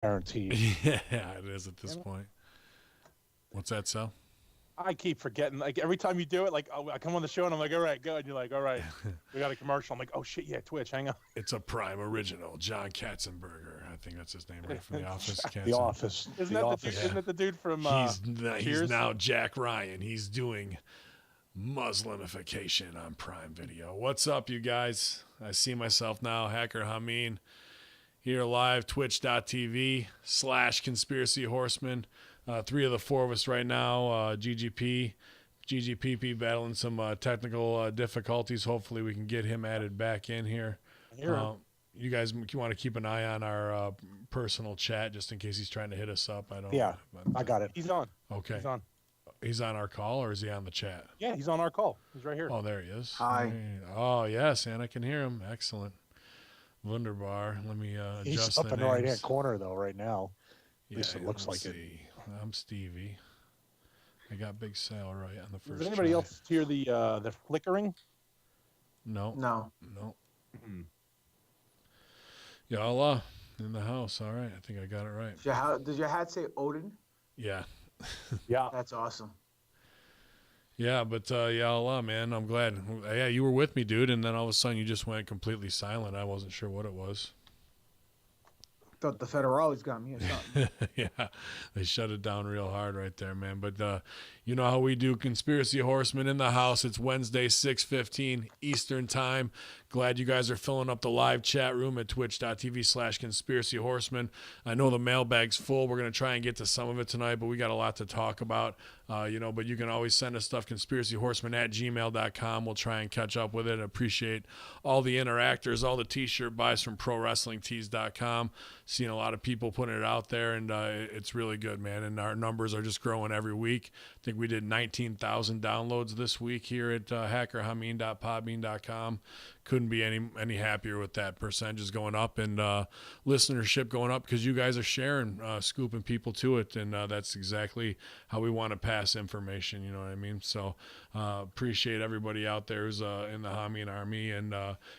Guaranteed. Yeah, it is at this point. What's that, Sal? I keep forgetting. Like every time you do it, like I come on the show and I'm like, all right, go. And you're like, all right, we got a commercial. I'm like, oh shit, yeah, Twitch. Hang on. It's a Prime original. John Katzenberger. I think that's his name, right from The Office. The Katzenberger. Office. Isn't that the dude? Yeah. Isn't that the dude from? He's now Jack Ryan. He's doing Muslimification on Prime Video. What's up, you guys? I see myself now, Hacker Hameen, here live, twitch.tv/Conspiracy Horsemen. Three of the four of us right now, GGPP battling some technical difficulties. Hopefully we can get him added back in here. You guys want to keep an eye on our personal chat just in case he's trying to hit us up. Yeah, I got it. He's on. Okay. He's on. He's on our call, or is he on the chat? Yeah, he's on our call. He's right here. Oh, there he is. Hi. Oh, yes, and I can hear him. Excellent. Wunderbar. Let me adjust He's up the in the right names. hand corner though, right now. At least Yeah, it looks let's like it. see. I'm Stevie. I got Big Sal right on the first. Does anybody try. else hear the flickering? No. No. Mm-hmm. Ya Allah in the house. All right. I think I got it right. Does your hat say Odin? Yeah. Yeah. That's awesome. Yeah, but Ya Allah, man, I'm glad. Yeah, you were with me, dude, and then all of a sudden you just went completely silent. I wasn't sure what it was. Thought the federales got me or something. Yeah, they shut it down real hard right there, man. But you know how we do. Conspiracy Horsemen in the house. It's Wednesday, 6:15 Eastern time. Glad you guys are filling up the live chat room at twitch.tv/Conspiracy Horsemen. I know the mailbag's full. We're going to try and get to some of it tonight, but we got a lot to talk about. But you can always send us stuff, conspiracyhorsemen@gmail.com. We'll try and catch up with it. I appreciate all the interactors, all the t-shirt buys from prowrestlingtees.com. Seeing a lot of people putting it out there, and it's really good, man. And our numbers are just growing every week. I think we did 19,000 downloads this week here at hackerhameen.podbean.com. Couldn't be any happier with that. Percentages going up and listenership going up because you guys are sharing, scooping people to it, and that's exactly how we want to pass information. You know what I mean? So appreciate everybody out there who's in the Hameen Army and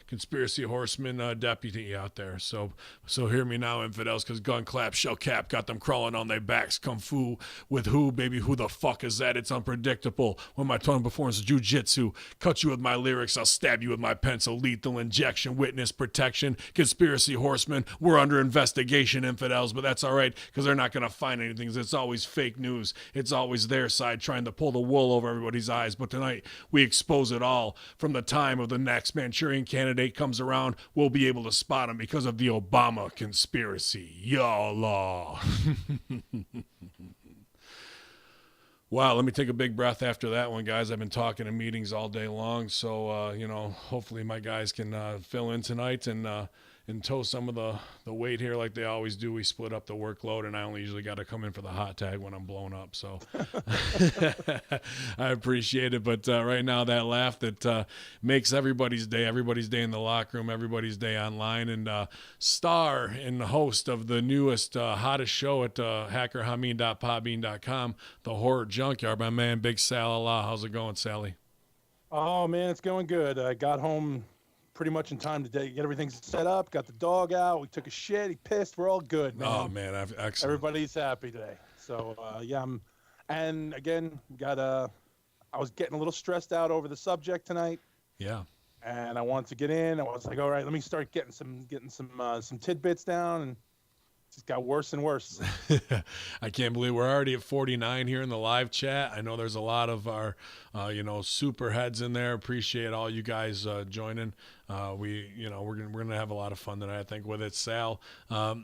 Conspiracy Horseman deputy out there. So hear me now, infidels, because gun clap, shell cap, got them crawling on their backs. Kung fu with who, baby? Who the fuck is that? It's unpredictable. When my tongue performs jujitsu, cut you with my lyrics, I'll stab you with my pencil. Lethal injection, witness protection, Conspiracy Horsemen. We're under investigation, infidels, but that's all right because they're not going to find anything. It's always fake news. It's always their side trying to pull the wool over everybody's eyes. But tonight we expose it all. From the time of the next Manchurian candidate comes around, we'll be able to spot him because of the Obama conspiracy. Ya Allah. Wow, let me take a big breath after that one, guys. I've been talking in meetings all day long, so, hopefully my guys can fill in tonight and tow some of the weight here like they always do. We split up the workload, and I only usually got to come in for the hot tag when I'm blown up, so I appreciate it. But right now, that laugh that makes everybody's day in the locker room, everybody's day online, and star and the host of the newest, hottest show at hackerhameen.podbean.com, the Horror Junkyard, my man, Big Sal Allah. How's it going, Sally? Oh man, it's going good. I got home pretty much in time to get everything set up. Got the dog out. We took a shit. He pissed. We're all good, man. Oh man, excellent. Everybody's happy today. So yeah, and again, I was getting a little stressed out over the subject tonight. Yeah. And I wanted to get in. I was like, all right, let me start getting some tidbits down, and it just got worse and worse. I can't believe we're already at 49 here in the live chat. I know there's a lot of our, super heads in there. Appreciate all you guys joining. We're gonna have a lot of fun tonight, I think, with it. Sal, I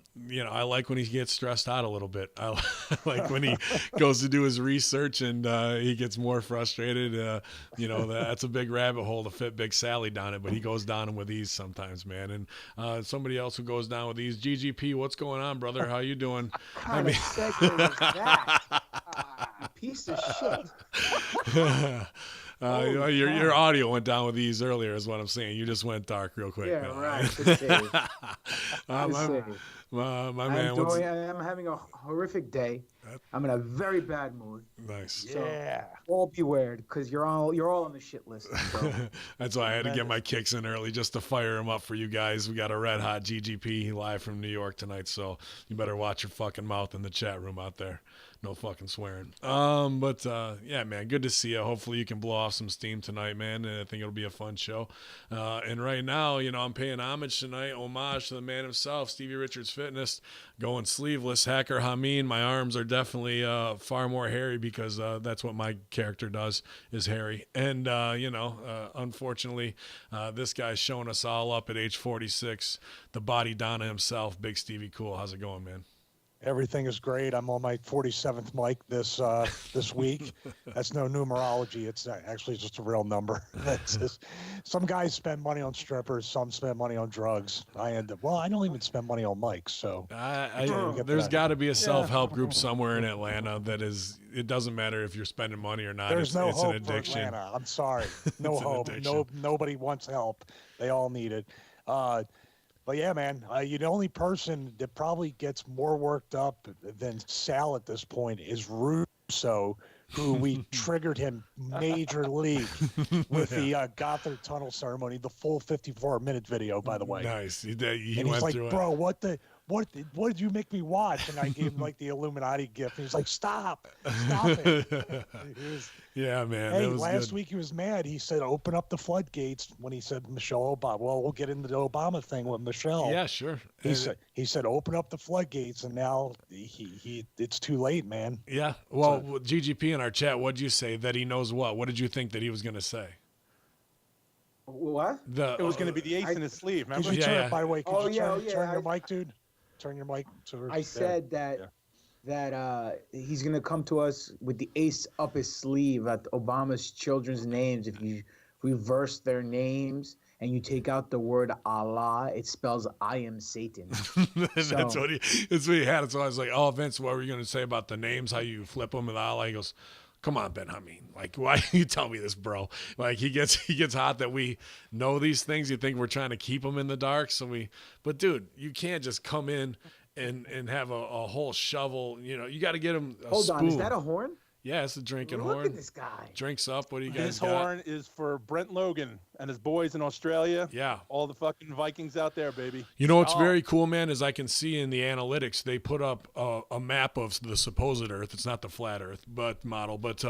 like when he gets stressed out a little bit. I like when he goes to do his research and he gets more frustrated. That's a big rabbit hole to fit Big Sally down it, but he goes down with ease sometimes, man. And somebody else who goes down with ease, GGP, what's going on, brother? How you doing? Kind of segue was that? Piece of shit. Your audio went down with these earlier is what I'm saying. You just went dark real quick. Yeah, right. Good save. My man, I'm having a horrific day. I'm in a very bad mood. nice. Yeah. All beware, because you're all on the shit list. So. That's why I had to get Tremendous. my kicks in early just to fire him up for you guys. We got a red hot GGP live from New York tonight, so you better watch your fucking mouth in the chat room out there. No fucking swearing. But yeah, man, good to see you. Hopefully you can blow off some steam tonight, man. And I think it'll be a fun show. And right now, I'm paying homage tonight, homage to the man himself, Stevie Richards Fitness, going sleeveless. Hacker Hameen. My arms are definitely far more hairy because that's what my character does, is hairy. And unfortunately, this guy's showing us all up at age 46. The body Donna himself, Big Stevie Cool. How's it going, man? Everything is great. I'm on my 47th mic this week. That's no numerology. It's actually just a real number. That's just, some guys spend money on strippers. Some spend money on drugs. I don't even spend money on mics. So there's got to be a self-help group somewhere in Atlanta that is. It doesn't matter if you're spending money or not. There's no it's hope an addiction. for Atlanta. I'm sorry. No hope. Nobody wants help. They all need it. But yeah, man, the only person that probably gets more worked up than Sal at this point is Russo, who we triggered him major league with the Gotthard tunnel ceremony, the full 54-minute video, by the way. Nice. He and went he's through like, bro, what did you make me watch? And I gave him like the Illuminati gift. And he's like, stop it. Yeah, man. Hey, was last good. week he was mad. He said, open up the floodgates when he said Michelle Obama. Well, we'll get into the Obama thing with Michelle. Yeah, sure. He said, open up the floodgates, and now it's too late, man. Yeah. Well, GGP in our chat, what'd you say? That he knows what? What did you think that he was going to say? What? It was going to be the ace in his sleeve. Remember? Could you turn, by the way, Oh, could you yeah, turn your mic, dude? Turn your mic to I said that he's gonna come to us with the ace up his sleeve at Obama's children's names. If you reverse their names and you take out the word Allah, it spells I am Satan. That's what he had. So I was like, oh, Vince, what were you going to say about the names, how you flip them with Allah? He goes, come on, Ben Hameen. Like, why you tell me this, bro? Like, he gets hot that we know these things. You think we're trying to keep him in the dark. But dude, you can't just come in and have a whole shovel. You got to get him a Hold spoon. on, is that a horn? Yeah, it's a drinking Look horn. at this guy. Drinks up. What do you guys This got? horn is for Brent Logan and his boys in Australia. Yeah. All the fucking Vikings out there, baby. You know what's very cool, man, is I can see in the analytics they put up a map of the supposed Earth. It's not the flat Earth model, but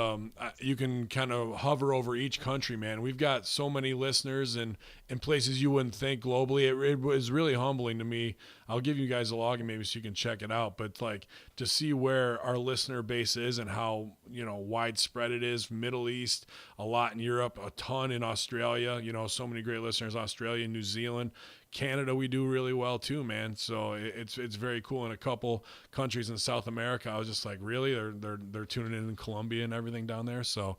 you can kind of hover over each country, man. We've got so many listeners and in places you wouldn't think globally. It was really humbling to me. I'll give you guys a login maybe so you can check it out. But like to see where our listener base is and how widespread it is. Middle East, a lot in Europe, a ton in Australia. So many great listeners. Australia, New Zealand, Canada. We do really well too, man. So it's very cool. In a couple countries in South America, I was just like, really? They're tuning in Colombia and everything down there. So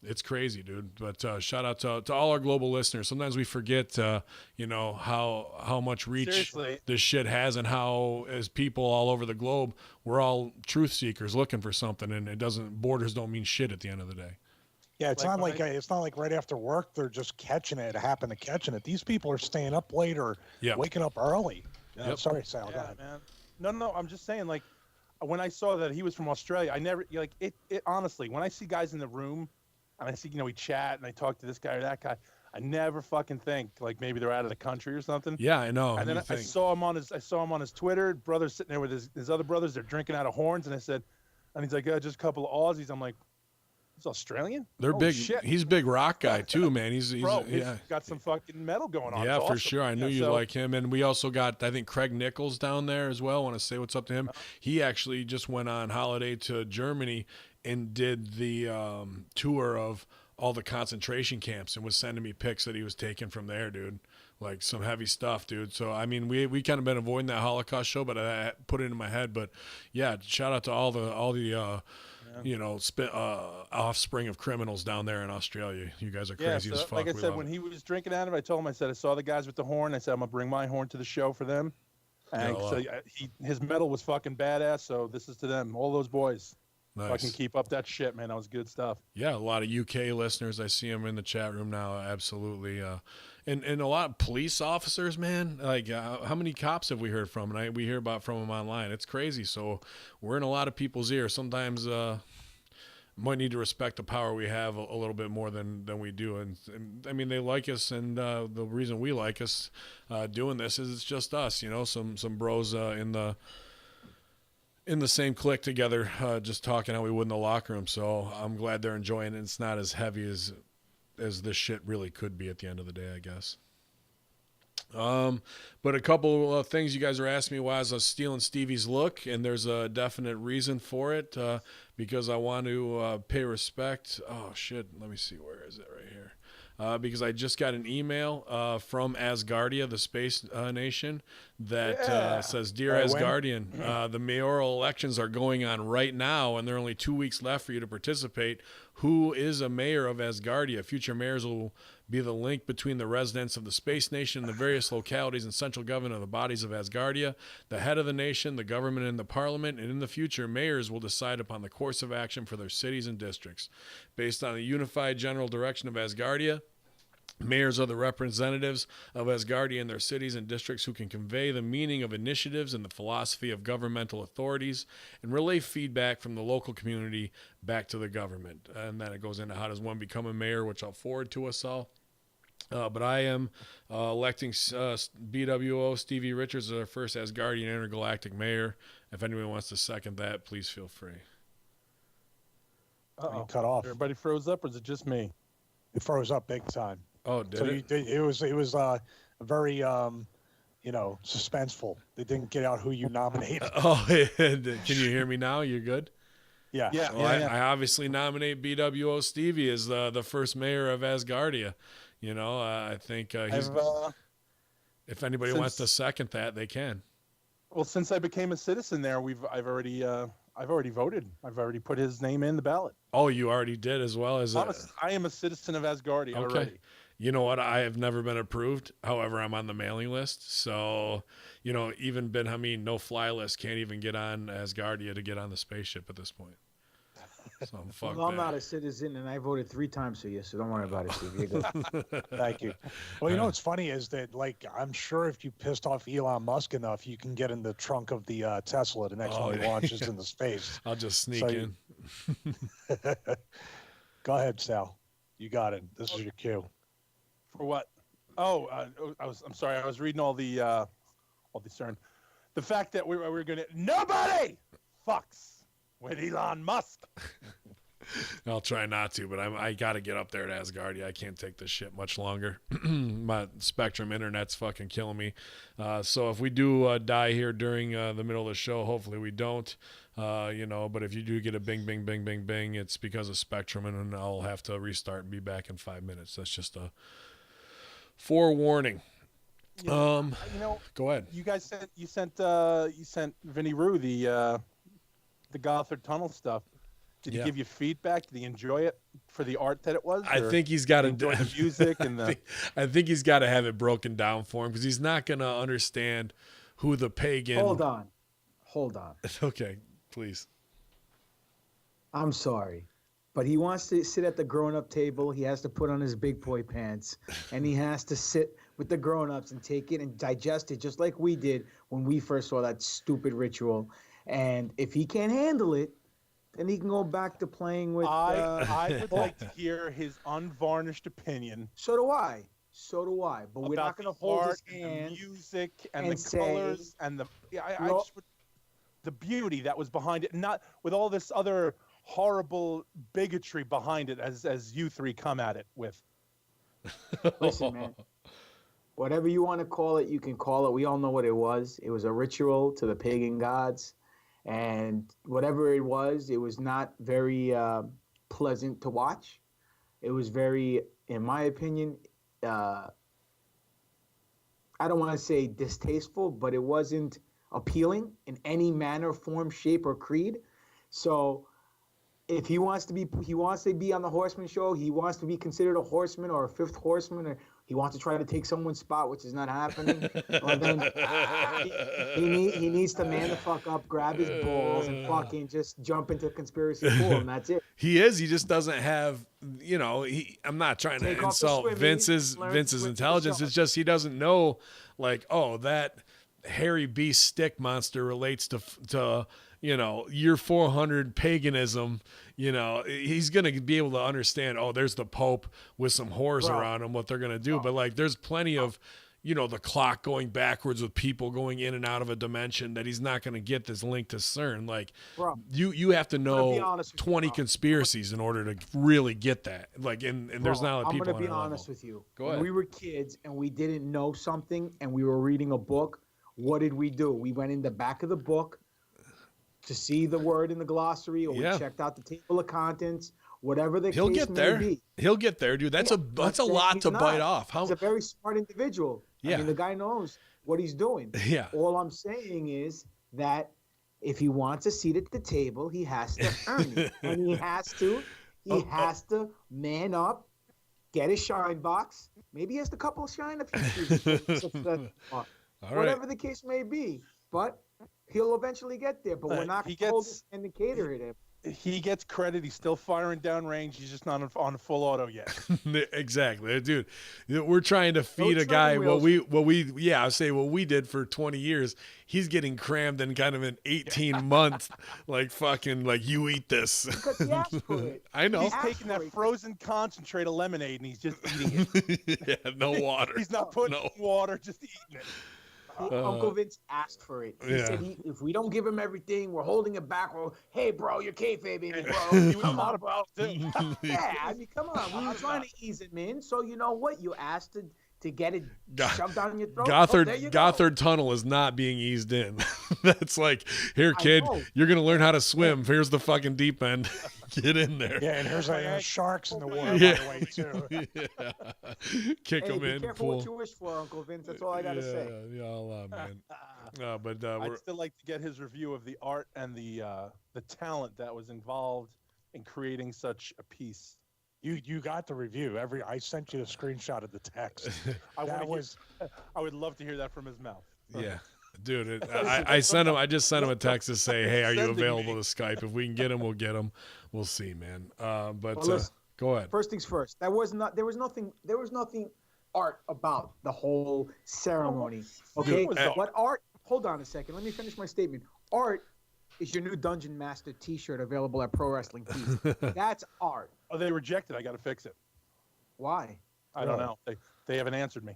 it's crazy, dude. But shout out to all our global listeners. Sometimes we forget, how much reach Seriously. this shit has, and how, as people all over the globe, we're all truth seekers looking for something, and borders don't mean shit at the end of the day. Yeah, it's not like right after work they're just catching it, happen to catching it. These people are staying up late or waking up early. Sorry, Sal. Go ahead. Man. No. I'm just saying, like, when I saw that he was from Australia, I never it honestly, when I see guys in the room and I see, we chat and I talk to this guy or that guy, I never fucking think like maybe they're out of the country or something. Yeah, I know. And then I saw him on his Twitter. Brother's sitting there with his other brothers. They're drinking out of horns, and I said, and he's like, just a couple of Aussies. I'm like, he's Australian. They're big. Shit. He's a big rock guy too, man. He's got some fucking metal going on. Yeah, it's for awesome. sure. I knew you like him, and we also got I think Craig Nichols down there as well. I want to say what's up to him. He actually just went on holiday to Germany and did the tour of all the concentration camps and was sending me pics that he was taking from there, dude. Like some heavy stuff, dude. So, I mean, we kind of been avoiding that Holocaust show, but I put it in my head. But yeah, shout out to all the offspring of criminals down there in Australia. You guys are crazy as fuck. Like I said, when he was drinking out of it, I told him, I said, I saw the guys with the horn. I said, I'm going to bring my horn to the show for them. And his medal was fucking badass. So this is to them, all those boys. Fucking keep up that shit, man. That was good stuff. Yeah, a lot of UK listeners. I see them in the chat room now. Absolutely. And a lot of police officers, man. Like, how many cops have we heard from? And we hear about from them online. It's crazy. So we're in a lot of people's ears. Sometimes might need to respect the power we have a little bit more than we do. And I mean, they like us, and the reason we like us doing this is it's just us, some bros in the same clique together, just talking how we would in the locker room. So I'm glad they're enjoying it. It's not as heavy as this shit really could be at the end of the day, I guess. But a couple of things you guys are asking me why I was stealing Stevie's look, and there's a definite reason for it, because I want to pay respect. Oh, shit. Let me see. Where is it? Right here. Because I just got an email from Asgardia, the space nation, that says, Dear Asgardian, the mayoral elections are going on right now, and there are only 2 weeks left for you to participate. Who is a mayor of Asgardia? Future mayors will be the link between the residents of the space nation and the various localities and central government of the bodies of Asgardia, the head of the nation, the government, and the parliament. And in the future, mayors will decide upon the course of action for their cities and districts. Based on the unified general direction of Asgardia, mayors are the representatives of Asgardia in their cities and districts who can convey the meaning of initiatives and the philosophy of governmental authorities and relay feedback from the local community back to the government. And then it goes into how does one become a mayor, which I'll forward to us all. But I am electing BWO Stevie Richards as our first Asgardian intergalactic mayor. If anyone wants to second that, please feel free. You cut off. Everybody froze up, or is it just me? It froze up big time. Oh, did it? It was very suspenseful. They didn't get out who you nominated. Oh, can you hear me now? You're good? Yeah. Well, I obviously nominate BWO Stevie as the first mayor of Asgardia. I think he's. If anybody wants to second that, they can. Well, since I became a citizen there, I've already voted. I've already put his name in the ballot. Oh, you already did as well as. I am a citizen of Asgardia already. You know what? I have never been approved. However, I'm on the mailing list. So, even Ben Hameen, no fly list, can't even get on Asgardia to get on the spaceship at this point. So I'm not a citizen, and I voted 3 times for you, so don't worry about it, Steve. You're good. Thank you. Well, what's funny is that, I'm sure if you pissed off Elon Musk enough, you can get in the trunk of the Tesla the next one he launches into space. I'll just sneak in. Go ahead, Sal. You got it. This is your cue. For what? Oh, I'm sorry. I was reading all the CERN. The fact that we're going to nobody fucks with Elon Musk. I'll try not to, but I got to get up there at Asgardia. I can't take this shit much longer. My Spectrum internet's fucking killing me. So if we do die here during the middle of the show, hopefully we don't. But if you do get a bing, bing, bing, bing, bing, it's because of Spectrum, and I'll have to restart and be back in 5 minutes. That's just a forewarning. Go ahead. You guys sent Vinny Rue the Gotthard tunnel stuff. Did he give you feedback? Did he enjoy it for the art that it was? I think he's got to do the music and I think he's got to have it broken down for him because he's not going to understand who the pagan. Hold on. Okay, please. I'm sorry, but he wants to sit at the grown-up table. He has to put on his big boy pants, and he has to sit with the grown-ups and take it and digest it, just like we did when we first saw that stupid ritual. And if he can't handle it, then he can go back to playing with. I would like to hear his unvarnished opinion. So do I. But we're not going to hold his The hand. music and the colors and the beauty that was behind it, not with all this other horrible bigotry behind it, as you three come at it with. Listen, man. Whatever you want to call it, you can call it. We all know what it was. It was a ritual to the pagan gods. And whatever it was not very pleasant to watch. It was very, in my opinion, I don't want to say distasteful, but it wasn't appealing in any manner, form, shape, or creed. So if he wants to be on the Horseman show, he wants to be considered a horseman or a fifth horseman, or He wants to try to take someone's spot, which is not happening. Well, then he needs to man the fuck up, grab his balls, and fucking just jump into conspiracy pool, and that's it. He is. He just doesn't have. I'm not trying Take to off the insult swimming, Vince's learn to swim to the intelligence. shark. It's just he doesn't know, like, oh, that hairy beast stick monster relates to year 400 paganism. He's gonna be able to understand. Oh, there's the Pope with some whores around him. What they're gonna do, but like, there's plenty of. The clock going backwards with people going in and out of a dimension that he's not going to get this link to CERN. Like, you have to know 20 conspiracies in order to really get that. Like, and there's not a lot of people. I'm going to be honest with you. Go ahead. When we were kids and we didn't know something and we were reading a book, what did we do? We went in the back of the book to see the word in the glossary, or we checked out the table of contents. Whatever the He'll case get there. may be. He'll get there, dude. That's a lot to bite off. He's a very smart individual. Yeah. I mean, the guy knows what he's doing. Yeah. All I'm saying is that if he wants a seat at the table, he has to earn it, and he has to man up, get his shine box. Maybe he has a couple of shine whatever the case may be. But he'll eventually get there. But we're not going to hold this indicator at him. He gets credit. He's still firing down range. He's just not on full auto yet. Exactly, dude. We're trying to feed a guy what we did for 20 years. He's getting crammed in kind of an 18 month, like fucking, like, you eat this. Because he asked for it. I know. He's taking that frozen concentrate of lemonade and he's just eating it. Yeah, no water. He's not putting water, just eating it. Uncle Vince asked for it. He said, if we don't give him everything, we're holding it back. Well, hey, bro, you're kayfabing, bro. Come on, about it. Yeah, I mean, come on. We were trying to ease him in. So you know what? You asked to get it shoved down your throat. Gotthard Tunnel is not being eased in. That's like, here, kid, you're going to learn how to swim. Here's the fucking deep end. Get in there. Yeah, and there's sharks in the water, by the way, too. Yeah. Kick them in. Be careful what you wish for, Uncle Vince. That's all I got to say. Yeah, Allah, man. I'd still like to get his review of the art and the talent that was involved in creating such a piece. You got the review. I sent you a screenshot of the text. I would love to hear that from his mouth. Yeah. Dude, I just sent him a text to say, hey, are you available to Skype? If we can get him, we'll get him. We'll see, man. Listen, go ahead. First things first. There was nothing art about the whole ceremony. Okay? But art, hold on a second. Let me finish my statement. Art is your new Dungeon Master t-shirt available at Pro Wrestling Tees. That's art. Oh, they rejected. I got to fix it. Why? I don't know. They haven't answered me.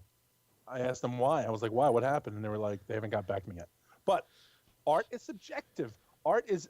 I asked them why. I was like, why? What happened? And they were like, they haven't got back to me yet. But art is subjective. Art. It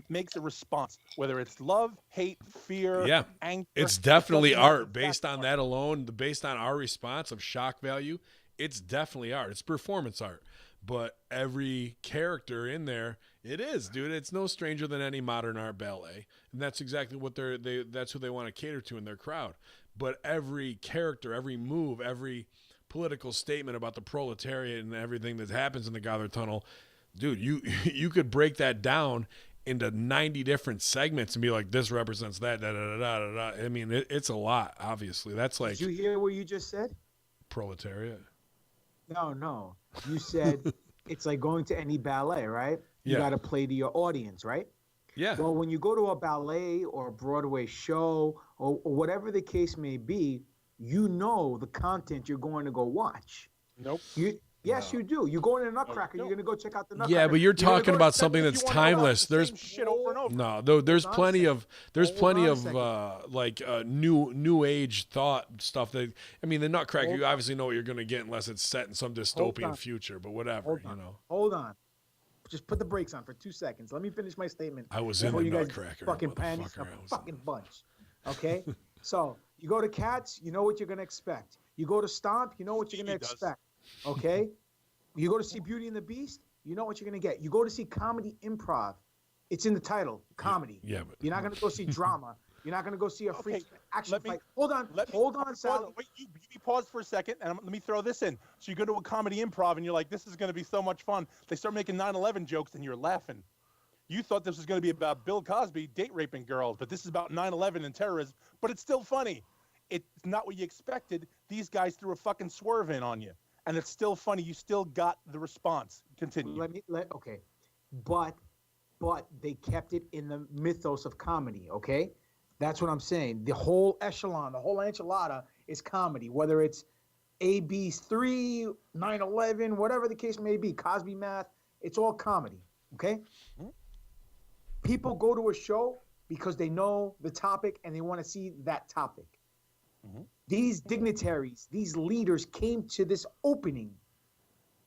makes a response, whether it's love, hate, fear, anger. It's definitely art based on that alone. Based on our response of shock value, it's definitely art. It's performance art. But every character in there, it is, dude. It's no stranger than any modern art ballet, and that's exactly what that's who they want to cater to in their crowd. But every character, every move, every political statement about the proletariat and everything that happens in the Gotthard Tunnel, dude, you could break that down into 90 different segments and be like, this represents that, da da da da da. I mean, it's a lot. Obviously, that's like. Did you hear what you just said? Proletariat. No. You said it's like going to any ballet, right? You got to play to your audience, right? Yeah. Well, when you go to a ballet or a Broadway show or whatever the case may be, you know the content you're going to go watch. Nope. Yes, you do. You go in a Nutcracker, you're going to go check out the Nutcracker. Yeah, but you're talking about something that's timeless. There's shit over and over. No, there's plenty of new age thought stuff that, I mean, the Nutcracker, you obviously know what you're going to get unless it's set in some dystopian future, but whatever, Hold on. Just put the brakes on for 2 seconds. Let me finish my statement. I was in the Nutcracker. Fucking panic, a fucking bunch. Okay? So, you go to Cats, you know what you're going to expect. You go to Stomp, you know what you're going to expect. Okay? You go to see Beauty and the Beast, you know what you're going to get. You go to see comedy improv. It's in the title, comedy. Yeah, but you're not going to go see drama. You're not going to go see a freak action fight. Hold on, Sal. Wait, you pause for a second, and let me throw this in. So you go to a comedy improv, and you're like, this is going to be so much fun. They start making 9/11 jokes, and you're laughing. You thought this was going to be about Bill Cosby date raping girls, but this is about 9/11 and terrorism, but it's still funny. it's not what you expected. These guys threw a fucking swerve in on you, and it's still funny. You still got the response. Continue. Okay, but they kept it in the mythos of comedy. Okay, that's what I'm saying. The whole echelon, the whole enchilada is comedy. Whether it's AB's 3, 9/11, whatever the case may be, Cosby Math, it's all comedy. Okay, people go to a show because they know the topic and they want to see that topic. These dignitaries, these leaders came to this opening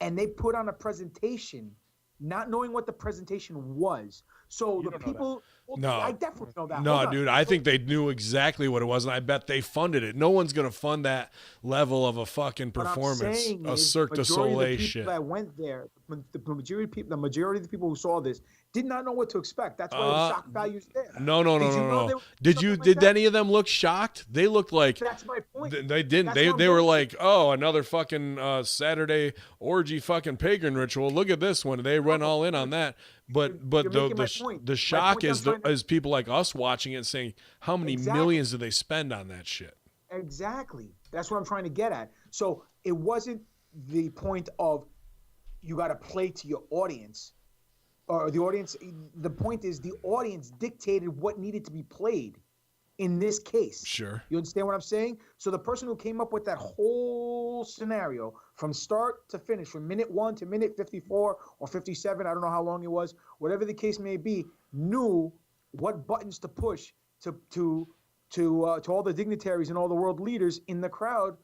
and they put on a presentation not knowing what the presentation was. So the people, I definitely know that. No, dude, I think they knew exactly what it was, and I bet they funded it. No one's going to fund that level of a fucking performance, a Cirque du Soleil shit. That went there, the majority of the people who saw this did not know what to expect. That's why the shock value's there. No. Did any of them look shocked? They looked like. That's my point. They didn't. They were like, oh, another fucking Saturday orgy fucking pagan ritual. Look at this one. They went all in on that. But the shock is people like us watching it and saying, how many millions do they spend on that shit? Exactly. That's what I'm trying to get at. So it wasn't the point of you got to play to your audience or the audience. The point is the audience dictated what needed to be played in this case. Sure. You understand what I'm saying? So the person who came up with that whole scenario from start to finish, from minute 1 to minute 54 or 57, I don't know how long it was, whatever the case may be, knew what buttons to push to all the dignitaries and all the world leaders in the crowd,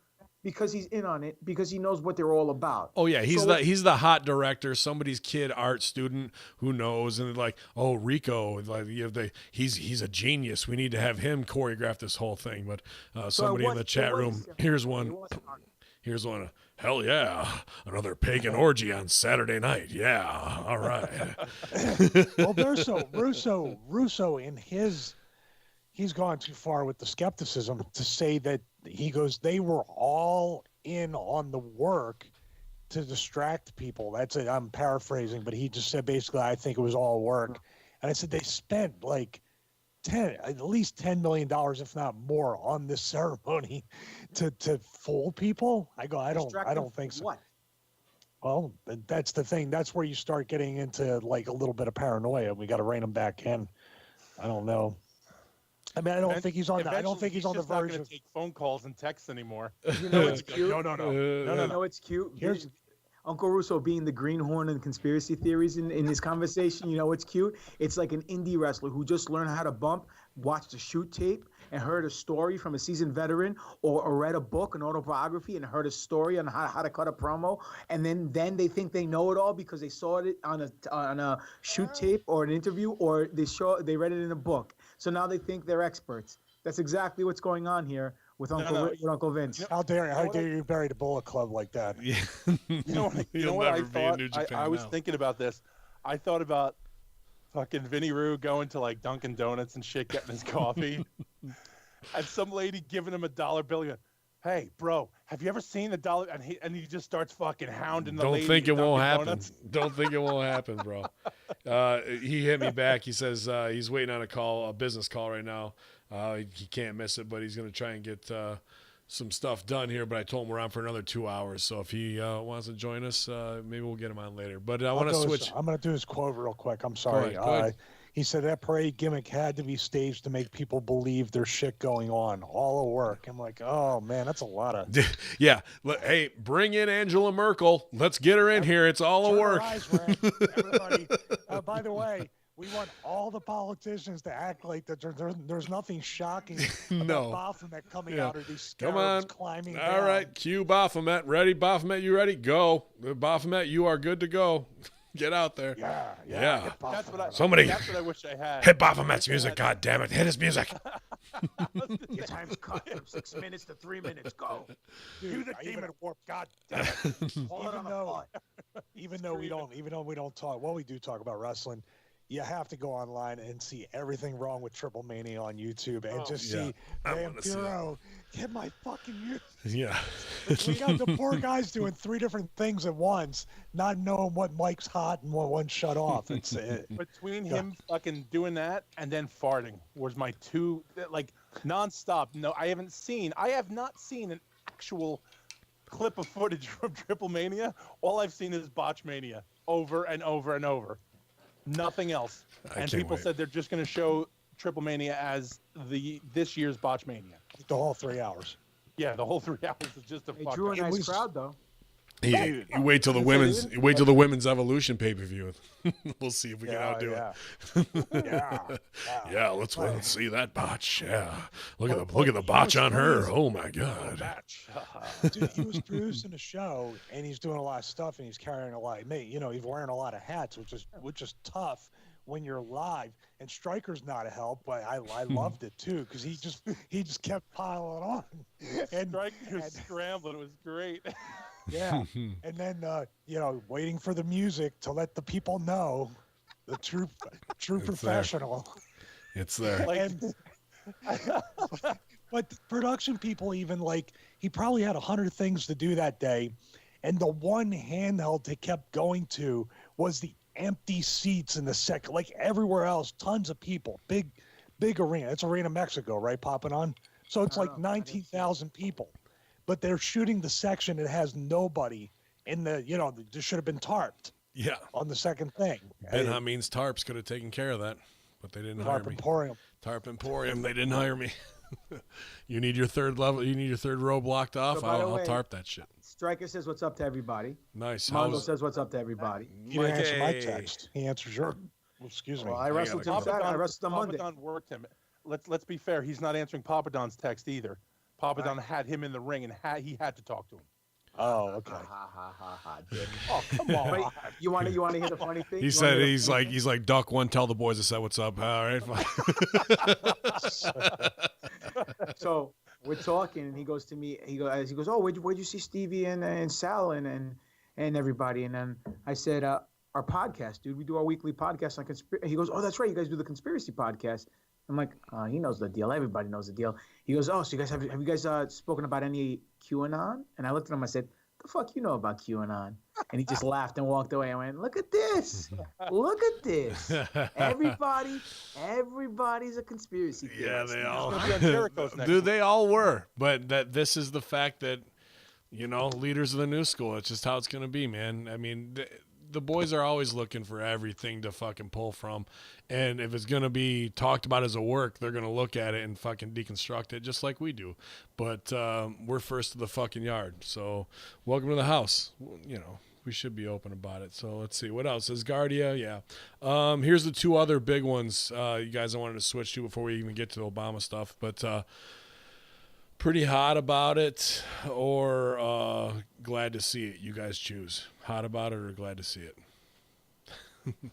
because he's in on it, because he knows what they're all about. Oh yeah, he's the hot director, somebody's kid art student who knows, and like, oh, Rico, like he's a genius. We need to have him choreograph this whole thing. But somebody in the chat room, here's one. Hell yeah, another pagan orgy on Saturday night. Yeah, all right. Well, Russo in his. He's gone too far with the skepticism to say that he goes, they were all in on the work to distract people. That's it. I'm paraphrasing, but he just said basically, I think it was all work. And I said they spent like at least $10 million, if not more, on this ceremony to fool people. I go, I don't think so. What? Well, that's the thing. That's where you start getting into like a little bit of paranoia. We got to rein him back in. I don't know. I mean, I don't think he's on the. I don't think he's on the verge. Not going to take phone calls and texts anymore. You know it's cute. No. You know it's cute. Here's Uncle Russo being the greenhorn and conspiracy theories in this conversation. You know it's cute. It's like an indie wrestler who just learned how to bump, watched a shoot tape, and heard a story from a seasoned veteran, or read a book, an autobiography, and heard a story on how to cut a promo, and then they think they know it all because they saw it on a shoot tape or an interview, or they read it in a book. So now they think they're experts. That's exactly what's going on here with Uncle Vince. How dare you bury the Bullet Club like that? Yeah. You know what I thought? I was thinking about this. I thought about fucking Vinny Roo going to like Dunkin' Donuts and shit, getting his coffee, and some lady giving him $1 bill. Going, hey, bro, have you ever seen $1? And he just starts fucking hounding the lady. Don't think it won't happen. Don't think it won't happen, bro. He hit me back. He says he's waiting on a business call right now. He can't miss it, but he's going to try and get some stuff done here. But I told him we're on for another 2 hours. So if he wants to join us, maybe we'll get him on later. But I want to switch. I'm going to do his quote real quick. I'm sorry. Go ahead. He said that parade gimmick had to be staged to make people believe there's shit going on. All the work. I'm like, oh, man, that's a lot of... Yeah. Hey, bring in Angela Merkel. Let's get her in here. It's all a work. Everybody. By the way, we want all the politicians to act like that there's nothing shocking about Baphomet coming out, or these scarabs climbing down. All right, cue Baphomet. Ready? Baphomet, you ready? Go. Baphomet, you are good to go. Get out there. Yeah. That's what I wish I had. Hit Baphomet's music, God damn it. Hit his music. Your time's cut from 6 minutes to 3 minutes. Go. Do the demon warp. God damn it. Even though we don't talk, well, we do talk about wrestling. You have to go online and see everything wrong with Triple Mania on YouTube and see Vampiro get my fucking music. Yeah. We got the poor guys doing 3 different things at once, not knowing what mic's hot and what one shut off. It's between him fucking doing that and then farting was my two, like nonstop. No, I have not seen an actual clip of footage from Triple Mania. All I've seen is Botch Mania over and over and over. Nothing else. And people said they're just going to show Triple Mania as this year's Botch Mania. The whole 3 hours. Yeah, the whole 3 hours is just a fuck. Drew a nice crowd though. You wait till the women's Evolution pay-per-view. We'll see if we can outdo it. Yeah, let's see that botch. Yeah, look at the botch on her. Oh my god. Dude, he was producing a show and he's doing a lot of stuff and he's carrying a lot. He's wearing a lot of hats, which is tough when you're live. And Stryker's not a help, but I loved it too because he just kept piling on. And Stryker was scrambling. It was great. Yeah, and then waiting for the music to let the people know the true professional. It's there. But the production people even he probably had 100 things to do that day, and the one handheld they kept going to was the empty seats in the second. Like everywhere else, tons of people, big arena. It's Arena Mexico, right? Popping on. So it's like 19,000 people. But they're shooting the section that has nobody in the, there should have been tarped. Yeah. On the second thing. Ben Hameen's Tarps could have taken care of that, but they didn't hire me. Tarp Emporium. They didn't hire me. You need your third level. You need your third row blocked off. I'll tarp that shit. Stryker says what's up to everybody. Nice. Mondo says what's up to everybody. He didn't answer my text. He answers your. Excuse me. Well, I wrestled him Saturday. I wrestled on Monday. Papa Don worked him. Let's be fair. He's not answering Papa Don's text either. Papa Don had him in the ring, and he had to talk to him. Oh, okay. Dick. Oh, come on. Wait, you want to hear the funny thing? He said he's like Duck One. Tell the boys I said what's up. All right, fine. So we're talking, and he goes to me. He goes, oh, where'd you see Stevie and Sal and everybody? And then I said, our podcast, dude. We do our weekly podcast on conspiracy. He goes, oh, that's right. You guys do the conspiracy podcast. I'm like, he knows the deal. Everybody knows the deal. He goes, oh, so you guys have you guys spoken about any QAnon? And I looked at him. I said, the fuck you know about QAnon? And he just laughed and walked away. I went, look at this. Look at this. Everybody's a conspiracy theorist. Yeah, they all. Dude, they all were. But this is the fact that, leaders of the new school. It's just how it's going to be, man. I mean, the boys are always looking for everything to fucking pull from. And if it's going to be talked about as a work, they're going to look at it and fucking deconstruct it just like we do. But we're first to the fucking yard. So welcome to the house. We should be open about it. So let's see. What else? Asgardia, yeah. Here's the two other big ones you guys I wanted to switch to before we even get to the Obama stuff. But pretty hot about it or glad to see it. You guys choose. Hot about it or glad to see it? Can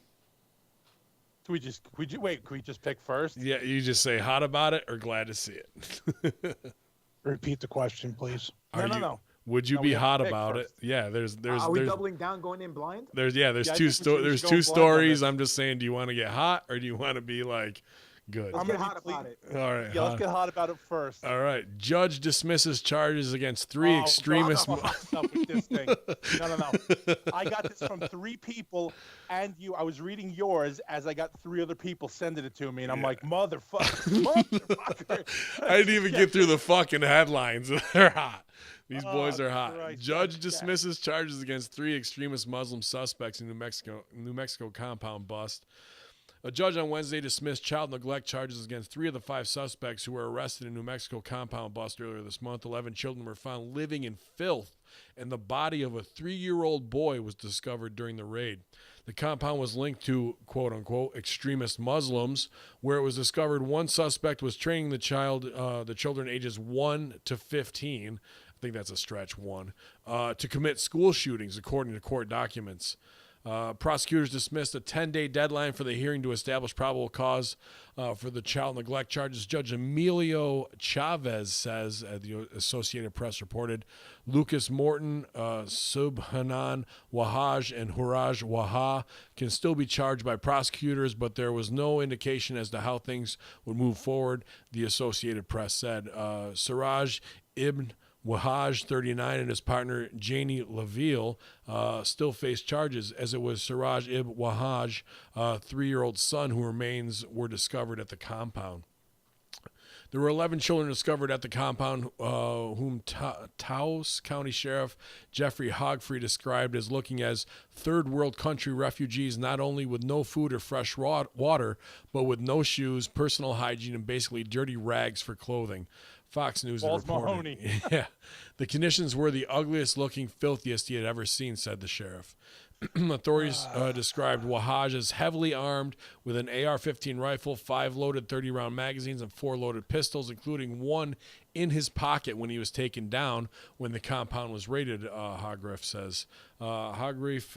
we just pick first? Yeah, you just say hot about it or glad to see it. Repeat the question, please. No. Would you be hot about it? Yeah, there's. Are we doubling down, going in blind? There's two stories. I'm just saying, do you want to get hot or do you want to be like good? Let's get hot about it. All right. Yeah, let's get hot about it first. All right. Judge dismisses charges against three extremists. No. I got this from 3 people and you. I was reading yours as I got 3 other people sending it to me, and I'm like, motherfucker. I didn't even get through the fucking headlines. They're hot. These boys are hot. Christ. Judge dismisses charges against 3 extremist Muslim suspects in New Mexico compound bust. A judge on Wednesday dismissed child neglect charges against 3 of the 5 suspects who were arrested in New Mexico compound bust earlier this month. 11 children were found living in filth, and the body of a 3-year-old boy was discovered during the raid. The compound was linked to, quote-unquote, extremist Muslims, where it was discovered one suspect was training the children ages 1 to 15, I think that's a stretch, 1, to commit school shootings, according to court documents. Prosecutors dismissed a 10-day deadline for the hearing to establish probable cause for the child neglect charges. Judge Emilio Chavez says, the Associated Press reported, Lucas Morton, Subhanan Wahaj, and Huraj Waha can still be charged by prosecutors, but there was no indication as to how things would move forward, the Associated Press said. Siraj Ibn Wahaj, 39, and his partner Janie Laville still face charges, as it was Siraj Ibn Wahaj, 3-year-old son, whose remains were discovered at the compound. There were 11 children discovered at the compound, whom Taos County Sheriff Jeffrey Hogfrey described as looking as third world country refugees, not only with no food or fresh water, but with no shoes, personal hygiene, and basically dirty rags for clothing. Fox News had reported. Mahoney. Yeah. The conditions were the ugliest looking, filthiest he had ever seen, said the sheriff. Authorities described Wahaj as heavily armed with an AR-15 rifle, 5 loaded 30-round magazines, and 4 loaded pistols, including one in his pocket when he was taken down when the compound was raided, Hogriff says. Hogriff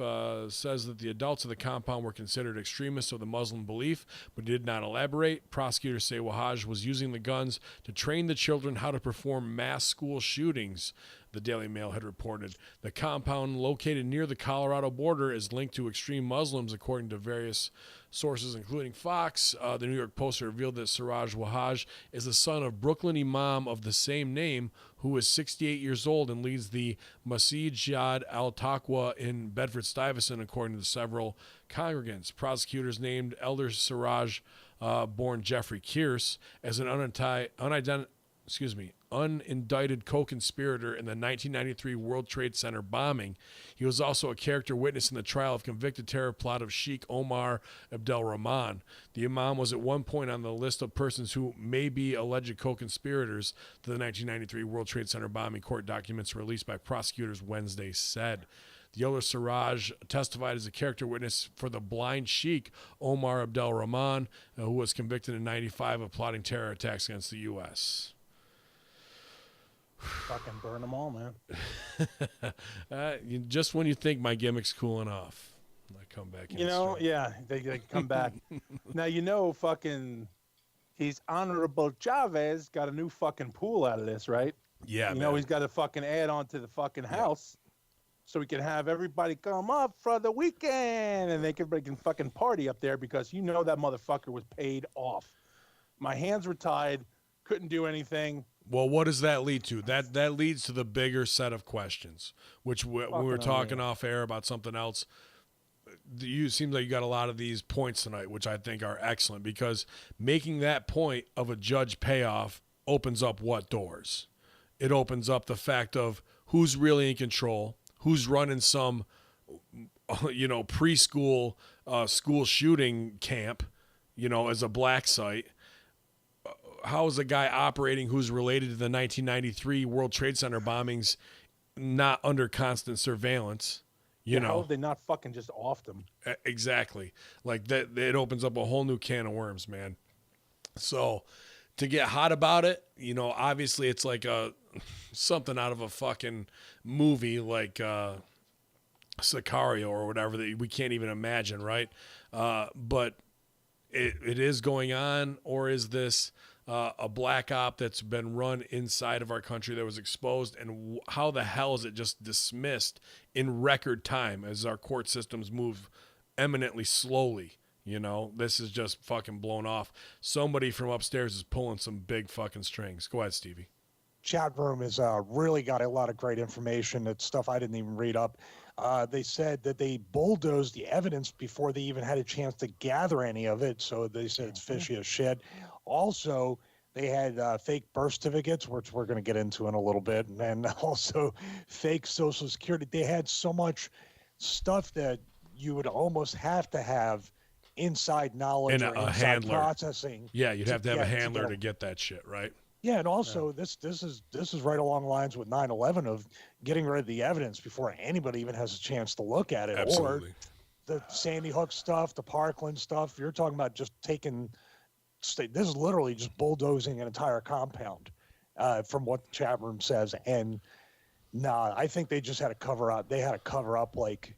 says that the adults of the compound were considered extremists of the Muslim belief, but did not elaborate. Prosecutors say Wahaj was using the guns to train the children how to perform mass school shootings, the Daily Mail had reported. The compound, located near the Colorado border, is linked to extreme Muslims, according to various sources, including Fox. The New York Post revealed that Siraj Wahaj is the son of Brooklyn imam of the same name, who is 68 years old and leads the Masjid Jihad al-Taqwa in Bedford-Stuyvesant, according to several congregants. Prosecutors named Elder Siraj, born Jeffrey Kearse, as an unindicted co-conspirator in the 1993 World Trade Center bombing. He was also a character witness in the trial of convicted terror plot of Sheikh Omar Abdelrahman. The imam was at one point on the list of persons who may be alleged co-conspirators to the 1993 World Trade Center bombing, court documents released by prosecutors Wednesday said. The elder Siraj testified as a character witness for the blind Sheikh Omar Abdelrahman, who was convicted in 1995 of plotting terror attacks against the U.S. Fucking burn them all, man. Just when you think my gimmick's cooling off, I come back. Yeah, they come back. Now, fucking, he's Honorable Chavez got a new fucking pool out of this, right? Yeah, he's got to fucking add on to the fucking house, so we can have everybody come up for the weekend, and everybody can fucking party up there, because that motherfucker was paid off. My hands were tied, couldn't do anything. Well, what does that lead to? That leads to the bigger set of questions, which we were talking off air about something else. It seems like you got a lot of these points tonight, which I think are excellent, because making that point of a judge payoff opens up what doors? It opens up the fact of who's really in control, who's running some, preschool school shooting camp, as a black site. How is a guy operating who's related to the 1993 World Trade Center bombings not under constant surveillance? How they not fucking just offed them? Exactly. Like that, it opens up a whole new can of worms, man. So to get hot about it, obviously it's like something out of a fucking movie, like Sicario or whatever, that we can't even imagine, right? But it is going on, or is this a black op that's been run inside of our country that was exposed, and how the hell is it just dismissed in record time as our court systems move eminently slowly? This is just fucking blown off. Somebody from upstairs is pulling some big fucking strings. Go ahead, Stevie. Chat room has really got a lot of great information. It's stuff I didn't even read up. They said that they bulldozed the evidence before they even had a chance to gather any of it. So they said it's fishy as shit. Also, they had fake birth certificates, which we're going to get into in a little bit, and also fake Social Security. They had so much stuff that you would almost have to have inside knowledge and or inside handler processing. Yeah, you'd have to have a handler to get that shit, right? Yeah, and also this is right along the lines with 9/11 of getting rid of the evidence before anybody even has a chance to look at it. Absolutely. Or the Sandy Hook stuff, the Parkland stuff. You're talking about just taking. This is literally just bulldozing an entire compound, from what the chat room says. And I think they just had to cover up. They had to cover up like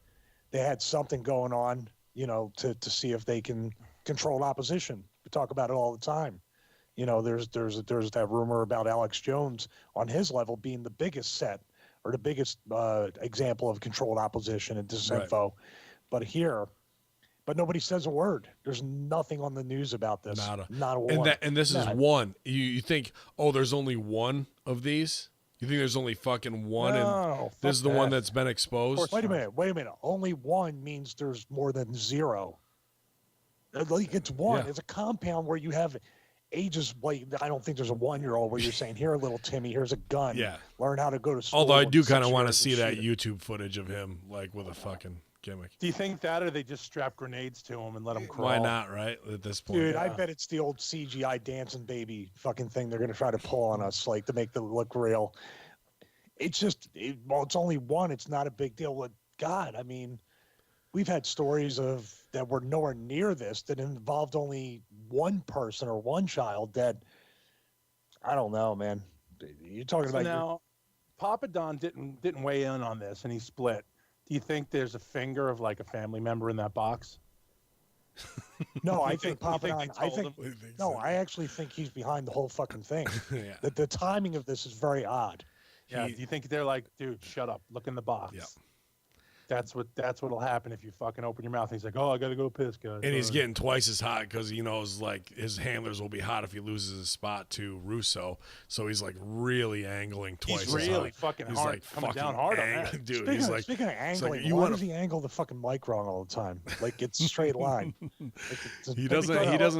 they had something going on, to see if they can control opposition. We talk about it all the time. There's that rumor about Alex Jones on his level being the biggest set or the biggest example of controlled opposition and disinfo. Right. But nobody says a word. There's nothing on the news about this. Not a one. And this is one. You think, there's only one of these? You think there's only fucking one? No, and this is the one that's been exposed? Wait a minute. Only one means there's more than zero. Like it's one. Yeah. It's a compound where you have ages, like, I don't think there's a 1-year-old where you're saying, here, little Timmy, here's a gun. Yeah. Learn how to go to school. Although I do at kind of 6 want to years see and that shoot it. YouTube footage of him, like, with a fucking gimmick. Do you think that, or they just strap grenades to him and let him crawl? Why not, right? At this point. Dude, I bet it's the old CGI dancing baby fucking thing they're going to try to pull on us, like, to make them look real. It's just, it's only one. It's not a big deal. But God, I mean, we've had stories of that were nowhere near this that involved only one person or one child that, I don't know, man. You're talking So about now, Papa Don didn't weigh in on this, and he split. Do you think there's a finger of like a family member in that box? No, I You think think- you Papa think Don. they I told think him? no. I actually think he's behind the whole fucking thing. Yeah. The timing of this is very odd. Yeah. He- Do you think they're like, dude, shut up, look in the box? Yep. That's what'll happen if you fucking open your mouth. And he's like, oh, I gotta go piss, guys. And he's Sorry. getting twice as hot because he knows, like, his handlers will be hot if he loses his spot to Russo. So he's, like, really angling twice He's as really hot. fucking He's hard, like coming down fucking hard on that. Dude, Speaking he's of, like, speaking of angling, like, you why wanna- does he angle the fucking mic wrong all the time? Like it's straight line. he doesn't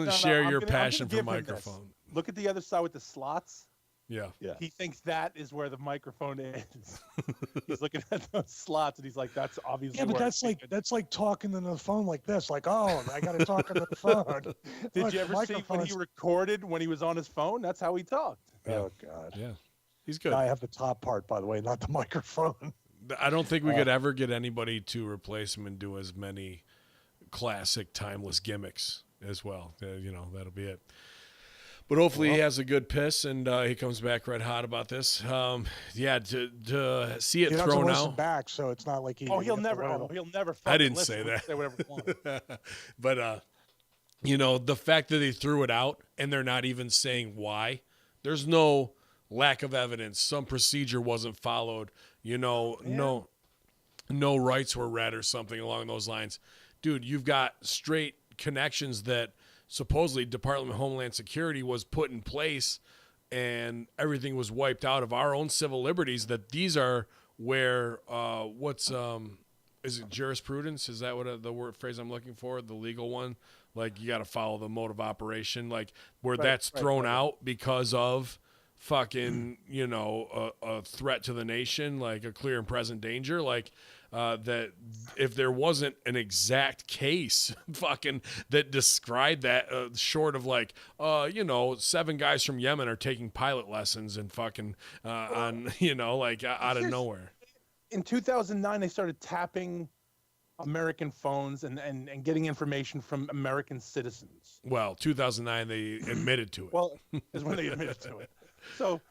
No, share I'm your gonna passion for give him this. microphone. Look at the other side with the slots. Yeah. Yeah. He thinks that is where the microphone is. He's looking at those slots and he's like, that's obviously Yeah, but where that's like talking on the phone like this. Like, oh, I got to talk on the phone. Did Look, you ever see when microphones- he recorded when he was on his phone? That's how he talked. Oh God. Yeah. He's good. I have the top part, by the way, not the microphone. I don't think we could ever get anybody to replace him and do as many classic timeless gimmicks as well. That'll be it. But hopefully he has a good piss and he comes back red hot about this. To see it He doesn't thrown listen out. back, so it's not like he. Oh, he'll you have to never. let him- He'll never. I didn't fucking say listen. that. Say whatever he wants. But the fact that they threw it out and they're not even saying why, there's no lack of evidence. Some procedure wasn't followed. No rights were read or something along those lines. Dude, you've got straight connections that supposedly Department of Homeland Security was put in place and everything was wiped out of our own civil liberties, that these are where is it jurisprudence? Is that what the word phrase I'm looking for? The legal one? Like you got to follow the mode of operation, like where that's thrown out because of fucking, a threat to the nation, like a clear and present danger, like that if there wasn't an exact case fucking that described that short of like 7 guys from Yemen are taking pilot lessons and fucking on like out of nowhere. In 2009, they started tapping American phones and getting information from American citizens. Well, 2009 they admitted to it. Well, is when they admitted to it. So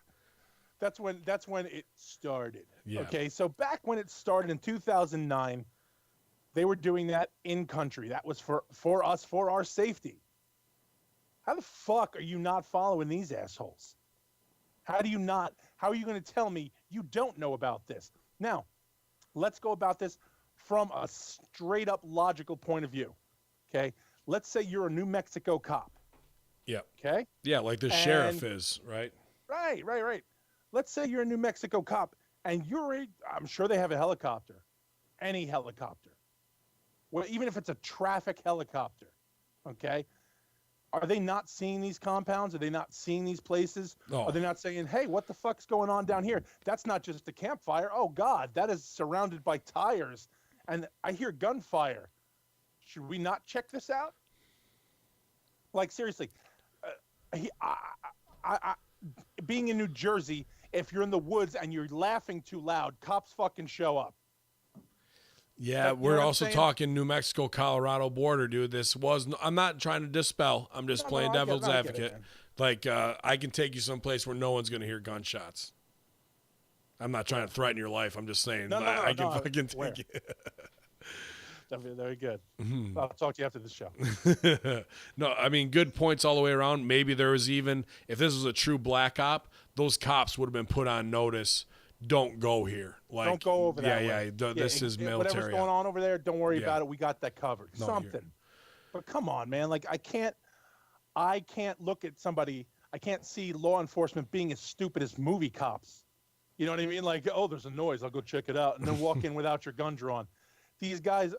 that's when it started. Yeah. Okay, so back when it started in 2009, they were doing that in country. That was for us, for our safety. How the fuck are you not following these assholes? How are you going to tell me you don't know about this? Now, let's go about this from a straight up logical point of view. Okay, let's say you're a New Mexico cop. Yeah. Okay. Yeah, like the sheriff is, right? Right. Let's say you're a New Mexico cop and I'm sure they have a helicopter, any helicopter. Well, even if it's a traffic helicopter, okay? Are they not seeing these compounds? Are they not seeing these places? No. Are they not saying, hey, what the fuck's going on down here? That's not just a campfire. Oh, God, that is surrounded by tires. And I hear gunfire. Should we not check this out? Like, seriously, being in New Jersey, if you're in the woods and you're laughing too loud, cops fucking show up. Yeah, You know we're what I'm also saying? talking New Mexico, Colorado border, dude. I'm not trying to dispel. I'm just playing devil's advocate. Like, I can take you someplace where no one's going to hear gunshots. I'm not trying to threaten your life. I'm just saying I can fucking take you. Very good. I'll talk to you after the show. No, I mean, good points all the way around. Maybe there was even, if this was a true black op, those cops would have been put on notice. Don't go here. Like, Don't go over that way. This is military. Whatever's going on over there, don't worry Yeah. about it. We got that covered. No, Something. But come on, man. Like I can't look at somebody. I can't see law enforcement being as stupid as movie cops. You know what I mean? Like, oh, there's a noise. I'll go check it out, and then walk in without your gun drawn. These guys,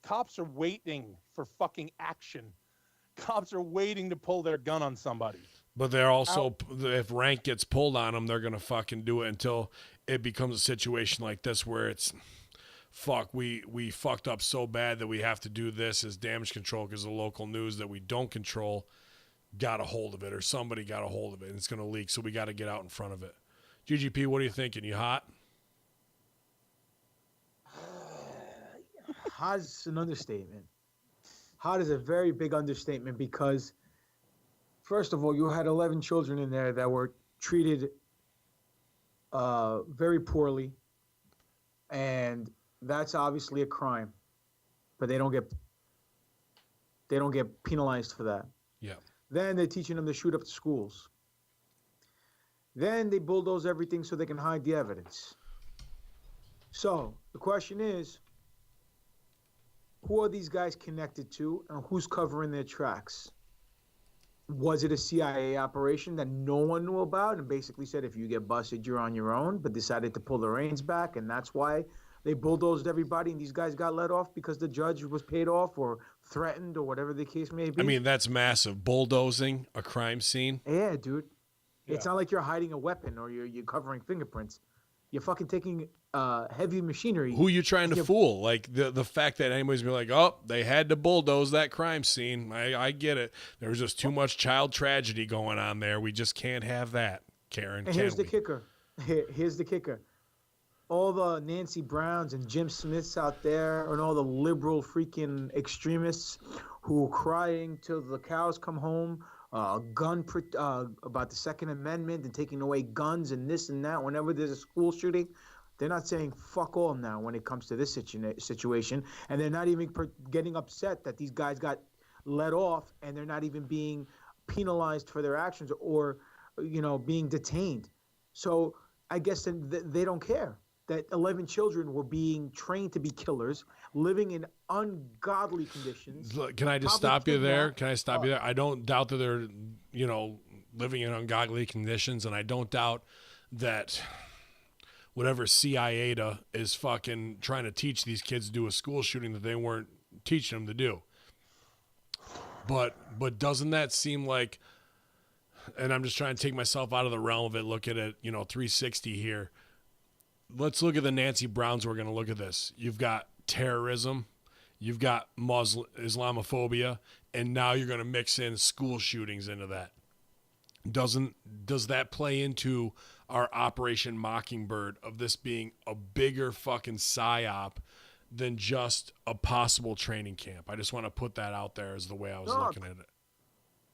cops are waiting for fucking action. Cops are waiting to pull their gun on somebody. But they're also, if rank gets pulled on them, they're going to fucking do it until it becomes a situation like this where it's, fuck, we fucked up so bad that we have to do this as damage control because the local news that we don't control got a hold of it, or somebody got a hold of it, and it's going to leak, so we got to get out in front of it. GGP, what are you thinking? You hot? Hot is an understatement. Hot is a very big understatement because, first of all, you had 11 children in there that were treated very poorly, and that's obviously a crime. But they don't get penalized for that. Yeah. Then they're teaching them to shoot up the schools. Then they bulldoze everything so they can hide the evidence. So the question is, who are these guys connected to, and who's covering their tracks? Was it a CIA operation that no one knew about and basically said, if you get busted, you're on your own, but decided to pull the reins back, and that's why they bulldozed everybody and these guys got let off because the judge was paid off or threatened or whatever the case may be? I mean, that's massive. Bulldozing a crime scene. Yeah, dude. It's not like you're hiding a weapon or you're covering fingerprints. You're fucking taking heavy machinery. Who you trying to fool? Like the fact that anybody's been like, oh, they had to bulldoze that crime scene. I get it. There was just too much child tragedy going on there. We just can't have that, Karen. And here's the kicker. Here's the kicker. All the Nancy Browns and Jim Smiths out there and all the liberal freaking extremists who are crying till the cows come home, about the Second Amendment and taking away guns and this and that whenever there's a school shooting. They're not saying fuck all now when it comes to this situation. And they're not even getting upset that these guys got let off and they're not even being penalized for their actions or, being detained. So I guess they don't care that 11 children were being trained to be killers, living in ungodly conditions. Look, can I just stop you there? Can I stop you there? I don't doubt that they're, living in ungodly conditions, and I don't doubt that whatever CIA is fucking trying to teach these kids to do a school shooting that they weren't teaching them to do. But doesn't that seem like, and I'm just trying to take myself out of the realm of it, look at it, 360 here. Let's look at the Nancy Browns. We're going to look at this. You've got terrorism, you've got Muslim Islamophobia, and now you're going to mix in school shootings into that. Does that play into our Operation Mockingbird of this being a bigger fucking psyop than just a possible training camp? I just want to put that out there as the way I was looking at it.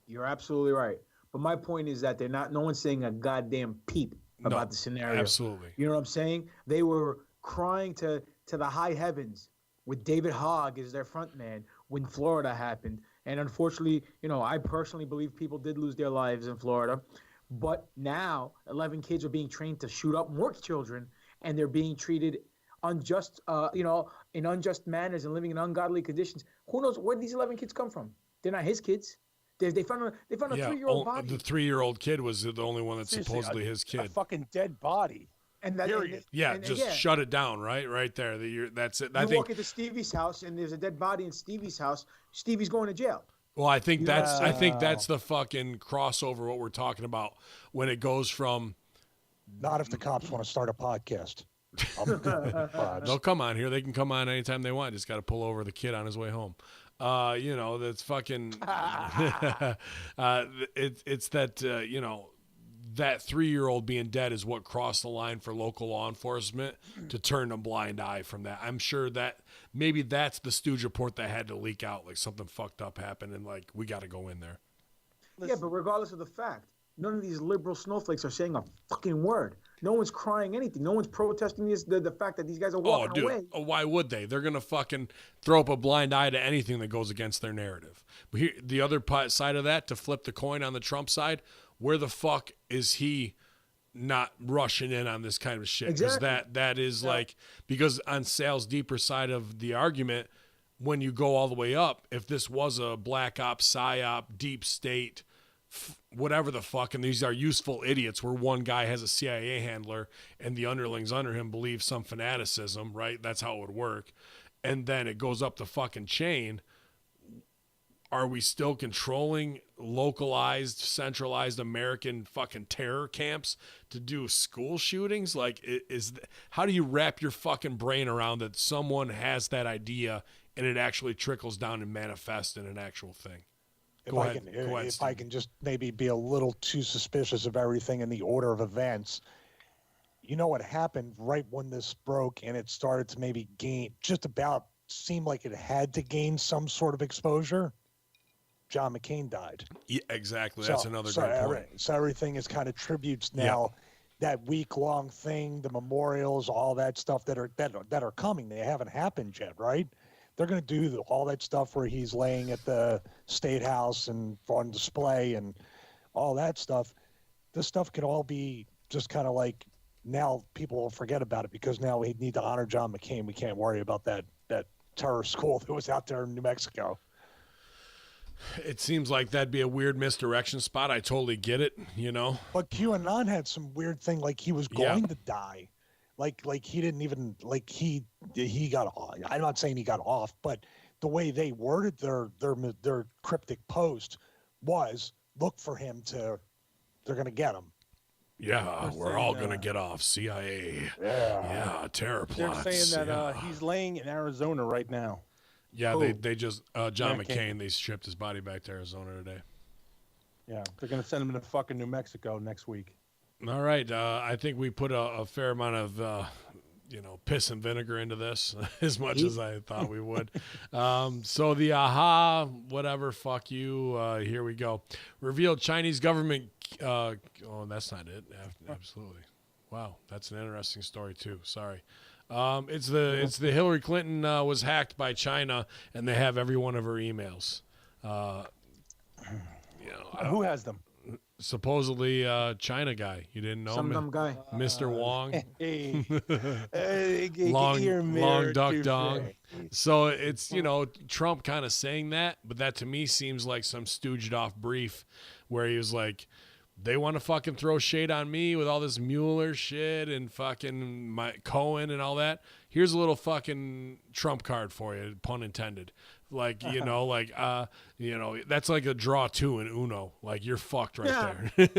You're absolutely right. But my point is that no one's saying a goddamn peep about the scenario. Absolutely. You know what I'm saying? They were crying to the high heavens with David Hogg as their front man when Florida happened. And unfortunately, I personally believe people did lose their lives in Florida. But now 11 kids are being trained to shoot up more children, and they're being treated in unjust manners and living in ungodly conditions. Who knows where these 11 kids come from? They're not his kids. They found a 3-year-old body. The 3-year-old kid was the only one that's supposedly his kid. A fucking dead body. And that, period. Shut it down, right there. That's it. You walk into Stevie's house and there's a dead body in Stevie's house. Stevie's going to jail. Well, I think that's the fucking crossover. What we're talking about when it goes from. Not if the cops want to start a podcast. They'll come on here. They can come on anytime they want. Just got to pull over the kid on his way home. That's fucking. It's that that 3-year-old being dead is what crossed the line for local law enforcement to turn a blind eye from that. I'm sure that maybe that's the Stooge report that had to leak out, like something fucked up happened and like we got to go in there. Yeah, but regardless of the fact, none of these liberal snowflakes are saying a fucking word. No one's crying anything. No one's protesting the fact that these guys are walking away. Oh, why would they? They're going to fucking throw up a blind eye to anything that goes against their narrative. But here, the other side of that, to flip the coin on the Trump side, where the fuck is he not rushing in on this kind of shit? Because that is like, because on Sal's deeper side of the argument, when you go all the way up, if this was a black ops, psyop, deep state, whatever the fuck, and these are useful idiots where one guy has a CIA handler and the underlings under him believe some fanaticism, right? That's how it would work. And then it goes up the fucking chain. are we still controlling localized, centralized American fucking terror camps to do school shootings? Like, how do you wrap your fucking brain around that someone has that idea and it actually trickles down and manifests in an actual thing? If I can just maybe be a little too suspicious of everything in the order of events, you know what happened right when this broke and it started to maybe seem like it had to gain some sort of exposure? John McCain died. Yeah, exactly. That's another great point. So everything is kind of tributes now. Yep. That week-long thing, the memorials, all that stuff that are coming. They haven't happened yet, right? They're going to do all that stuff where he's laying at the State House and on display and all that stuff. This stuff could all be just kind of like, now people will forget about it because now we need to honor John McCain. We can't worry about that terror school that was out there in New Mexico. It seems like that'd be a weird misdirection spot. I totally get it, But QAnon had some weird thing, like he was going to die. Like he didn't even, like he got off. I'm not saying he got off, but the way they worded their cryptic post was, look for him they're going to get him. Yeah, we're all going to get off. CIA. Yeah, terror plots. They're saying that he's laying in Arizona right now. Yeah, they just, John McCain, they shipped his body back to Arizona today. Yeah, they're going to send him to fucking New Mexico next week. All right. I think we put a fair amount of, piss and vinegar into this as much as I thought we would. So the aha, whatever, fuck you. Here we go. Revealed Chinese government. That's not it. Absolutely. Wow. That's an interesting story too. Sorry. It's the Hillary Clinton was hacked by China and they have every one of her emails. Who has them? Supposedly China guy. You didn't know? Some dumb guy. Mr. Wong. Long duck dong. So it's, Trump kind of saying that, but that to me seems like some stooged off brief where he was like, they want to fucking throw shade on me with all this Mueller shit and fucking my Cohen and all that. Here's a little fucking Trump card for you, pun intended. Like, that's like a draw two in Uno. Like, you're fucked right there.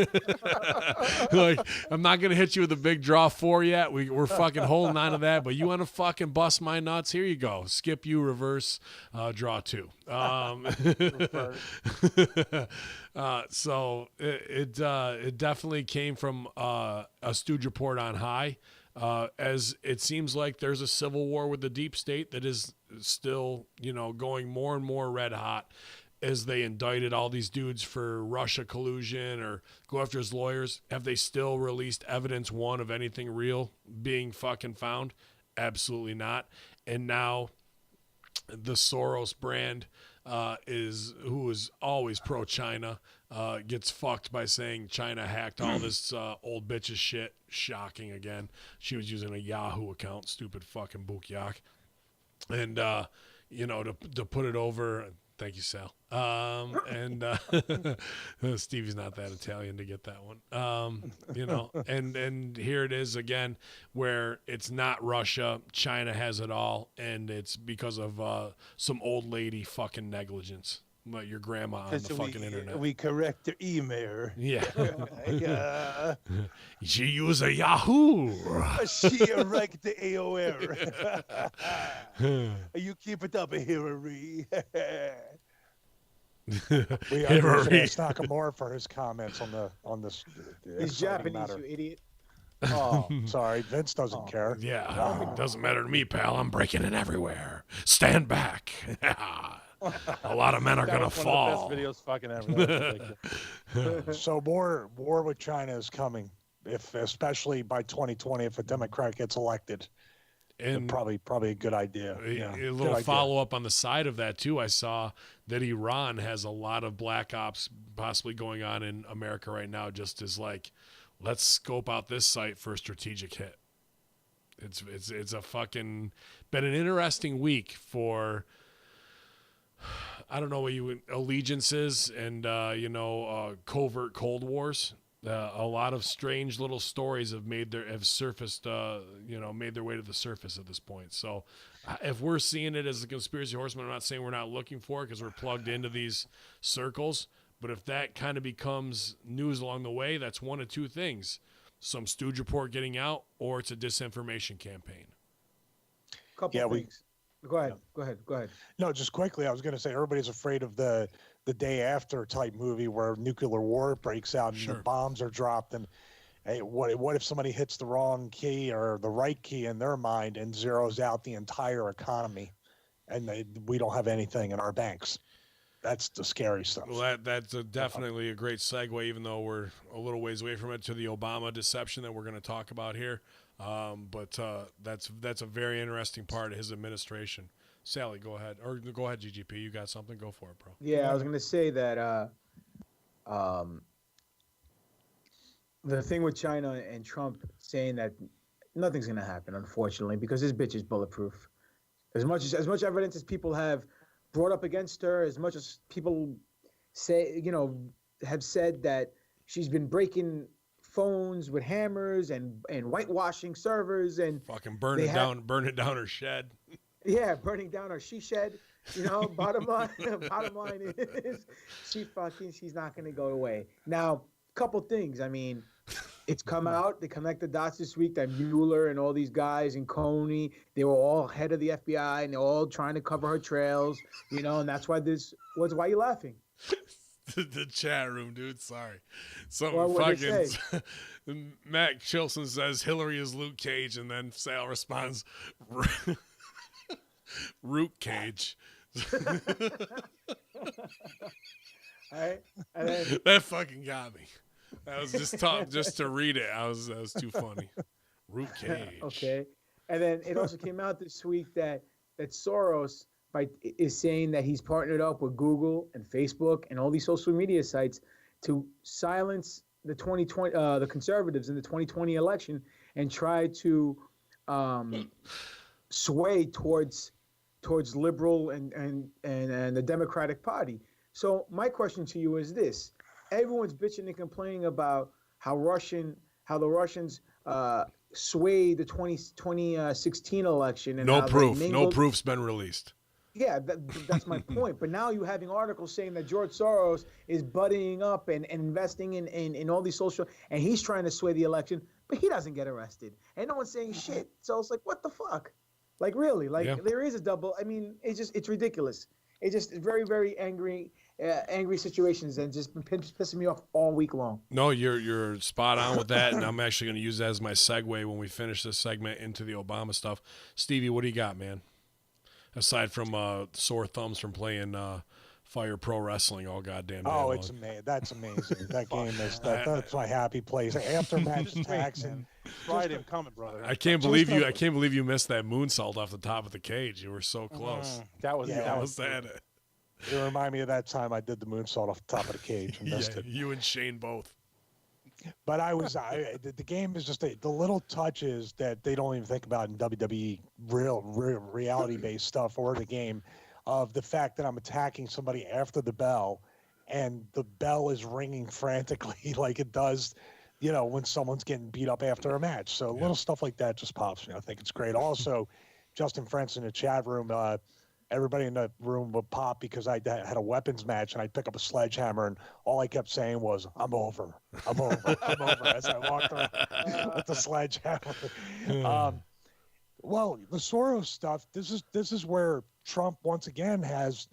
Like, I'm not going to hit you with a big draw four yet. We're fucking holding on to that. But you want to fucking bust my nuts? Here you go. Skip you, reverse, draw two. So it definitely came from a stooge report on high. As it seems like there's a civil war with the deep state that is still, going more and more red hot as they indicted all these dudes for Russia collusion or go after his lawyers. Have they still released evidence one of anything real being fucking found? Absolutely not. And now the Soros brand who is always pro-China, gets fucked by saying China hacked all this old bitch's shit. Shocking again. She was using a Yahoo account, stupid fucking Bookyak. And, to put it over, thank you, Sal. And Stevie's not that Italian to get that one. And here it is again, where it's not Russia, China has it all, and it's because of some old lady fucking negligence. Like your grandma on the fucking internet. We correct the email. Yeah. She used a Yahoo. She erect the AOL. You keep it up, Hillary. We understand Nakamura for his comments on this. He's Japanese, you idiot. Oh, sorry. Vince doesn't care. Yeah, it doesn't matter to me, pal. I'm breaking it everywhere. Stand back. A lot of men are going to fall. One of the best videos fucking ever. So war with China is coming, especially by 2020, if a Democrat gets elected. And probably a good idea. A little follow up on the side of that too. I saw that Iran has a lot of black ops possibly going on in America right now. Just as like, let's scope out this site for a strategic hit. It's a fucking been an interesting week for. I don't know what allegiances and covert Cold Wars. a lot of strange little stories have surfaced, made their way to the surface at this point. So if we're seeing it as a conspiracy horseman, I'm not saying we're not looking for it because we're plugged into these circles. But if that kind of becomes news along the way, that's one of two things: some stooge report getting out, or it's a disinformation campaign. Couple of things. Go ahead. No, just quickly, I was going to say everybody's afraid of the day after type movie where nuclear war breaks out and the bombs are dropped. And hey, what if somebody hits the wrong key or the right key in their mind and zeroes out the entire economy, and we don't have anything in our banks? That's the scary stuff. Well, that's definitely a great segue, even though we're a little ways away from it, to the Obama deception that we're going to talk about here. But that's a very interesting part of his administration. Sally, go ahead. Or go ahead, GGP. You got something? Go for it, bro. Yeah, I was going to say that the thing with China and Trump saying that nothing's going to happen, unfortunately, because this bitch is bulletproof. As much evidence as people have brought up against her, as much as people say, have said that she's been breaking phones with hammers and whitewashing servers and fucking burn it down her shed. Yeah, burning down her she shed. Bottom line is she's not going to go away. Now, couple things. I mean, it's come out. They connect the dots this week that Mueller and all these guys and Comey, they were all head of the FBI and they're all trying to cover her trails, and that's why why are you laughing? The chat room, dude. Sorry. Fucking Matt Chilson says Hillary is Luke Cage, and then Sal responds, Root Cage. All right. And then, that fucking got me. That was just to read it. That was too funny. Root Cage. Okay. And then it also came out this week that Soros is saying that he's partnered up with Google and Facebook and all these social media sites to silence the the conservatives in the 2020 election and try to sway towards liberal and the Democratic Party. So my question to you is this: everyone's bitching and complaining about how the Russians swayed the 2016 election. And no proof. No proof's been released. Yeah, that's my point. But now you're having articles saying that George Soros is buddying up and investing in all these social, and he's trying to sway the election, but he doesn't get arrested. And no one's saying shit. So it's like, what the fuck? Like, really? Like, There is a double. I mean, it's ridiculous. It's just very, very angry situations, and just been pissing me off all week long. No, you're spot on with that, and I'm actually going to use that as my segue when we finish this segment into the Obama stuff. Stevie, what do you got, man? Aside from sore thumbs from playing Fire Pro Wrestling all goddamn day long. It's amazing. That's amazing. That game is that's my happy place. After match tax and Friday coming, brother. I can't believe you missed that moonsault off the top of the cage. You were so close. That was sad. It reminded me of that time I did the moonsault off the top of the cage and missed it. You and Shane both. But the game is just the little touches that they don't even think about in WWE, real reality-based stuff, or the game, of the fact that I'm attacking somebody after the bell, and the bell is ringing frantically like it does, when someone's getting beat up after a match. So little stuff like that just pops me. I think it's great. Also, Justin Frentz in the chat room, everybody in the room would pop because I had a weapons match, and I'd pick up a sledgehammer, and all I kept saying was, I'm over, as I walked around with the sledgehammer. Well, the Soros stuff, this is where Trump once again has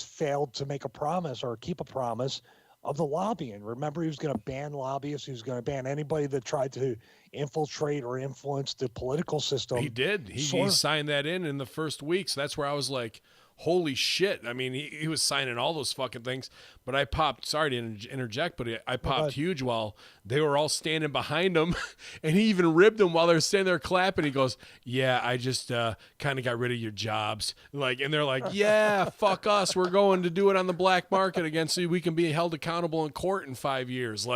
failed to make a promise or keep a promise of the lobbying. Remember, he was going to ban lobbyists. He was going to ban anybody that tried to infiltrate or influence the political system. He did. He signed that in the first week. So that's where I was like, holy shit. I mean, he was signing all those fucking things. But I popped, sorry to interject, but I popped huge while they were all standing behind him. And he even ribbed them while they were standing there clapping. He goes, yeah, I just kind of got rid of your jobs. And they're like, yeah, fuck us. We're going to do it on the black market again so we can be held accountable in court in 5 years.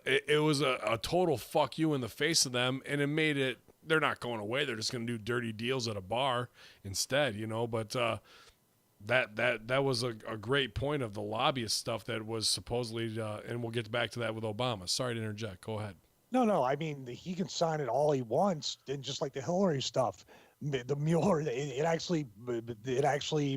It was a total fuck you in the face of them. And it made it, they're not going away. They're just going to do dirty deals at a bar instead, But That was a great point of the lobbyist stuff that was supposedly, and we'll get back to that with Obama. Sorry to interject. Go ahead. No. I mean, he can sign it all he wants, and just like the Hillary stuff, the Mueller, it actually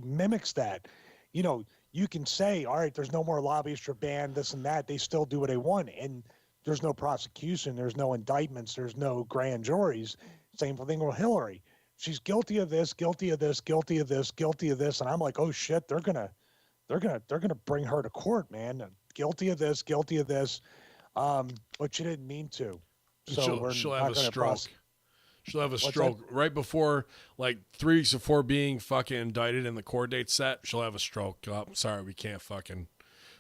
mimics that. You know, you can say, all right, there's no more lobbyists or banned this and that. They still do what they want, and there's no prosecution, there's no indictments, there's no grand juries. Same thing with Hillary. She's guilty of this, guilty of this, guilty of this, guilty of this, and I'm like, oh shit, they're gonna bring her to court, man. Guilty of this, guilty of this. But she didn't mean to. So she'll have a stroke. She'll have a stroke right before, like 3 weeks before being fucking indicted and the court date set. She'll have a stroke. Oh, sorry, we can't fucking.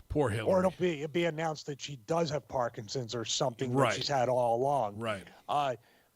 Poor Hillary. Or it'll be announced that she does have Parkinson's or something right. that she's had all along. Right.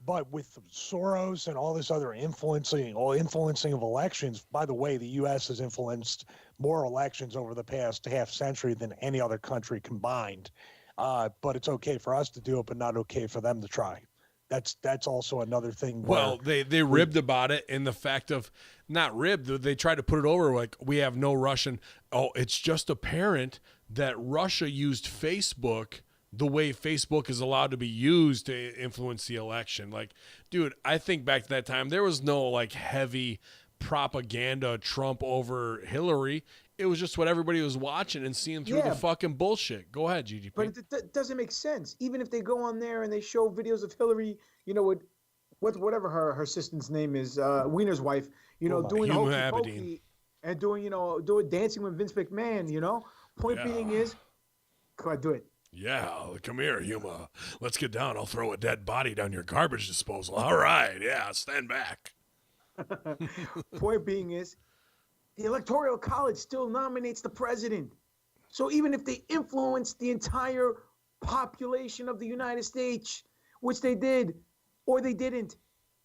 But with Soros and all this other influencing of elections, by the way, the U.S. has influenced more elections over the past half century than any other country combined. But it's okay for us to do it, but not okay for them to try. That's also another thing. Well, they ribbed about it in the fact of not ribbed. They tried to put it over like we have no Russian. Oh, it's just apparent that Russia used Facebook the way Facebook is allowed to be used to influence the election. Like, dude, I think back to that time, there was no like heavy propaganda Trump over Hillary. It was just what everybody was watching and seeing through the fucking bullshit. Go ahead, GDP. But it doesn't make sense. Even if they go on there and they show videos of Hillary, you know, with whatever her assistant's name is, Wiener's wife, you know, doing hokey pokey and doing dancing with Vince McMahon, you know. Point being is, come on, do it. Yeah, come here, Huma. Let's get down. I'll throw a dead body down your garbage disposal. All right, yeah, stand back. Point being is, the Electoral College still nominates the president. So even if they influence the entire population of the United States, which they did, or they didn't,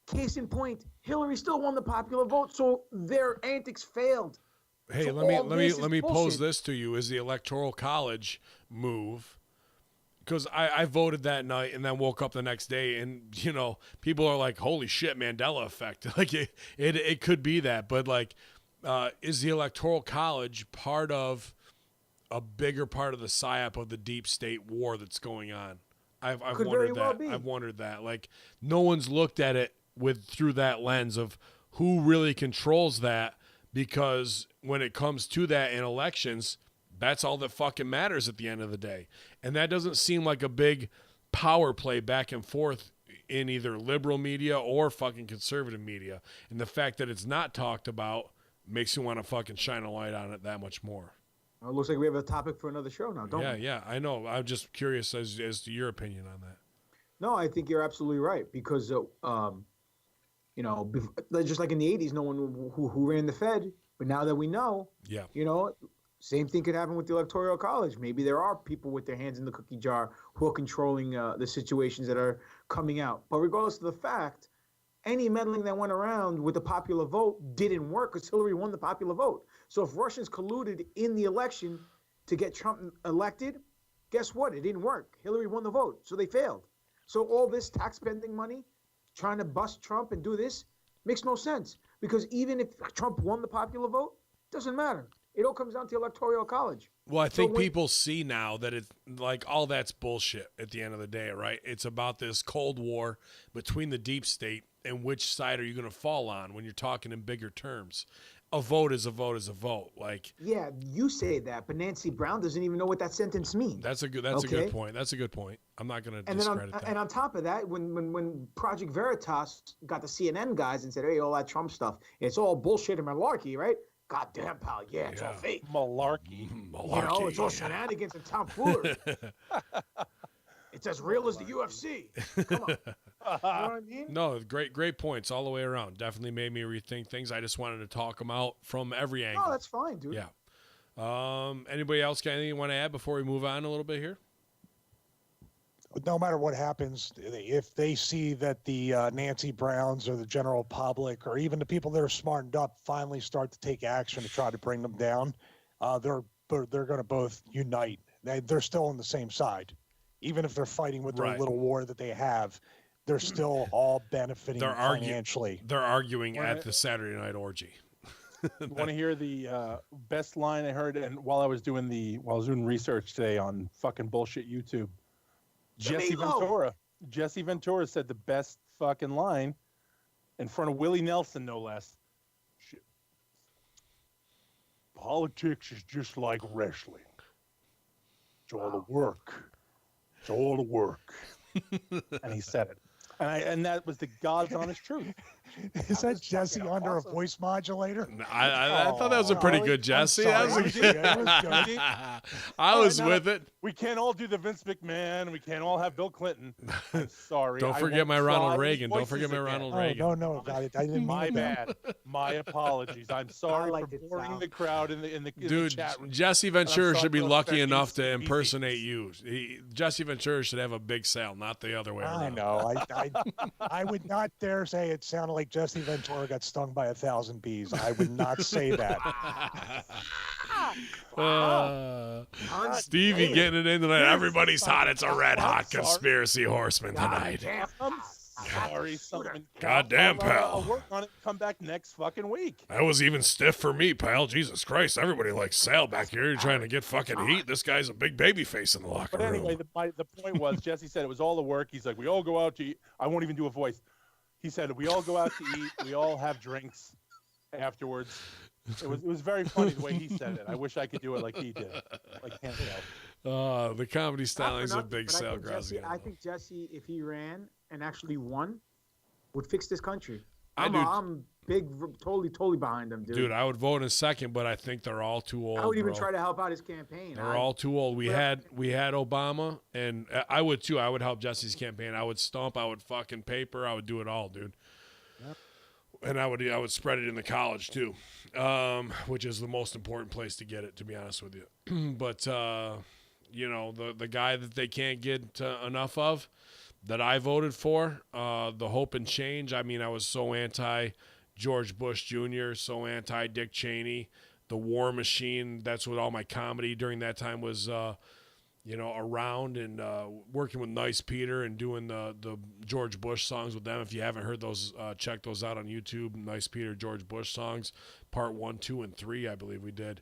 case in point, Hillary still won the popular vote, so their antics failed. Hey, so let me pose this to you: is the Electoral College move? Because I voted that night and then woke up the next day and, you know, people are like, holy shit, Mandela effect. Like it could be that. But like, is the Electoral College part of a bigger part of the psyop of the deep state war that's going on? I've wondered that. I've wondered that. Like no one's looked at it through that lens of who really controls that, because when it comes to that in elections, that's all that fucking matters at the end of the day. And that doesn't seem like a big power play back and forth in either liberal media or fucking conservative media. And the fact that it's not talked about makes you want to fucking shine a light on it that much more. Well, it looks like we have a topic for another show now, don't we? Yeah, I know. I'm just curious as to your opinion on that. No, I think you're absolutely right because, you know, just like in the 80s, no one who ran the Fed. But now that we know, you know, same thing could happen with the Electoral College. Maybe there are people with their hands in the cookie jar who are controlling the situations that are coming out. But regardless of the fact, any meddling that went around with the popular vote didn't work because Hillary won the popular vote. So if Russians colluded in the election to get Trump elected, guess what? It didn't work. Hillary won the vote, so they failed. So all this tax spending money, trying to bust Trump and do this, makes no sense. Because even if Trump won the popular vote, it doesn't matter. It all comes down to the Electoral College. Well, I think people see now that it's like all that's bullshit at the end of the day, right? It's about this Cold War between the deep state and which side are you going to fall on when you're talking in bigger terms. A vote is a vote is a vote. Like, yeah, you say that, but Nancy Brown doesn't even know what that sentence means. That's a good point. That's a good point. I'm not going to discredit that. And on top of that, when Project Veritas got the CNN guys and said, hey, all that Trump stuff, it's all bullshit and malarkey, right? God damn, pal. Yeah, it's all fake. Malarkey. You know, it's all shenanigans and tomfoolery. It's as real as the UFC. Come on. You know what I mean? No, great points all the way around. Definitely made me rethink things. I just wanted to talk them out from every angle. No, that's fine, dude. Yeah. Anybody else got anything you want to add before we move on a little bit here? No matter what happens, if they see that the Nancy Browns or the general public or even the people that are smartened up finally start to take action to try to bring them down, they're going to both unite. They're still on the same side. Even if they're fighting with their little war that they have, they're still all benefiting financially. They're arguing at the Saturday night orgy. You want to hear the best line I heard? And while I was doing research today on fucking bullshit YouTube, Jesse Ventura said the best fucking line in front of Willie Nelson, no less. Shit. Politics is just like wrestling. It's all the work. It's all the work. And he said it. And that was the God's honest truth. Is that Jesse under a voice modulator? I thought that was a pretty good Jesse. That was good. I was with it. We can't all do the Vince McMahon. We can't all have Bill Clinton. I'm sorry. Don't forget my Ronald Reagan. Don't forget my Ronald Reagan. No. I didn't. My bad. My apologies. I'm sorry for boring the crowd in the chat room. Jesse Ventura should be lucky enough to impersonate you. Jesse Ventura should have a big sale, not the other way around. I know. I would not dare say it sounded like Jesse Ventura got stung by 1,000 bees. I would not say that. Stevie getting it in tonight. Everybody's hot. It's a red hot conspiracy horseman tonight. Sorry, something. Goddamn, pal. I'll work on it. Come back next fucking week. That was even stiff for me, pal. Jesus Christ. Everybody likes Sal back here. You're trying to get fucking heat. This guy's a big baby face in the locker room. But anyway, the point was, Jesse said it was all the work. He's like, we all go out to eat. I won't even do a voice. He said, we all go out to eat. We all have drinks afterwards. It was very funny the way he said it. I wish I could do it like he did. Like can't help. The comedy stylings of Big Sal Graziano. I think Jesse, if he ran and actually won, would fix this country. I'm totally behind him, dude. Dude, I would vote in second, but I think they're all too old. I would even try to help out his campaign. They're all too old. We had Obama, and I would too. I would help Jesse's campaign. I would stomp. I would fucking paper. I would do it all, dude. Yep. And I would spread it in the college too, which is the most important place to get it, to be honest with you. But you know, the guy that they can't get enough of, that I voted for, the Hope and Change. I mean, I was so anti George Bush Jr., so anti Dick Cheney, the War Machine. That's what all my comedy during that time was, around, and working with Nice Peter and doing the George Bush songs with them. If you haven't heard those, check those out on YouTube. Nice Peter, George Bush songs, part 1, 2, and 3, I believe we did.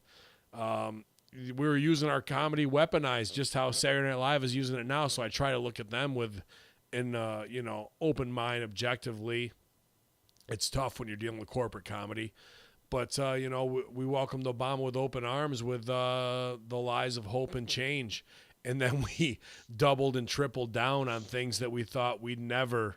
We were using our comedy weaponized, just how Saturday Night Live is using it now. So I try to look at them with open mind, objectively. It's tough when you're dealing with corporate comedy, but we welcomed Obama with open arms with the lies of hope and change, and then we doubled and tripled down on things that we thought we'd never,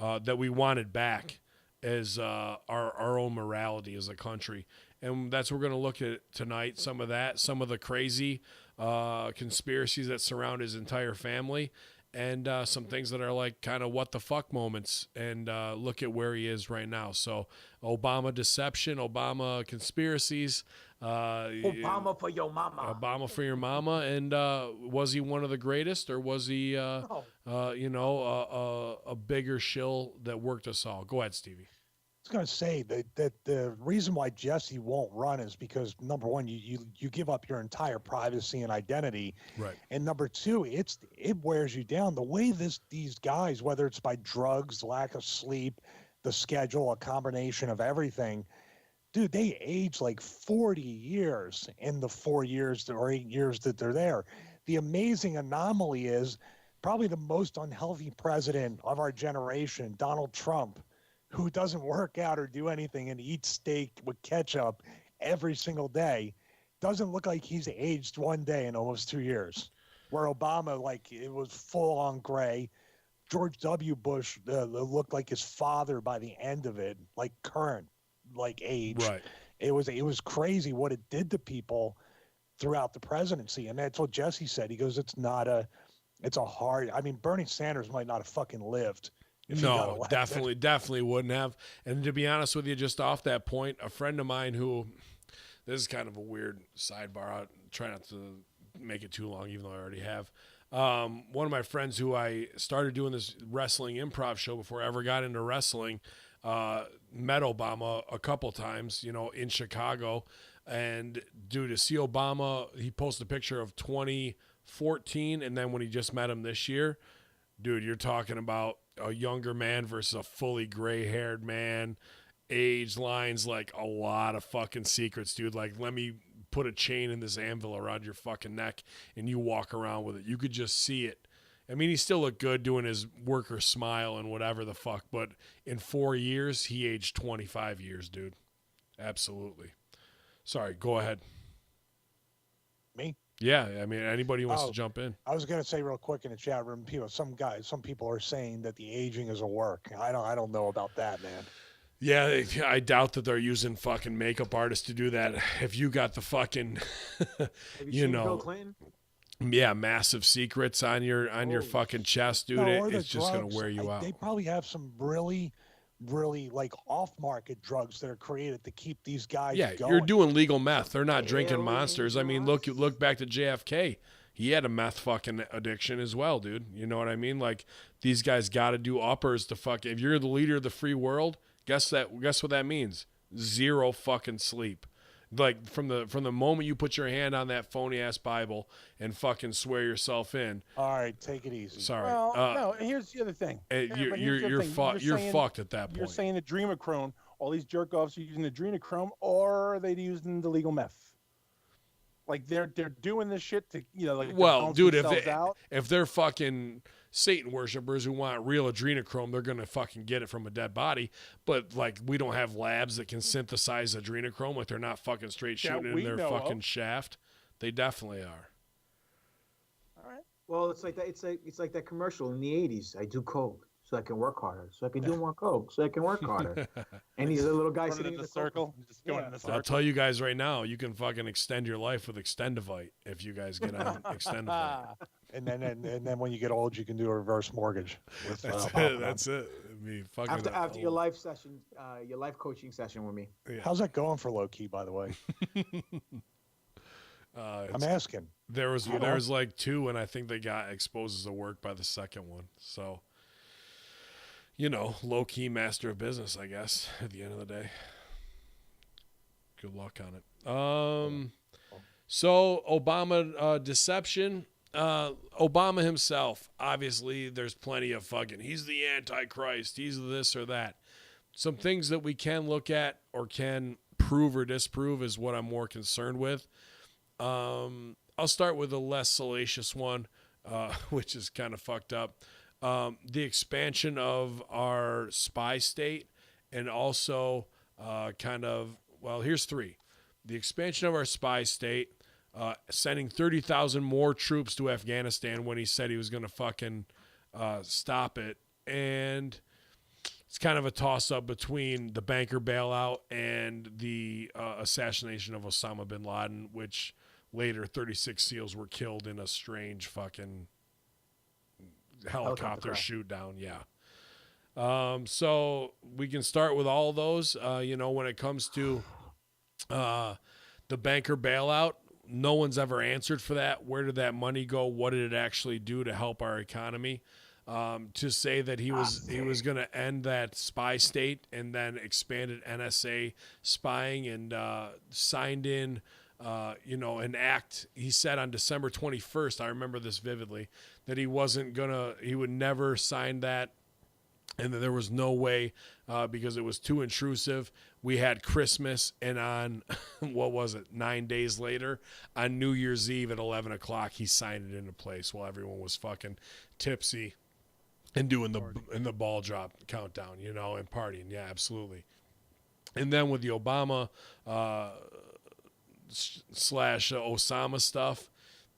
that we wanted back as our own morality as a country. And that's what we're going to look at tonight. Some of that, some of the crazy conspiracies that surround his entire family, and some things that are like kind of what the fuck moments, and look at where he is right now. So Obama deception, Obama conspiracies. Obama for your mama. Obama for your mama. And was he one of the greatest, or was he, a bigger shill that worked us all? Go ahead, Stevie. I was going to say that the reason why Jesse won't run is because, number one, you give up your entire privacy and identity, right? And number two, it wears you down. The way these guys, whether it's by drugs, lack of sleep, the schedule, a combination of everything, dude, they age like 40 years in the 4 years or 8 years that they're there. The amazing anomaly is probably the most unhealthy president of our generation, Donald Trump, who doesn't work out or do anything and eats steak with ketchup every single day, doesn't look like he's aged one day in almost 2 years. Where Obama, like, it was full on gray. George W. Bush looked like his father by the end of it, like current, like age. Right. It was crazy what it did to people throughout the presidency. And that's what Jesse said. He goes, it's a hard, I mean, Bernie Sanders might not have fucking lived. No, definitely wouldn't have. And to be honest with you, just off that point, a friend of mine who, this is kind of a weird sidebar. I'll try not to make it too long, even though I already have. One of my friends who I started doing this wrestling improv show before I ever got into wrestling, met Obama a couple times, in Chicago. And dude, to see Obama, he posted a picture of 2014, and then when he just met him this year, dude, you're talking about a younger man versus a fully gray-haired man. age lines like a lot of fucking secrets, dude. Like, let me put a chain in this anvil around your fucking neck and you walk around with it. You could just see it. I mean, he still looked good doing his worker smile and whatever the fuck, but in 4 years, he aged 25 years, dude. Absolutely. Sorry, go ahead. Me? Yeah, I mean, anybody who wants to jump in. I was going to say real quick in the chat room, some people are saying that the aging is a work. I don't know about that, man. Yeah, I doubt that they're using fucking makeup artists to do that. If you got the fucking, you know, Bill Clinton? Yeah, massive secrets on your fucking chest, dude. It's just gonna wear you out. They probably have some really like off-market drugs that are created to keep these guys going. You're doing legal meth. They're not drinking monsters. I mean, look back to JFK. He had a meth fucking addiction as well, dude. You know what I mean? Like, these guys got to do uppers to fuck. If you're the leader of the free world, guess what that means? 0 fucking sleep. Like, from the moment you put your hand on that phony ass Bible and fucking swear yourself in. All right, take it easy. Sorry. Well, no. Here's the other thing. You're fucked at that point. You're saying adrenochrome. All these jerk offs are using adrenochrome, or are they using the legal meth? Like, they're doing this shit to, you know, like, well, dude, if they're fucking Satan worshipers who want real adrenochrome, they're gonna fucking get it from a dead body. But, like, we don't have labs that can synthesize adrenochrome. Like, they're not fucking straight shooting in their fucking shaft. They definitely are. All right. Well, it's like that. It's like that commercial in the '80s. I do coke so I can work harder. So I can do more coke so I can work harder. And he's a little guy sitting in the circle. Just going in the circle. I'll tell you guys right now, you can fucking extend your life with Extendivite if you guys get on Extendivite. And then when you get old, you can do a reverse mortgage. That's it. I mean, after your life session, your life coaching session with me. Yeah. How's that going for low key, by the way? I'm asking. There was like 2, and I think they got exposed as a work by the second one. So, you know, low key master of business, I guess. At the end of the day, good luck on it. So Obama deception. Obama himself, obviously, there's plenty of fucking, he's the Antichrist, he's this or that. Some things that we can look at or can prove or disprove is what I'm more concerned with. I'll start with a less salacious one, which is kind of fucked up. The expansion of our spy state, and also here's 3. The expansion of our spy state, sending 30,000 more troops to Afghanistan when he said he was going to fucking stop it. And it's kind of a toss-up between the banker bailout and the assassination of Osama bin Laden, which later 36 SEALs were killed in a strange fucking helicopter shoot down. Yeah. So we can start with all of those. When it comes to the banker bailout, no one's ever answered for that. Where did that money go? What did it actually do to help our economy? To say that he was going to end that spy state and then expanded NSA spying and signed in, an act. He said on December 21st, I remember this vividly, that he would never sign that. And that there was no way because it was too intrusive. We had Christmas, and on, 9 days later, on New Year's Eve at 11 o'clock, he signed it into place while everyone was fucking tipsy and doing the ball drop countdown, and partying. Yeah, absolutely. And then with the Obama / Osama stuff,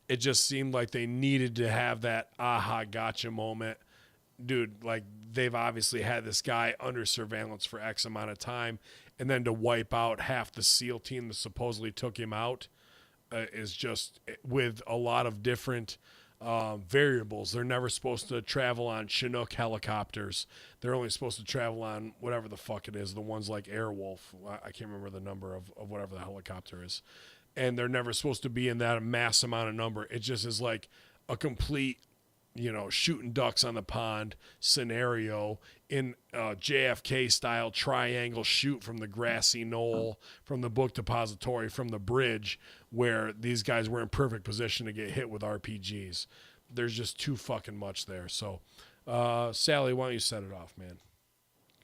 it just seemed like they needed to have that aha gotcha moment. Dude, like, they've obviously had this guy under surveillance for X amount of time, and then to wipe out half the SEAL team that supposedly took him out is just with a lot of different variables. They're never supposed to travel on Chinook helicopters. They're only supposed to travel on whatever the fuck it is, the ones like Airwolf. I can't remember the number of whatever the helicopter is. And they're never supposed to be in that mass amount of number. It just is like a complete, shooting ducks on the pond scenario in JFK style triangle shoot from the grassy knoll, from the book depository, from the bridge, where these guys were in perfect position to get hit with RPGs. There's just too fucking much there. So, Sally, why don't you set it off, man?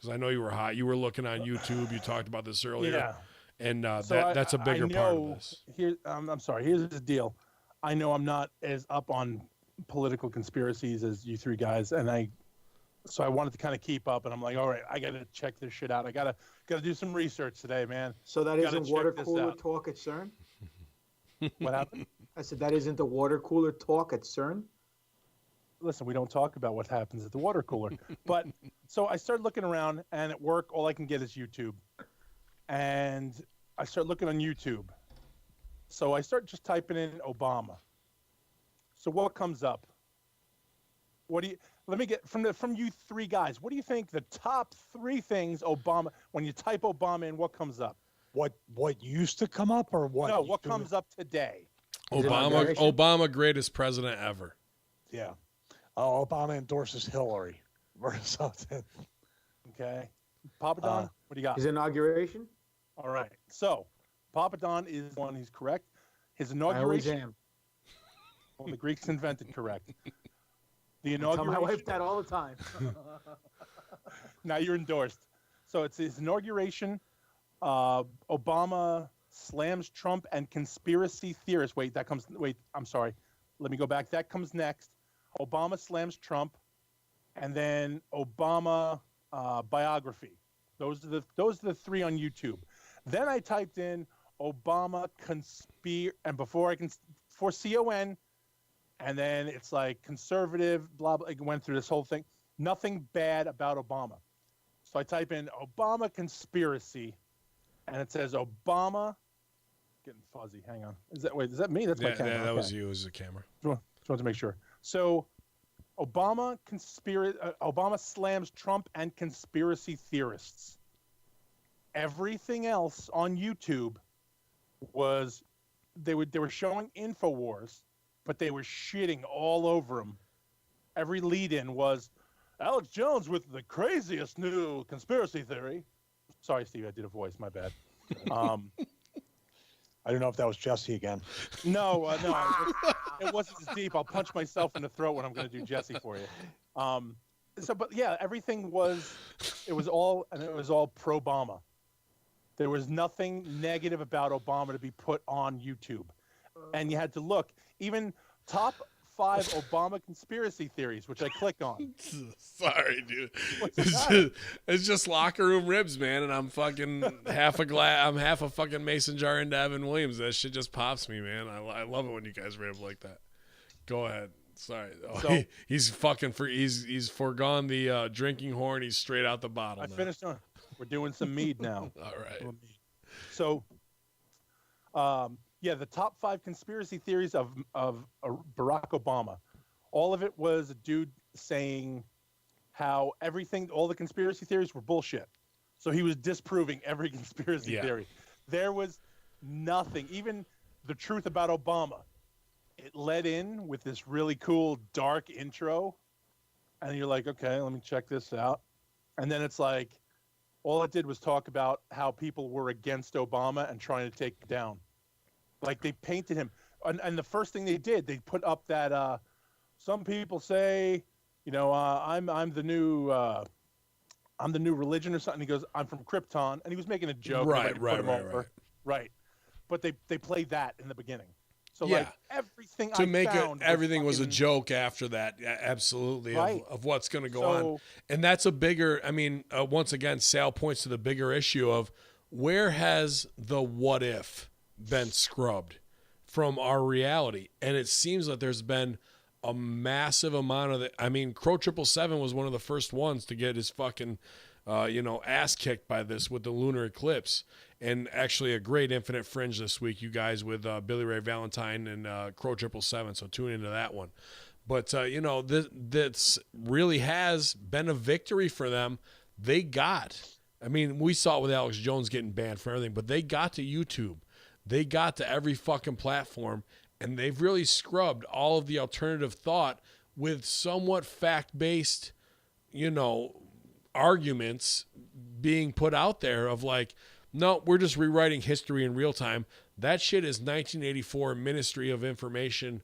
Because I know you were hot. You were looking on YouTube. You talked about this earlier. Yeah. And So that's a bigger part of this. Here, I'm sorry. Here's the deal. I know I'm not as up on political conspiracies as you three guys, and so I wanted to kind of keep up. And I'm like, all right, I got to check this shit out. I gotta do some research today, man. So that Gotta isn't check water this cooler out. talk at CERN? What happened? I said that isn't the water cooler talk at CERN? Listen, we don't talk about what happens at the water cooler. But so I started looking around, and at work, all I can get is YouTube. And I start looking on YouTube. So I start just typing in Obama. So what comes up? Let me get from you three guys. What do you think the top 3 things Obama, when you type Obama in, what comes up? What used to come up, or what? No, what comes up today? Obama, greatest president ever. Yeah. Obama endorses Hillary or something. Okay. Papa Don, what do you got? His inauguration? All right. So Papa Don is one. He's correct. His I always inauguration. am. Well, the Greeks invented correct. The Tell inauguration. my wife that all the time. Now you're endorsed. So it's his inauguration. Obama slams Trump and conspiracy theorists. Wait, I'm sorry. Let me go back. That comes next. Obama slams Trump, and then Obama biography. Those are the 3 on YouTube. Then I typed in Obama and before CON, and then it's like conservative, blah, blah. It went through this whole thing. Nothing bad about Obama. So I type in Obama conspiracy, and it says Obama. Getting fuzzy. Hang on. Is that me? That's my camera. Yeah, that Okay. was you as a camera. Just wanted to make sure. So Obama slams Trump and conspiracy theorists. Everything else on YouTube was they were showing InfoWars, but they were shitting all over him. Every lead-in was Alex Jones with the craziest new conspiracy theory. Sorry, Steve, I did a voice. My bad. I don't know if that was Jesse again. No, it wasn't as deep. I'll punch myself in the throat when I'm going to do Jesse for you. But yeah, everything was all pro Obama. There was nothing negative about Obama to be put on YouTube, and you had to look. Even top 5 Obama conspiracy theories, which I click on. Sorry, dude. It's just locker room ribs, man. And I'm fucking half a fucking mason jar into Evan Williams. That shit just pops me, man. I love it when you guys rib like that. Go ahead. Sorry. He's foregone the drinking horn. He's straight out the bottle. I finished on. We're doing some mead now. All right. So, yeah, the top 5 conspiracy theories of Barack Obama. All of it was a dude saying how all the conspiracy theories were bullshit. So he was disproving every conspiracy theory. There was nothing, even the truth about Obama. It led in with this really cool dark intro, and you're like, okay, let me check this out. And then it's like, all it did was talk about how people were against Obama and trying to take him down. Like they painted him, and the first thing they did, they put up that some people say, I'm the new religion or something. He goes, I'm from Krypton, and he was making a joke. Right. But they played that in the beginning. So like everything to make it, everything was a joke after that. Yeah, absolutely. Right. Of what's going to go on. And that's a bigger, once again, Sal points to the bigger issue of where has the what if been scrubbed from our reality. And it seems like there's been a massive amount of it. Crow 777 was one of the first ones to get his fucking, ass kicked by this with the lunar eclipse. And actually a great Infinite Fringe this week, you guys, with Billy Ray Valentine and Crow 777. So tune into that one. But, this really has been a victory for them. They got, we saw it with Alex Jones getting banned from everything, but they got to YouTube. They got to every fucking platform, and they've really scrubbed all of the alternative thought with somewhat fact-based, arguments being put out there of like, no, we're just rewriting history in real time. That shit is 1984 Ministry of Information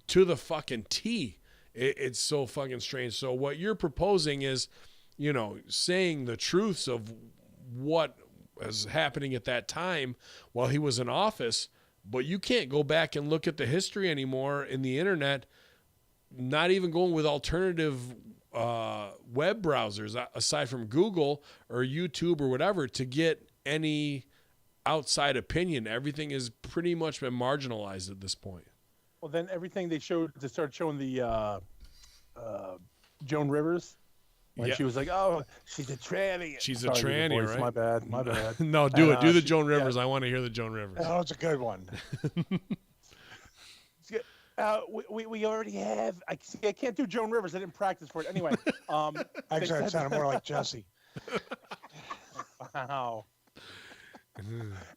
to the fucking T. It's so fucking strange. So what you're proposing is saying the truths of what was happening at that time while he was in office. But you can't go back and look at the history anymore in the internet, not even going with alternative web browsers aside from Google or YouTube or whatever to get any outside opinion. Everything has pretty much been marginalized at this point. Well, then everything they started showing the Joan Rivers. When she was like, "Oh, she's a tranny." She's a tranny, right? My bad. No, do it. Do the Joan Rivers. I want to hear the Joan Rivers. Oh, it's a good one. We already have. I can't do Joan Rivers. I didn't practice for it. Anyway. Actually, it sounded more like Jesse. Wow.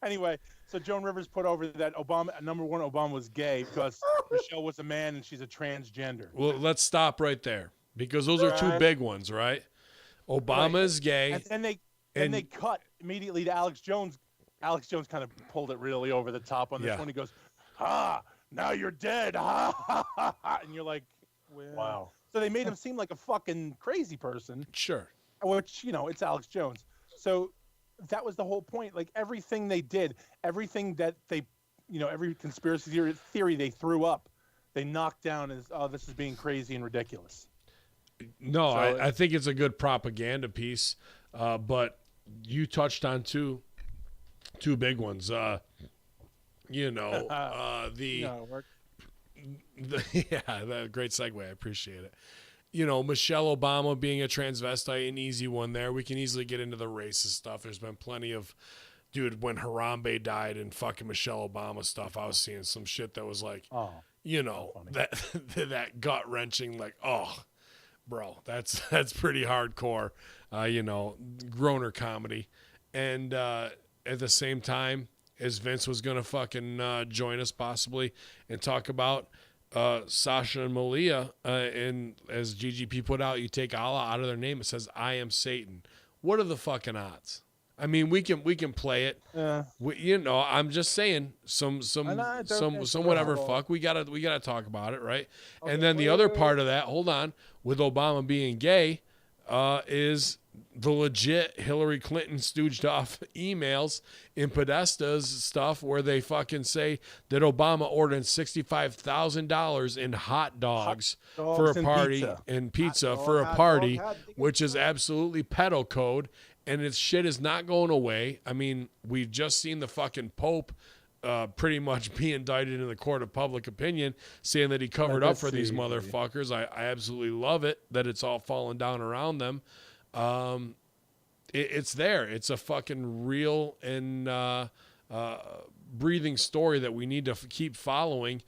Anyway, so Joan Rivers put over that number one, Obama was gay because Michelle was a man and she's a transgender. Well, let's stop right there because those are two big ones, right? Obama is gay. And they cut immediately to Alex Jones. Alex Jones kind of pulled it really over the top on this one. He goes, now you're dead. And you're like, well. Wow. So they made him seem like a fucking crazy person. Sure. Which, it's Alex Jones. So that was the whole point. Like everything they did, everything that they, every conspiracy theory they threw up, they knocked down as, this is being crazy and ridiculous. No, I think it's a good propaganda piece. But you touched on two big ones. That great segue. I appreciate it. Michelle Obama being a transvestite, an easy one there. We can easily get into the racist stuff. There's been plenty of, when Harambe died and fucking Michelle Obama stuff, I was seeing some shit that was like, that gut wrenching, like, oh, bro, that's pretty hardcore, groaner comedy. And at the same time, as Vince was going to fucking join us possibly and talk about Sasha and Malia, and as GGP put out, you take Allah out of their name, it says I am Satan. What are the fucking odds? I mean, we can play it. I'm just saying some whatever fuck. We gotta talk about it, right? Okay, and then the other part of that, hold on, with Obama being gay, is the legit Hillary Clinton stooged off emails in Podesta's stuff where they fucking say that Obama ordered $65,000 in hot dogs for a party and pizza for a party, which is absolutely pedo code, and its shit is not going away. I mean, we've just seen the fucking Pope pretty much be indicted in the court of public opinion, saying that he covered up for these motherfuckers. I absolutely love it that it's all falling down around them. It's there. It's a fucking real and breathing story that we need to keep following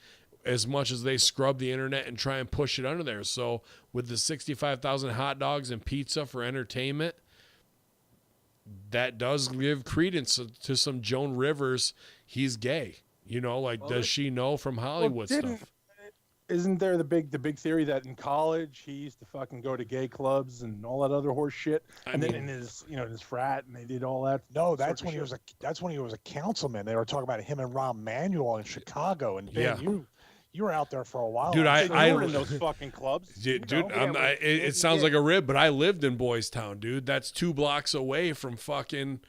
as much as they scrub the internet and try and push it under there. So with the 65,000 hot dogs and pizza for entertainment, that does give credence to some Joan Rivers. He's gay, does she know from Hollywood stuff? Isn't there the big theory that in college he used to fucking go to gay clubs and all that other horse shit, then in his his frat and they did all that? No, that's when he was a councilman. They were talking about him and Rahm Emanuel in Chicago, and Ben, you were out there for a while, dude. I were in those fucking clubs, dude. It sounds like a rib, but I lived in Boys Town, dude. That's 2 blocks away from fucking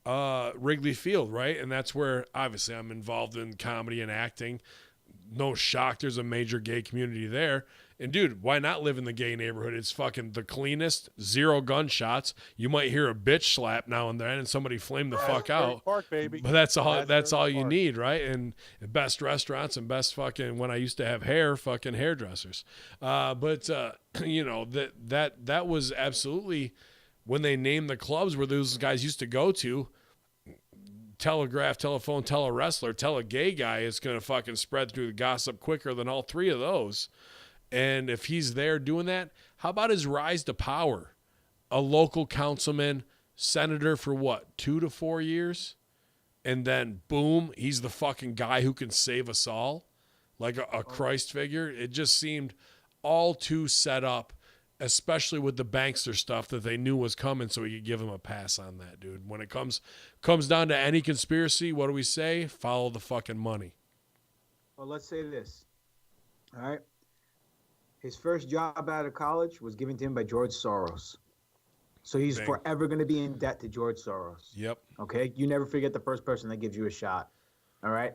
Wrigley Field, right? And that's where obviously I'm involved in comedy and acting. No shock, there's a major gay community there. And dude, why not live in the gay neighborhood? It's fucking the cleanest, 0 gunshots. You might hear a bitch slap now and then and somebody flame the fuck out. Park, baby. But that's all you need, right? And best restaurants and best fucking, when I used to have hair, fucking hairdressers. That was absolutely when they named the clubs where those guys used to go to. Telegraph, telephone, tell a wrestler, tell a gay guy, it's going to fucking spread through the gossip quicker than all 3 of those. And if he's there doing that, how about his rise to power? A local councilman, senator for what, 2 to 4 years? And then boom, he's the fucking guy who can save us all. Like a Christ figure. It just seemed all too set up, especially with the bankster stuff that they knew was coming, so we could give him a pass on that, dude. When it comes down to any conspiracy, what do we say? Follow the fucking money. Well, let's say this. All right. His first job out of college was given to him by George Soros. So he's Bang. forever going to be in debt to George Soros. Yep. Okay? You never forget the first person that gives you a shot. All right?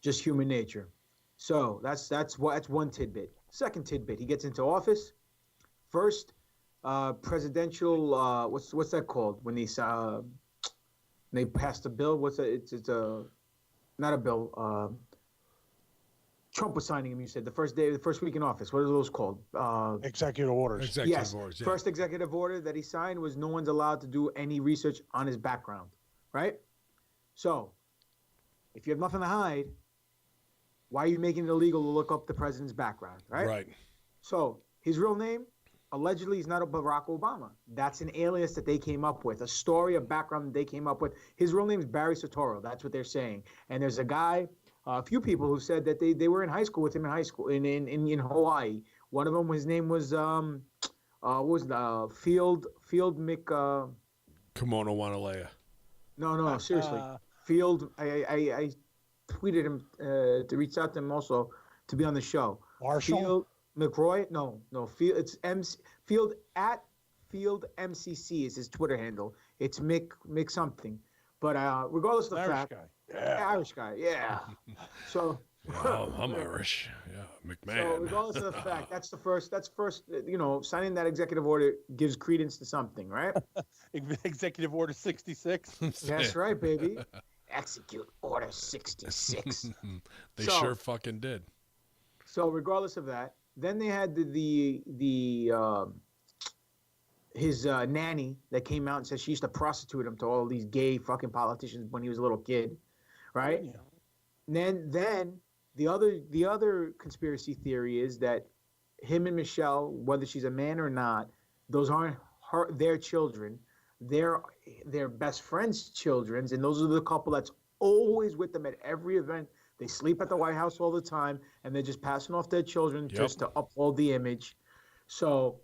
Just human nature. So that's one tidbit. Second tidbit, he gets into office. First, presidential what's that called when they passed a bill? What's that? It's a not a bill. Trump was signing him. You said the first week in office. What are those called? Executive orders. Executive orders. Yeah. First executive order that he signed was no one's allowed to do any research on his background, right? So, if you have nothing to hide, why are you making it illegal to look up the president's background, right? Right. So, his real name, allegedly, is not Barack Obama. That's an alias that they came up with, a story, a background that they came up with. His real name is Barry Soetoro. That's what they're saying. And there's a guy, a few people who said that they were in high school with him in high school in Hawaii. One of them, his name was what was it? Field Mick. Kimono Wanalea. No, seriously. Field. I tweeted him to reach out to him also to be on the show. Marshall? Field McRoy? No. Field. It's Field at Field MCC is his Twitter handle. It's Mick something. But regardless of the fact, Irish guy, yeah. So. Wow, I'm Irish. Yeah, McMahon. So regardless of the fact, that's first. Signing that executive order gives credence to something, right? Executive Order 66. That's right, baby. Execute Order 66. They sure fucking did. So regardless of that, then they had his nanny that came out and said she used to prostitute him to all these gay fucking politicians when he was a little kid, right? Yeah. And then the other conspiracy theory is that him and Michelle, whether she's a man or not, those aren't their children. They're their best friend's children's, and those are the couple that's always with them at every event. They sleep at the White House all the time, and they're just passing off their children just to uphold the image. So,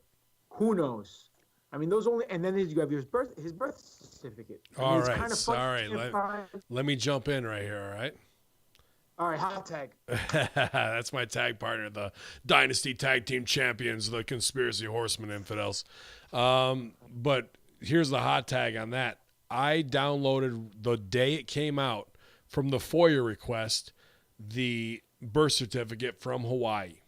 who knows? I mean, those only, and then you have his birth certificate. All right, let me jump in right here. All right, hot tag. That's my tag partner, the Dynasty Tag Team Champions, the Conspiracy Horsemen Infidels. But here's the hot tag on that. I downloaded the day it came out from the FOIA request, the birth certificate from Hawaii.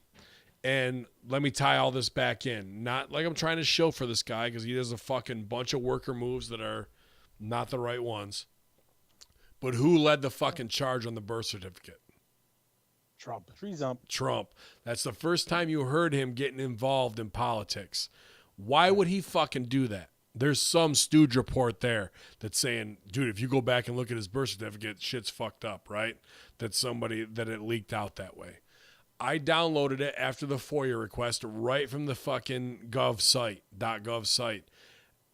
And let me tie all this back in. Not like I'm trying to show for this guy because he does a fucking bunch of worker moves that are not the right ones. But who led the fucking charge on the birth certificate? Trump. Trump. That's the first time you heard him getting involved in politics. Why would he fucking do that? There's some stooge report there that's saying, dude, if you go back and look at his birth certificate, shit's fucked up, right? That it leaked out that way. I downloaded it after the FOIA request right from the fucking .gov site.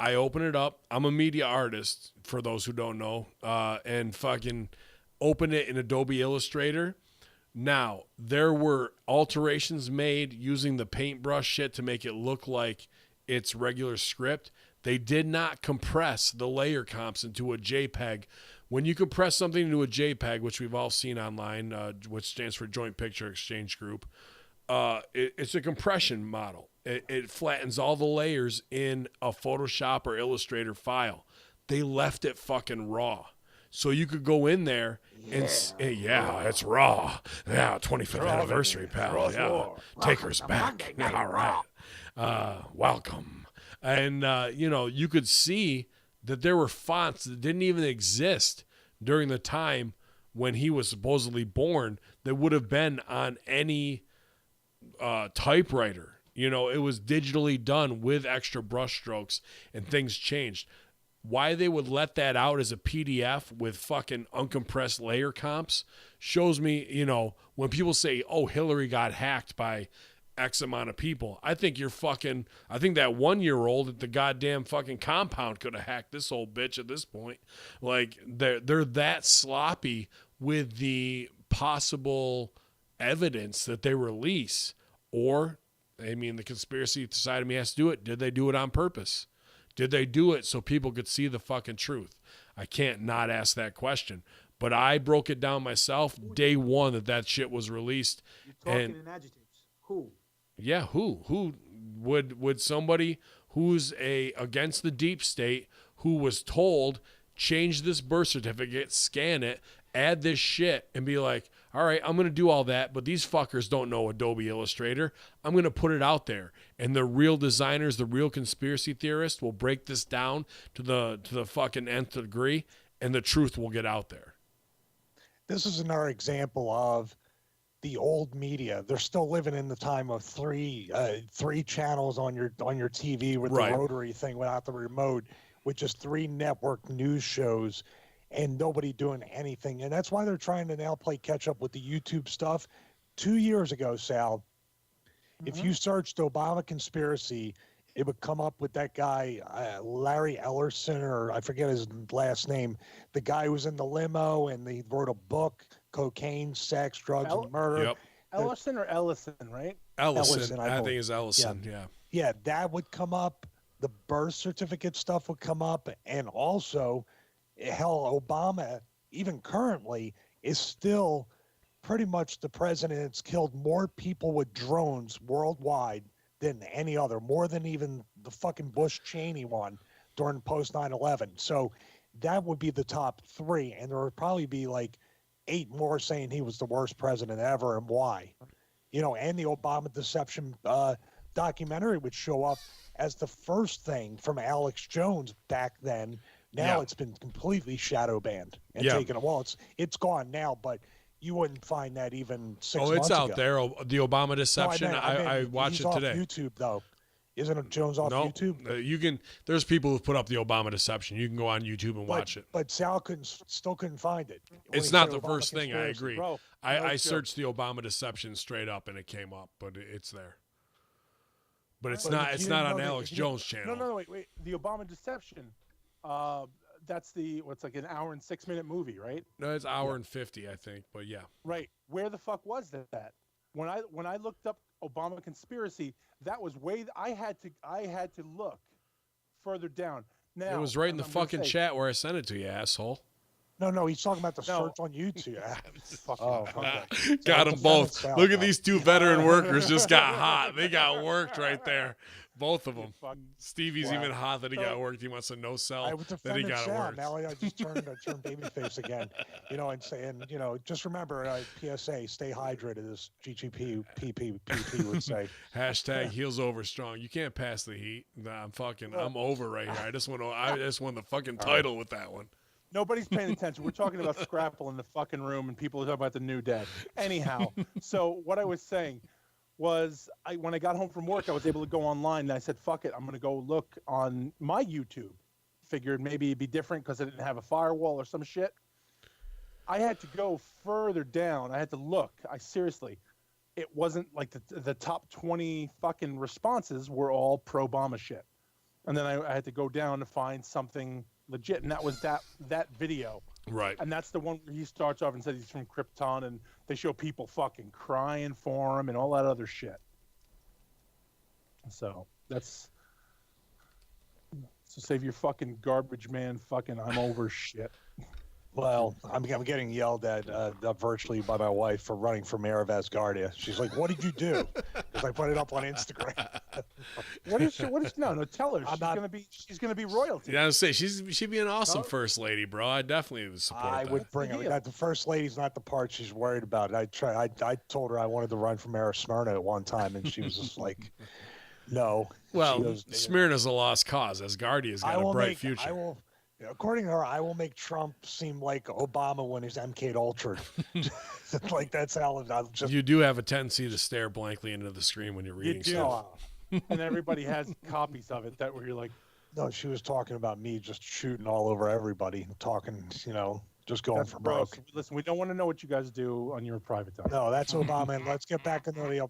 I open it up. I'm a media artist, for those who don't know, and fucking open it in Adobe Illustrator. Now, there were alterations made using the paintbrush shit to make it look like it's regular script. They did not compress the layer comps into a JPEG. When you compress something into a JPEG, which we've all seen online, which stands for Joint Picture Exchange Group, it's a compression model. It flattens all the layers in a Photoshop or Illustrator file. They left it fucking raw. So you could go in there and say, it's raw. Yeah, 25th anniversary, pal. Yeah, Taker's back. All right. Welcome. And, you could see that there were fonts that didn't even exist during the time when he was supposedly born that would have been on any typewriter. It was digitally done with extra brush strokes and things changed. Why they would let that out as a PDF with fucking uncompressed layer comps shows me, when people say, oh, Hillary got hacked by X amount of people. I think that 1-year-old at the goddamn fucking compound could have hacked this old bitch at this point. Like, they're that sloppy with the possible evidence that they release. Or, the conspiracy side of me has to do it. Did they do it on purpose? Did they do it so people could see the fucking truth? I can't not ask that question. But I broke it down myself day one that shit was released. You're talking in adjectives. Who? Yeah, who? Who would somebody who's against the deep state, who was told, change this birth certificate, scan it, add this shit, and be like, all right, I'm going to do all that, but these fuckers don't know Adobe Illustrator. I'm going to put it out there. And the real designers, the real conspiracy theorists will break this down to the fucking nth degree, and the truth will get out there. This is another example of the old media. They're still living in the time of three channels on your TV with Right. the rotary thing without the remote, with just 3 network news shows and nobody doing anything. And that's why they're trying to now play catch up with the YouTube stuff. 2 years ago, Sal, if you searched Obama conspiracy, it would come up with that guy, Larry Ellerson, or I forget his last name, the guy who was in the limo and he wrote a book, Cocaine, Sex, Drugs, and Murder. Yep. Ellerson or Ellison, right? Ellison, I I think it's Ellison, yeah. Yeah, that would come up. The birth certificate stuff would come up. And also, hell, Obama, even currently, is still pretty much the president that's killed more people with drones worldwide than any other, more than even the fucking Bush Cheney one during post 9/11. So that would be the top 3. And there would probably be like 8 more saying he was the worst president ever and why. You know, and the Obama deception documentary would show up as the first thing from Alex Jones back then. Now it's been completely shadow banned and taken. Well, it's gone now, but you wouldn't find that even 6 months ago. Oh, it's out there. The Obama deception. No, I watched it today. Off YouTube though, isn't it Jones off YouTube? You can. There's people who put up the Obama deception. You can go on YouTube and watch it. But Sal still couldn't find it. It's not the first thing. I agree. Bro, I searched the Obama deception straight up and it came up, but it's there. But it's not. It's not on Alex Jones' channel. No, wait. The Obama deception. That's what's like an hour and 6 minute movie, right? No, it's hour and 50, I think. But yeah. Right. Where the fuck was that? When I looked up Obama conspiracy, that was I had to look further down. Now It was right in the fucking chat where I sent it to you, asshole. No, he's talking about the search on YouTube. Okay. Got them both. Look at these 2 veteran workers just got hot. They got worked right there. Both of them. Stevie's even hot that he got worked. He wants to no sell that he got worked. Now I just turned babyface again. You know, and saying, you know, just remember PSA, stay hydrated, as GGP PP would say. Hashtag heels over strong. You can't pass the heat. Nah, I'm over right here. I just won the fucking title with that one. Nobody's paying attention. We're talking about Scrapple in the fucking room, and people are talking about the new day. Anyhow, so what I was saying was, when I got home from work, I was able to go online, and I said, fuck it, I'm going to go look on my YouTube. Figured maybe it'd be different because I didn't have a firewall or some shit. I had to go further down. I had to look. Seriously, it wasn't like the top 20 fucking responses were all pro-Obama shit. And then I had to go down to find something legit, and that was that video. Right. And that's the one where he starts off and says he's from Krypton, and they show people fucking crying for him and all that other shit. So save your fucking garbage man fucking I'm over shit. Well, I'm getting yelled at virtually by my wife for running for mayor of Asgardia. She's like, "What did you do?" Because I put it up on Instagram. No, tell her she's gonna be royalty. Yeah, I was say she'd be an awesome first lady, bro. I definitely would support that. I would bring her. The first lady's not the part she's worried about. I told her I wanted to run for mayor of Smyrna at one time, and she was just like, "No." Well, Smyrna's a lost cause. Asgardia's got a bright future. According to her, I will make Trump seem like Obama when he's MK'd Ultra. Like that's how I'll just. You do have a tendency to stare blankly into the screen when you're reading stuff. And everybody has copies of it where you're like. No, she was talking about me just shooting all over everybody, talking, just going for broke. Listen, we don't want to know what you guys do on your private time. No, that's Obama. And let's get back into the.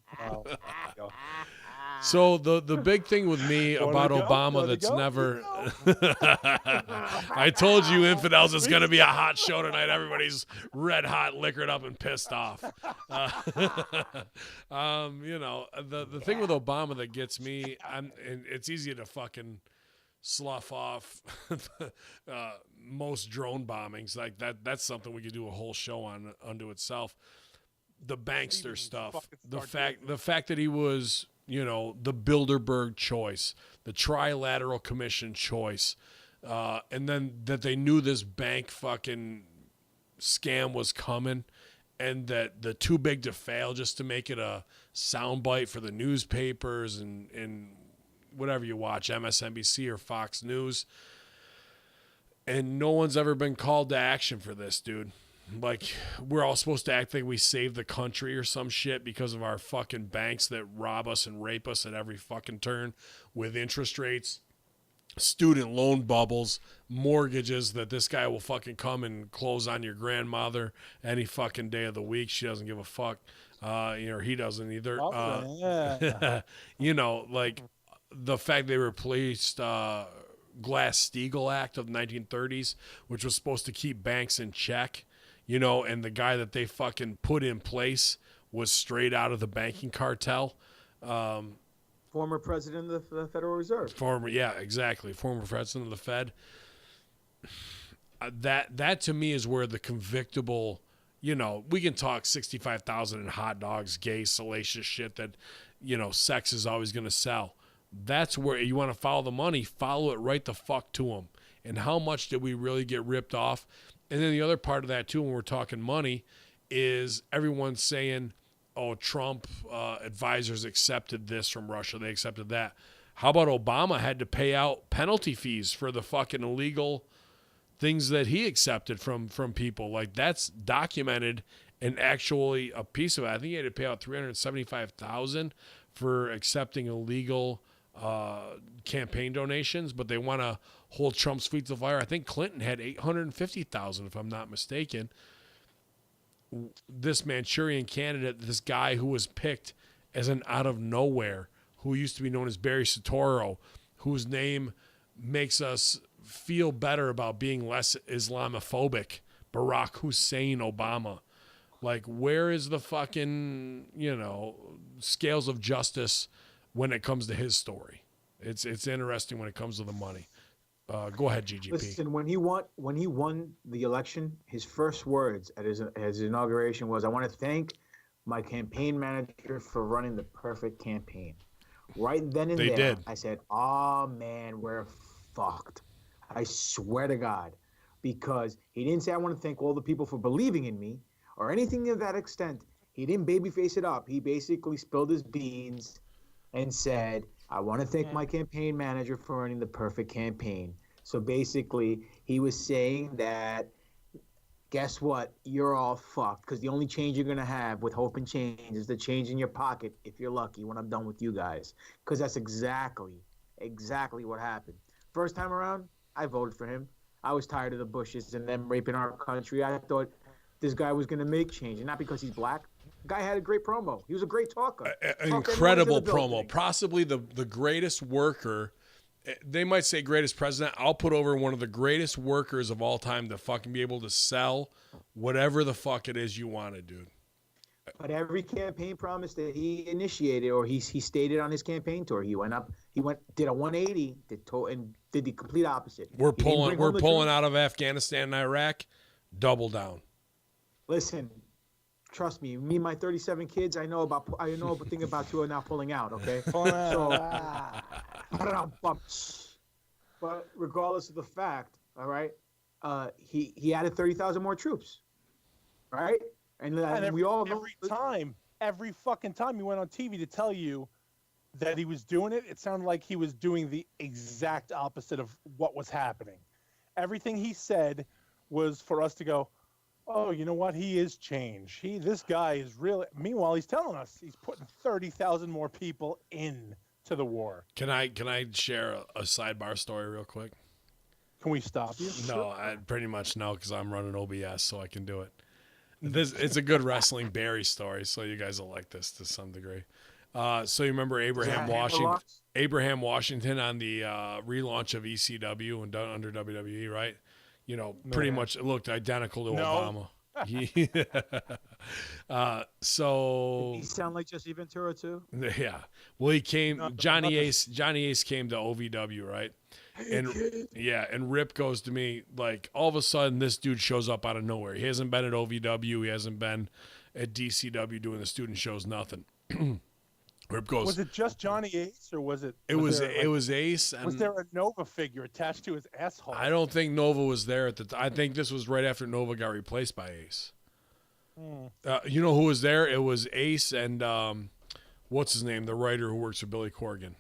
So the big thing with me about Obama that's never I told you infidels it's going to be a hot show tonight. Everybody's red hot, liquored up and pissed off. The thing with Obama that gets me, and it's easy to fucking slough off most drone bombings like that's something we could do a whole show on unto itself. The bankster stuff, the fact that he was the Bilderberg choice, the Trilateral Commission choice, and then that they knew this bank fucking scam was coming, and that the too big to fail just to make it a soundbite for the newspapers and whatever you watch, MSNBC or Fox News. And no one's ever been called to action for this, dude. Like, we're all supposed to act like we saved the country or some shit because of our fucking banks that rob us and rape us at every fucking turn with interest rates, student loan bubbles, mortgages that this guy will fucking come and close on your grandmother any fucking day of the week. She doesn't give a fuck. Or he doesn't either. Like the fact they replaced Glass-Steagall Act of the 1930s, which was supposed to keep banks in check, and the guy that they fucking put in place was straight out of the banking cartel. Former president of the Federal Reserve. Former president of the Fed. That to me is where the convictable, we can talk 65,000 in hot dogs, gay, salacious shit that, sex is always going to sell. That's where you want to follow the money, follow it right the fuck to them. And how much did we really get ripped off? And then the other part of that too, when we're talking money, is everyone's saying, oh, Trump advisors accepted this from Russia. They accepted that. How about Obama had to pay out penalty fees for the fucking illegal things that he accepted from people? Like, that's documented and actually a piece of it. I think he had to pay out $375,000 for accepting illegal campaign donations, but they want to hold Trump's feet to the fire. I think Clinton had $850,000, if I'm not mistaken. This Manchurian candidate, this guy who was picked as an out of nowhere, who used to be known as Barry Soetoro, whose name makes us feel better about being less Islamophobic, Barack Hussein Obama. Like, where is the fucking, scales of justice when it comes to his story? It's interesting when it comes to the money. Go ahead, GGP. Listen, when he won the election, his first words at his inauguration was, "I want to thank my campaign manager for running the perfect campaign." Right then and there, I said, "Oh man, we're fucked." I swear to God, because he didn't say, "I want to thank all the people for believing in me," or anything of that extent. He didn't babyface it up. He basically spilled his beans and said, "I want to thank my campaign manager for running the perfect campaign." So basically, he was saying that, guess what? You're all fucked, because the only change you're going to have with hope and change is the change in your pocket, if you're lucky, when I'm done with you guys. Because that's exactly what happened. First time around, I voted for him. I was tired of the Bushes and them raping our country. I thought this guy was going to make change, and not because he's black. The guy had a great promo. He was a great talker. Incredible promo. Possibly the greatest worker. They might say greatest president. I'll put over one of the greatest workers of all time to fucking be able to sell whatever the fuck it is you wanted, dude. But every campaign promise that he initiated or he stated on his campaign tour, did a 180, and did the complete opposite. We're pulling out of Afghanistan and Iraq. Double down. Listen, trust me, my 37 kids, I know a thing about you are now pulling out, okay? But regardless of the fact, all right, he added 30,000 more troops, right? And we all know every fucking time he went on TV to tell you that he was doing it, it sounded like he was doing the exact opposite of what was happening. Everything he said was for us to go, oh, you know what? He is change. This guy is really. Meanwhile, he's telling us he's putting 30,000 more people in to the war. Can I share a sidebar story real quick? Can we stop you? No, I pretty much no, because I'm running OBS, so I can do it. It's a good wrestling Barry story, so you guys will like this to some degree. So you remember Abraham Washington on the relaunch of ECW and done under WWE, right? Pretty much it looked identical to Obama. So did he sound like Jesse Ventura too? Yeah. Well, he came. Johnny Ace came to OVW, right? And Rip goes to me like, all of a sudden this dude shows up out of nowhere. He hasn't been at OVW. He hasn't been at DCW doing the student shows. Nothing. Rip goes. Was it just Johnny Ace, or was it? It was Ace. And was there a Nova figure attached to his asshole? I don't think Nova was there at the time. I think this was right after Nova got replaced by Ace. You know who was there? It was Ace and what's his name? The writer who works for Billy Corgan.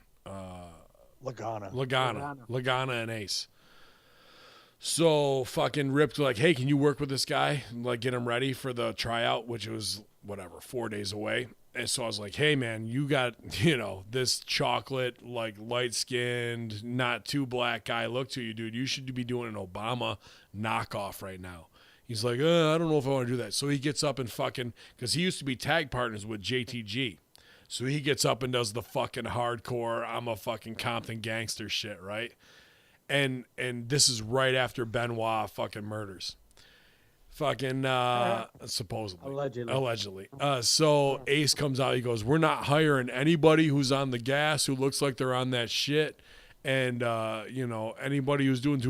Lagana and Ace. So fucking Rip's like, hey, can you work with this guy? And like get him ready for the tryout, which was 4 days away. And so I was like, hey man, you got, this chocolate, like light skinned, not too black guy look to you, dude. You should be doing an Obama knockoff right now. He's like, I don't know if I want to do that. So he gets up and fucking, because he used to be tag partners with JTG. So he gets up and does the fucking hardcore, I'm a fucking Compton gangster shit, right? And this is right after Benoit fucking murders. Fucking, supposedly. Allegedly. So Ace comes out, he goes, we're not hiring anybody who's on the gas, who looks like they're on that shit, and, anybody who's doing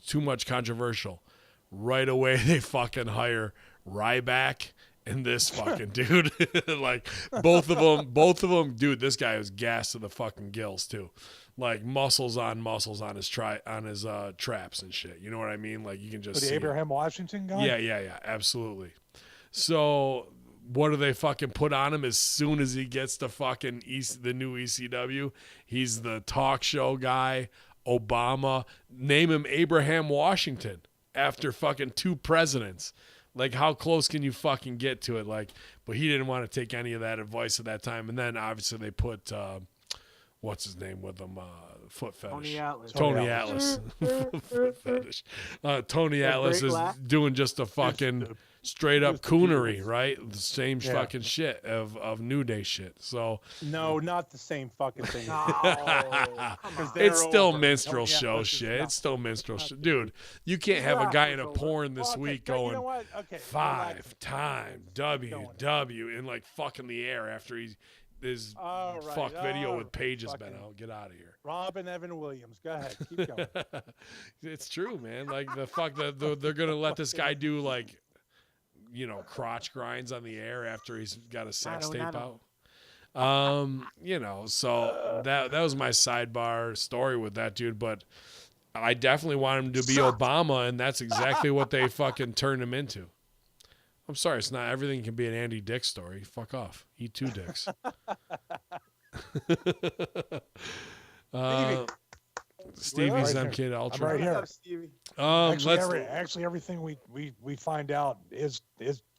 too much controversial. Right away, they fucking hire Ryback and this fucking dude. Like, both of them, dude, this guy was gassed to the fucking gills, too. Like, muscles on his traps and shit. You know what I mean? Like, you can just see the Abraham Washington guy? Yeah, absolutely. So, what do they fucking put on him as soon as he gets to fucking the new ECW? He's the talk show guy, Obama. Name him Abraham Washington after fucking 2 presidents. Like, how close can you fucking get to it? Like, but he didn't want to take any of that advice at that time. And then, obviously, they put... what's his name with him? Foot fetish. Tony Atlas. Foot fetish. Tony Atlas is doing just a fucking straight up coonery, right? The same fucking shit of New Day shit. So no, not the same fucking thing. it's still minstrel show shit. It's still minstrel shit, dude. You can't have a guy in a porn this week going 5-time WW and like fucking the air after his video with Paige has been out. Get out of here. Robin Evan Williams. Go ahead. Keep going. It's true, man. Like they're gonna let this guy do like, crotch grinds on the air after he's got a sex tape out. So that was my sidebar story with that dude, but I definitely want him to be Obama, and that's exactly what they fucking turned him into. I'm sorry, it's not everything can be an Andy Dick story. Fuck off. Eat 2 dicks. Stevie's them kid ultra. I'm right here. Actually, everything we find out is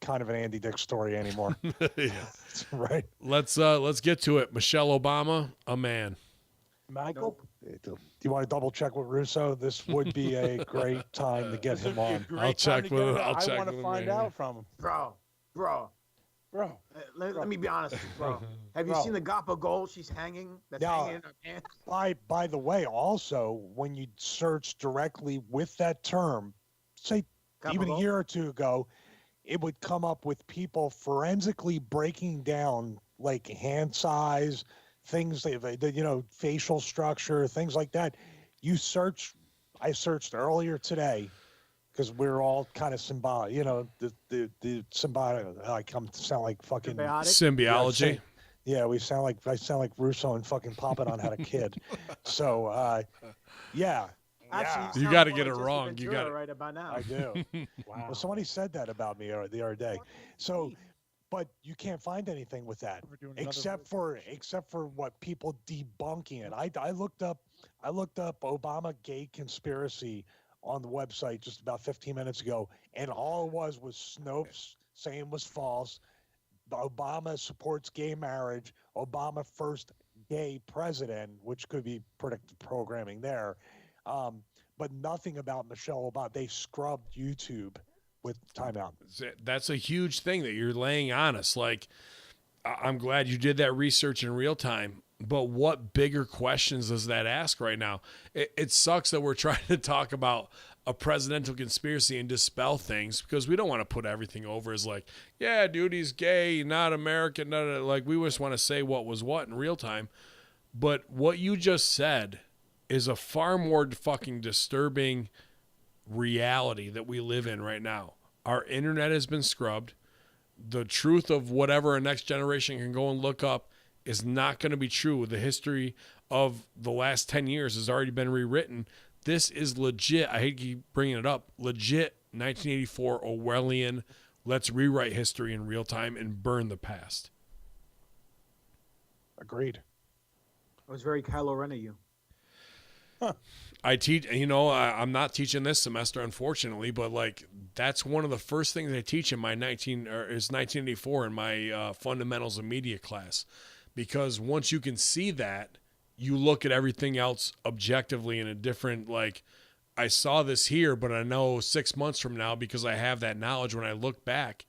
kind of an Andy Dick story anymore. Yeah. Right. Let's get to it. Michelle Obama, a man. Michael? Do you want to double check with Russo? This would be a great time to get him on. I'll check with him. I want to find out from him. Bro. Let me be honest, bro. Have you seen the Goppa gold she's hanging? Hanging in her pants. By the way, also when you search directly with that term, say Goppa even gold? a year or 2 ago, it would come up with people forensically breaking down like hand size, things facial structure, things like that. I searched earlier today because we're all kind of symbiotic, the symbiotic. I come to sound like fucking Symbiology. Yeah, I sound like Russo and fucking Papadon had a kid. So, yeah. Actually, you got to get it wrong. You got it right about now. I do. Wow. Well, somebody said that about me the other day. So, but you can't find anything with that except for what people debunking it. I looked up Obama gay conspiracy on the website just about 15 minutes ago, and all it was Snopes saying it was false. Obama supports gay marriage. Obama first gay president, which could be predictive programming there. But nothing about Michelle Obama. They scrubbed YouTube with timeout. That's a huge thing that you're laying on us. Like, I'm glad you did that research in real time, but what bigger questions does that ask right now? It sucks that we're trying to talk about a presidential conspiracy and dispel things because we don't want to put everything over as like, yeah, dude, he's gay, not American. Like, we just want to say what was what in real time. But what you just said is a far more fucking disturbing reality that we live in right now. Our internet has been scrubbed. The truth of whatever a next generation can go and look up is not going to be true. The history of the last 10 years has already been rewritten. This is legit. I hate to keep bringing it up. Legit 1984 Orwellian. Let's rewrite history in real time and burn the past. Agreed. I was very Kylo Ren of you. I teach, I'm not teaching this semester, unfortunately, but like that's one of the first things I teach in my 1984 in my fundamentals of media class, because once you can see that, you look at everything else objectively in a different, like, I saw this here, but I know 6 months from now, because I have that knowledge, when I look back,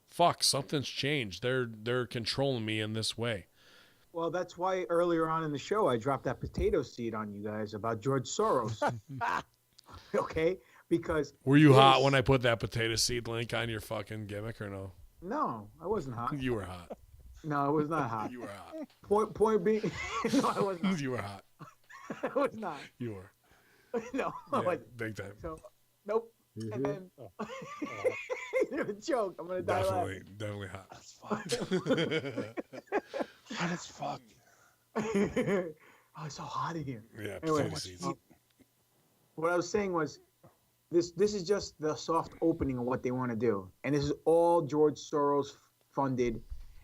fuck, something's changed. They're controlling me in this way. Well, that's why earlier on in the show I dropped that potato seed on you guys about George Soros. Okay? Because were you hot when I put that potato seed link on your fucking gimmick or no? No, I wasn't hot. You were hot. No, I was not hot. You were hot. Point being, no, I was not. You were hot. I was not. You were. No, Yeah, big time. So, nope. And then, you're a joke. I'm gonna die. Definitely hot. That's fucked. Hot as fuck. Oh, it's so hot in here. Yeah. Anyway, seeds. what I was saying was, this is just the soft opening of what they want to do, and this is all George Soros funded,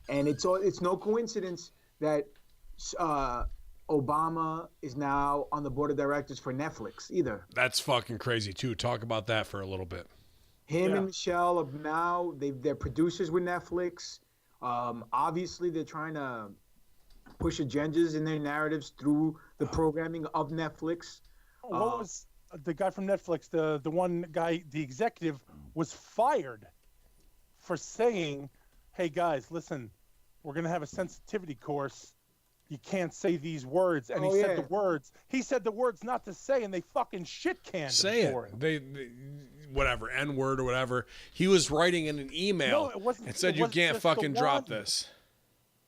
and it's no coincidence that Obama is now on the board of directors for Netflix either. That's fucking crazy too. Talk about that for a little bit. Him and Michelle are now they're producers with Netflix. Obviously, they're trying to push agendas in their narratives through the programming of Netflix. What was the guy from Netflix? The one guy, the executive, was fired for saying, "Hey guys, listen, we're gonna have a sensitivity course. You can't say these words." And he said the words. He said the words not to say, and they fucking shit canned him for it. They whatever, N-word or whatever. He was writing in an email and said, "You can't fucking drop this."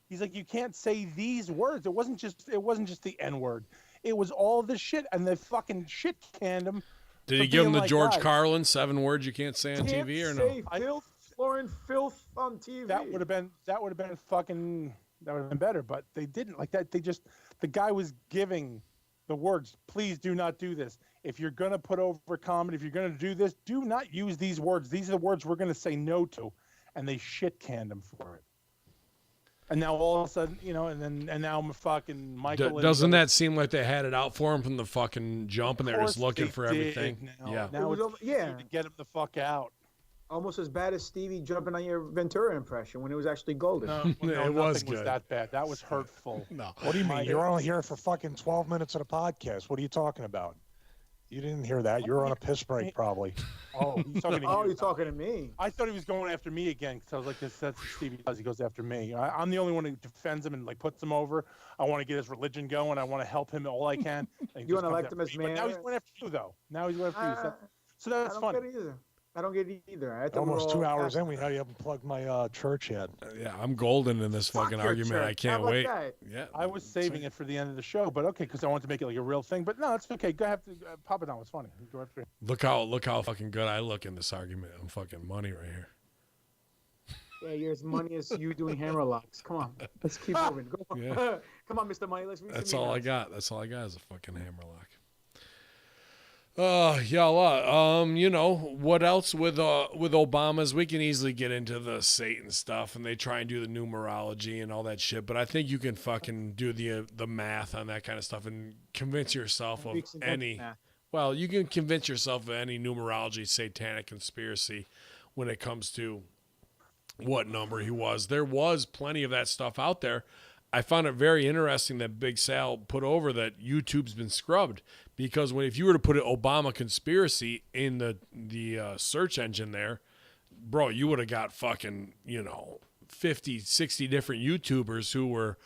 He's like, "You can't say these words." It wasn't just the N-word. It was all the shit, and they fucking shit canned him. Did he give him the George Carlin 7 words you can't say on TV or no? Filth, Lauren, filth on TV. That would have been fucking. That would have been better, but they didn't like that. The guy was giving the words, "Please do not do this. If you're going to put over comedy, if you're going to do this, do not use these words. These are the words we're going to say no to." And they shit canned him for it. And now all of a sudden, and now I'm fucking Michael. Doesn't that seem like they had it out for him from the fucking jump, and they're just looking for everything? Now it's to get him the fuck out. Almost as bad as Stevie jumping on your Ventura impression when it was actually golden. No, it was good. Was that bad. That was hurtful. No. What do you mean? You're only here for fucking 12 minutes of the podcast. What are you talking about? You didn't hear that. You were on a piss break, probably. Oh, he's talking to you. Oh, you're talking to me. I thought he was going after me again, because I was like, that's what Stevie does. He goes after me. I'm the only one who defends him and like puts him over. I want to get his religion going. I want to help him all I can. You want to elect him as mayor? Now he's going after you, though. Now he's going after you. So that's funny. I don't get it either. Almost 2 hours in, we haven't plugged my church yet. Yeah, I'm golden in this fucking argument. Church. I can't wait. That? Yeah, I was saving it for the end of the show, but okay, because I wanted to make it like a real thing. But no, it's okay. Go ahead, pop it on. It's funny. Go after it. Look how fucking good I look in this argument. I'm fucking money right here. Yeah, you're as money as you doing hammer locks. Come on, let's keep moving. Go on. Yeah. Come on, Mr. Money. Let's read. That's all I got. That's all I got is a fucking hammer lock. What else with Obama's? We can easily get into the Satan stuff, and they try and do the numerology and all that shit. But I think you can fucking do the math on that kind of stuff and convince yourself of any. Well, you can convince yourself of any numerology satanic conspiracy when it comes to what number he was. There was plenty of that stuff out there. I found it very interesting that Big Sal put over that YouTube's been scrubbed, because if you were to put an Obama conspiracy in the search engine there, bro, you would have got fucking, 50, 60 different YouTubers who were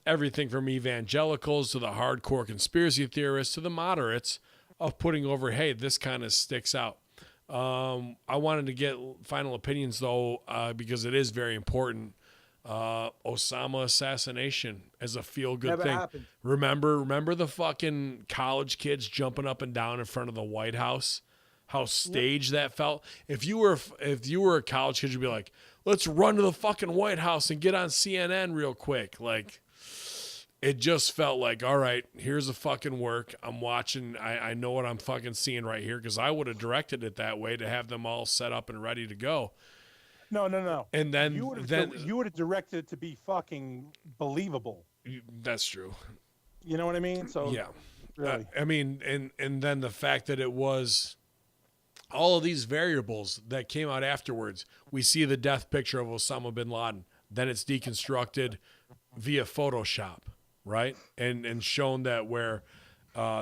everything from evangelicals to the hardcore conspiracy theorists to the moderates of putting over, hey, this kind of sticks out. I wanted to get final opinions, though, because it is very important. Osama assassination as a feel-good thing. Happened. Remember the fucking college kids jumping up and down in front of the White House? How staged that felt. If you were a college kid, you'd be like, let's run to the fucking White House and get on CNN real quick. Like, it just felt like, all right, here's a fucking work. I'm watching. I know what I'm fucking seeing right here, because I would have directed it that way to have them all set up and ready to go. No. And then you would have directed it to be fucking believable. That's true. You know what I mean? So yeah, really. I mean, and then the fact that it was all of these variables that came out afterwards. We see the death picture of Osama bin Laden. Then it's deconstructed via Photoshop, right? And shown that where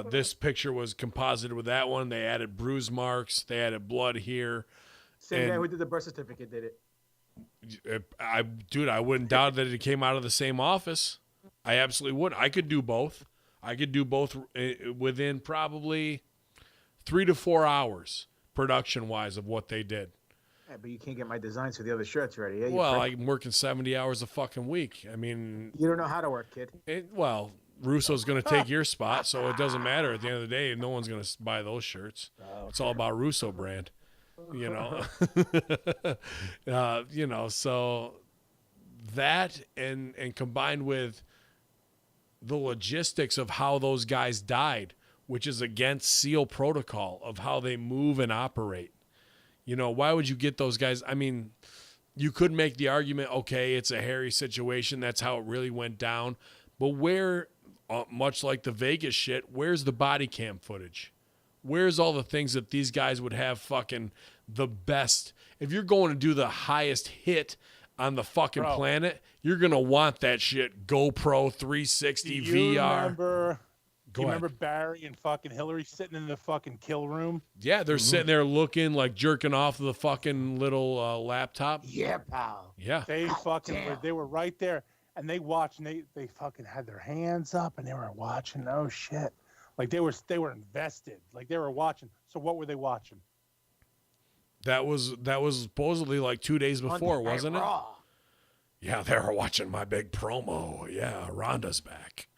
this picture was composited with that one, they added bruise marks, they added blood here. Same guy who did the birth certificate did it. I wouldn't doubt that it came out of the same office. I absolutely would. I could do both. Within probably 3 to 4 hours, production-wise, of what they did. Yeah, but you can't get my designs for the other shirts ready. Yeah, well, I'm working 70 hours a fucking week. I mean, you don't know how to work, kid. Russo's going to take your spot, so it doesn't matter. At the end of the day, no one's going to buy those shirts. It's all about Russo brand, you know. So that and combined with the logistics of how those guys died, which is against SEAL protocol of how they move and operate. You know, why would you get those guys? I mean, you could make the argument, okay, it's a hairy situation. That's how it really went down. But where, much like the Vegas shit, where's the body cam footage? Where's all the things that these guys would have fucking the best? If you're going to do the highest hit on the fucking planet, you're going to want that shit GoPro 360 VR. Do you remember Barry and fucking Hillary sitting in the fucking kill room? Yeah, they're sitting there looking like jerking off the fucking little laptop. Yeah, pal. Yeah. They they were right there, and they watched, and they fucking had their hands up, and they were watching. Oh shit! Like they were invested. Like they were watching. So what were they watching? That was supposedly like 2 days before, wasn't it? Raw. Yeah, they were watching my big promo. Yeah, Rhonda's back.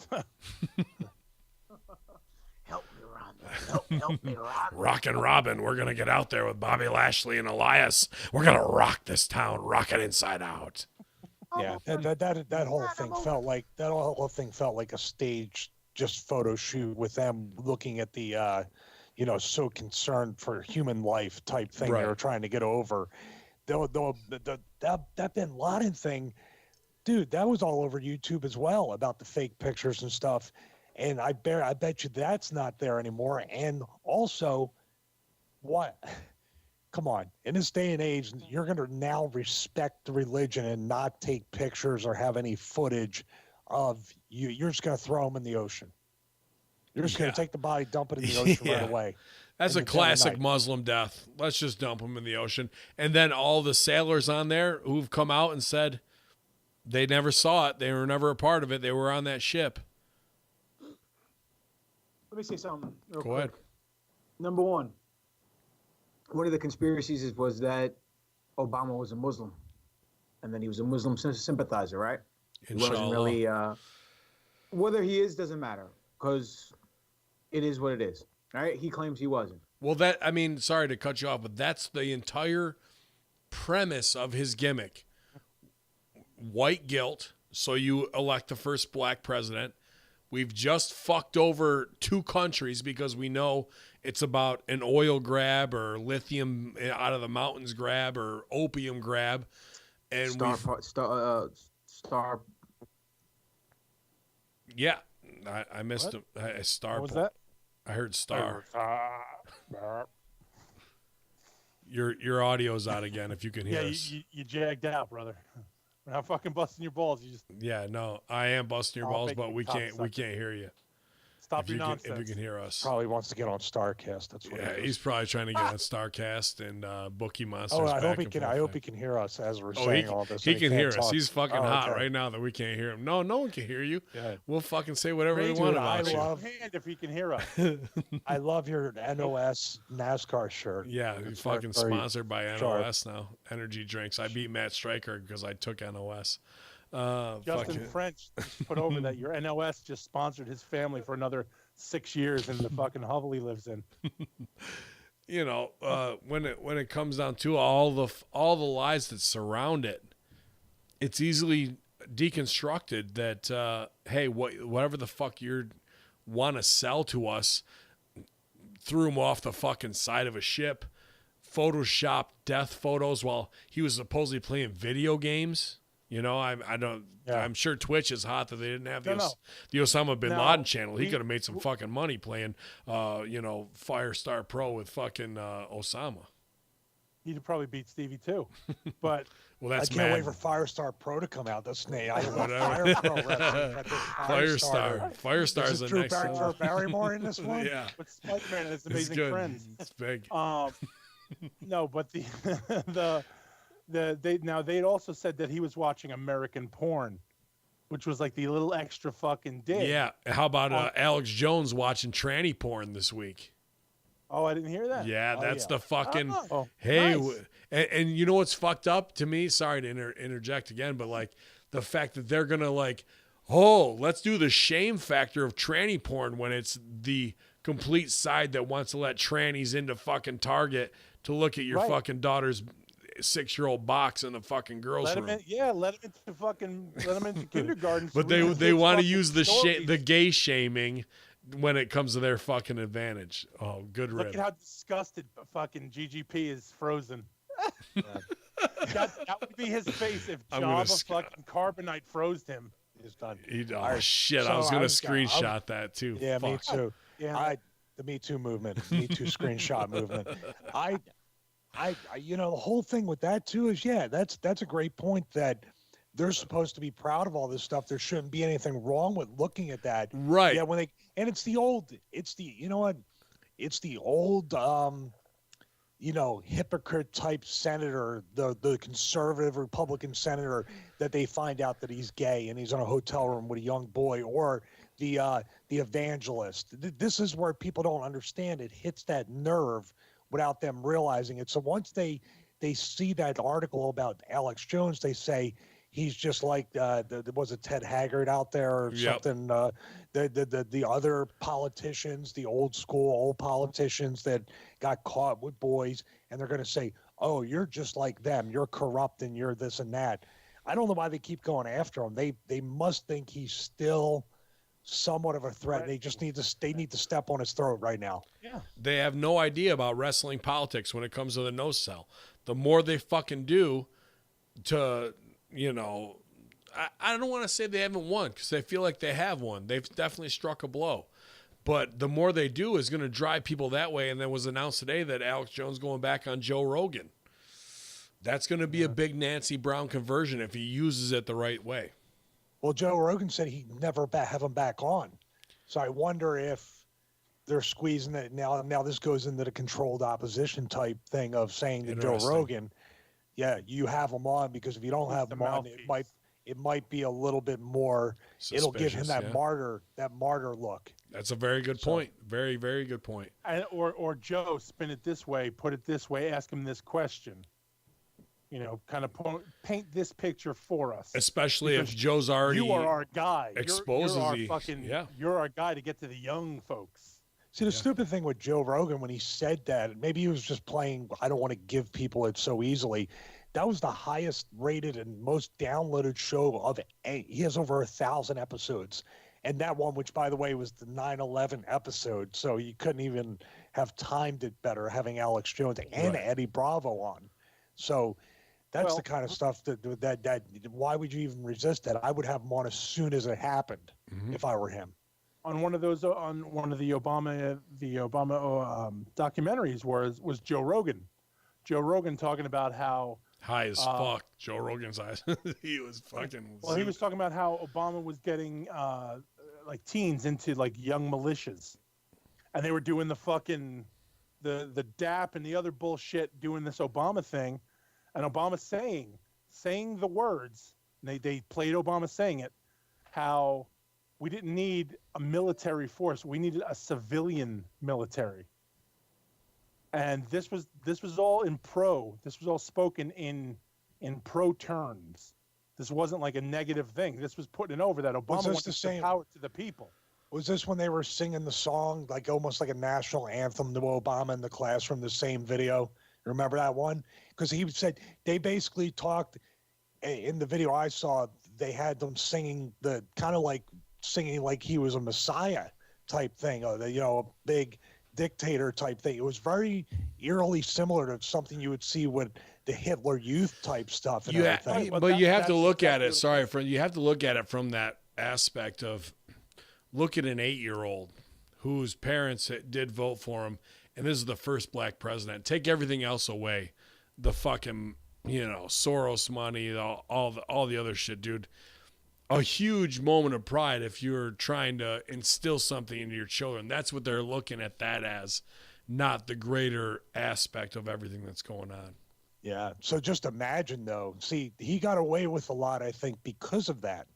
Help me, Ron. Help me, Ron. Rockin' Robin, we're gonna get out there with Bobby Lashley and Elias. We're gonna rock this town, rock it inside out. Yeah, that whole thing felt like a stage, just photo shoot with them looking at the, so concerned for human life type thing they were trying to get over. That Bin Laden thing. Dude, that was all over YouTube as well about the fake pictures and stuff. And I bet you that's not there anymore. And also, what? Come on. In this day and age, you're going to now respect the religion and not take pictures or have any footage of you. You're just going to throw them in the ocean. You're just going to take the body, dump it in the ocean right away. That's a classic Muslim death. Let's just dump them in the ocean. And then all the sailors on there who've come out and said, they never saw it. They were never a part of it. They were on that ship. Let me say something real Go quick. ahead. Number one of the conspiracies was that Obama was a Muslim. And then he was a Muslim sympathizer, right? He wasn't really... whether he is doesn't matter, because it is what it is. All right? He claims he wasn't. Well, sorry to cut you off, but that's the entire premise of his gimmick. White guilt, so you elect the first black president. We've just fucked over 2 countries because we know it's about an oil grab or lithium out of the mountains grab or opium grab. And Star. Yeah, I missed him. Star. What was that? I heard Star. Your audio's out again. If you can hear us. You jagged out, brother. We're not fucking busting your balls. You just I am busting your balls, but we can't hear you. Stop your nonsense. If you can hear us. Probably wants to get on StarCast. That's what. Yeah, he's probably trying to get on StarCast and Bookie Monsters. Oh, I hope he can hear us as we're saying all this. He can hear us. He's fucking hot right now that we can't hear him. No one can hear you. Yeah. We'll fucking say whatever we want about you. Hand if he can hear us. I love your NOS NASCAR shirt. Yeah, he's fucking sponsored by NOS now. Energy drinks. I beat Matt Stryker because I took NOS. Justin French put over that your NOS just sponsored his family for another 6 years in the fucking hovel he lives in. When it comes down to all the lies that surround it, it's easily deconstructed that, hey, whatever the fuck you want to sell to us, threw him off the fucking side of a ship, photoshopped death photos while he was supposedly playing video games. You know, I'm sure Twitch is hot that they didn't have the Osama bin Laden channel. He could have made some fucking money playing, Firestar Pro with fucking Osama. He'd probably beat Stevie too, but well, that's I can't wait for Firestar Pro to come out. That's I love Whatever. Fire Pro wrestling. Firestar is the Drew next one. Drew Barrymore in this one. Yeah, with Spider-Man and his it's amazing good. friends. It's big. No, but they'd also said that he was watching American porn, which was like the little extra fucking dig. Yeah. How about Alex Jones watching tranny porn this week? Oh, I didn't hear that. Yeah, that's the fucking hey. Nice. And you know what's fucked up to me? Sorry to interject again, but like the fact that they're gonna like, oh, let's do the shame factor of tranny porn when it's the complete side that wants to let trannies into fucking Target to look at your fucking daughter's 6-year-old box in the fucking girls' room. Let him into kindergarten. But they want to use the gay shaming when it comes to their fucking advantage. Oh, good riddance. Look at how disgusted fucking GGP is frozen. that would be his face if Java fucking Carbonite froze him. He's done. Shit, I was going to screenshot that too. Yeah, Fuck. me too. Yeah, the Me Too movement, Me Too screenshot movement. The whole thing with that too is, that's a great point that they're supposed to be proud of all this stuff. There shouldn't be anything wrong with looking at that. Right. Yeah, it's the old hypocrite type senator, the conservative Republican senator that they find out that he's gay and he's in a hotel room with a young boy, or the evangelist. This is where people don't understand. It hits that nerve without them realizing it. So once they see that article about Alex Jones, they say he's just like was it Ted Haggard out there or something? The other politicians, the old politicians that got caught with boys, and they're going to say, "Oh, you're just like them. You're corrupt and you're this and that." I don't know why they keep going after him. They must think he's still somewhat of a threat. They just need to step on his throat right now. Yeah. They have no idea about wrestling politics when it comes to the no sell. The more they fucking do to, I don't want to say they haven't won because they feel like they have won. They've definitely struck a blow. But the more they do is going to drive people that way. And then was announced today that Alex Jones going back on Joe Rogan. That's going to be a big Nancy Brown conversion if he uses it the right way. Well, Joe Rogan said he'd never have him back on. So I wonder if they're squeezing it now. Now this goes into the controlled opposition type thing of saying to Joe Rogan, you have him on, because if you don't have him on, it might be a little bit more. It'll give him that martyr look. That's a very good point. Very, very good point. Or Joe, spin it this way, put it this way, ask him this question. Kind of paint this picture for us. Especially if Joe's already you are our guy. Exposes you're our guy to get to the young folks. See, the stupid thing with Joe Rogan when he said that, maybe he was just playing, I don't want to give people it so easily. That was the highest rated and most downloaded show of any. He has over 1,000 episodes. And that one, which by the way was the 9/11 episode, so you couldn't even have timed it better having Alex Jones and Eddie Bravo on. So that's the kind of stuff that why would you even resist that? I would have him on as soon as it happened if I were him. On one of the Obama documentaries was Joe Rogan. Joe Rogan talking about how high as fuck. Joe Rogan's high. He was fucking. Well, he was talking about how Obama was getting like teens into like young militias, and they were doing the fucking the DAP and the other bullshit, doing this Obama thing. And Obama saying the words, they played Obama saying it, how we didn't need a military force. We needed a civilian military. And this was all in pro. This was all spoken in pro terms. This wasn't like a negative thing. This was putting over that Obama wanted to power to the people. Was this when they were singing the song, like almost like a national anthem to Obama in the classroom, the same video? Remember that one? Because he said they basically talked in the video I saw. they had them singing the kind of like singing like he was a messiah type thing, or the, a big dictator type thing. It was very eerily similar to something you would see with the Hitler Youth type stuff. And everything. But you have to look at it. Sorry, friend. You have to look at it from that aspect of look at an 8-year-old whose parents did vote for him, and this is the first black president. Take everything else away, the fucking Soros money, all the other shit, dude. A huge moment of pride if you're trying to instill something into your children. That's what they're looking at that as, not the greater aspect of everything that's going on. Yeah. So just imagine, though. See, he got away with a lot, I think, because of that.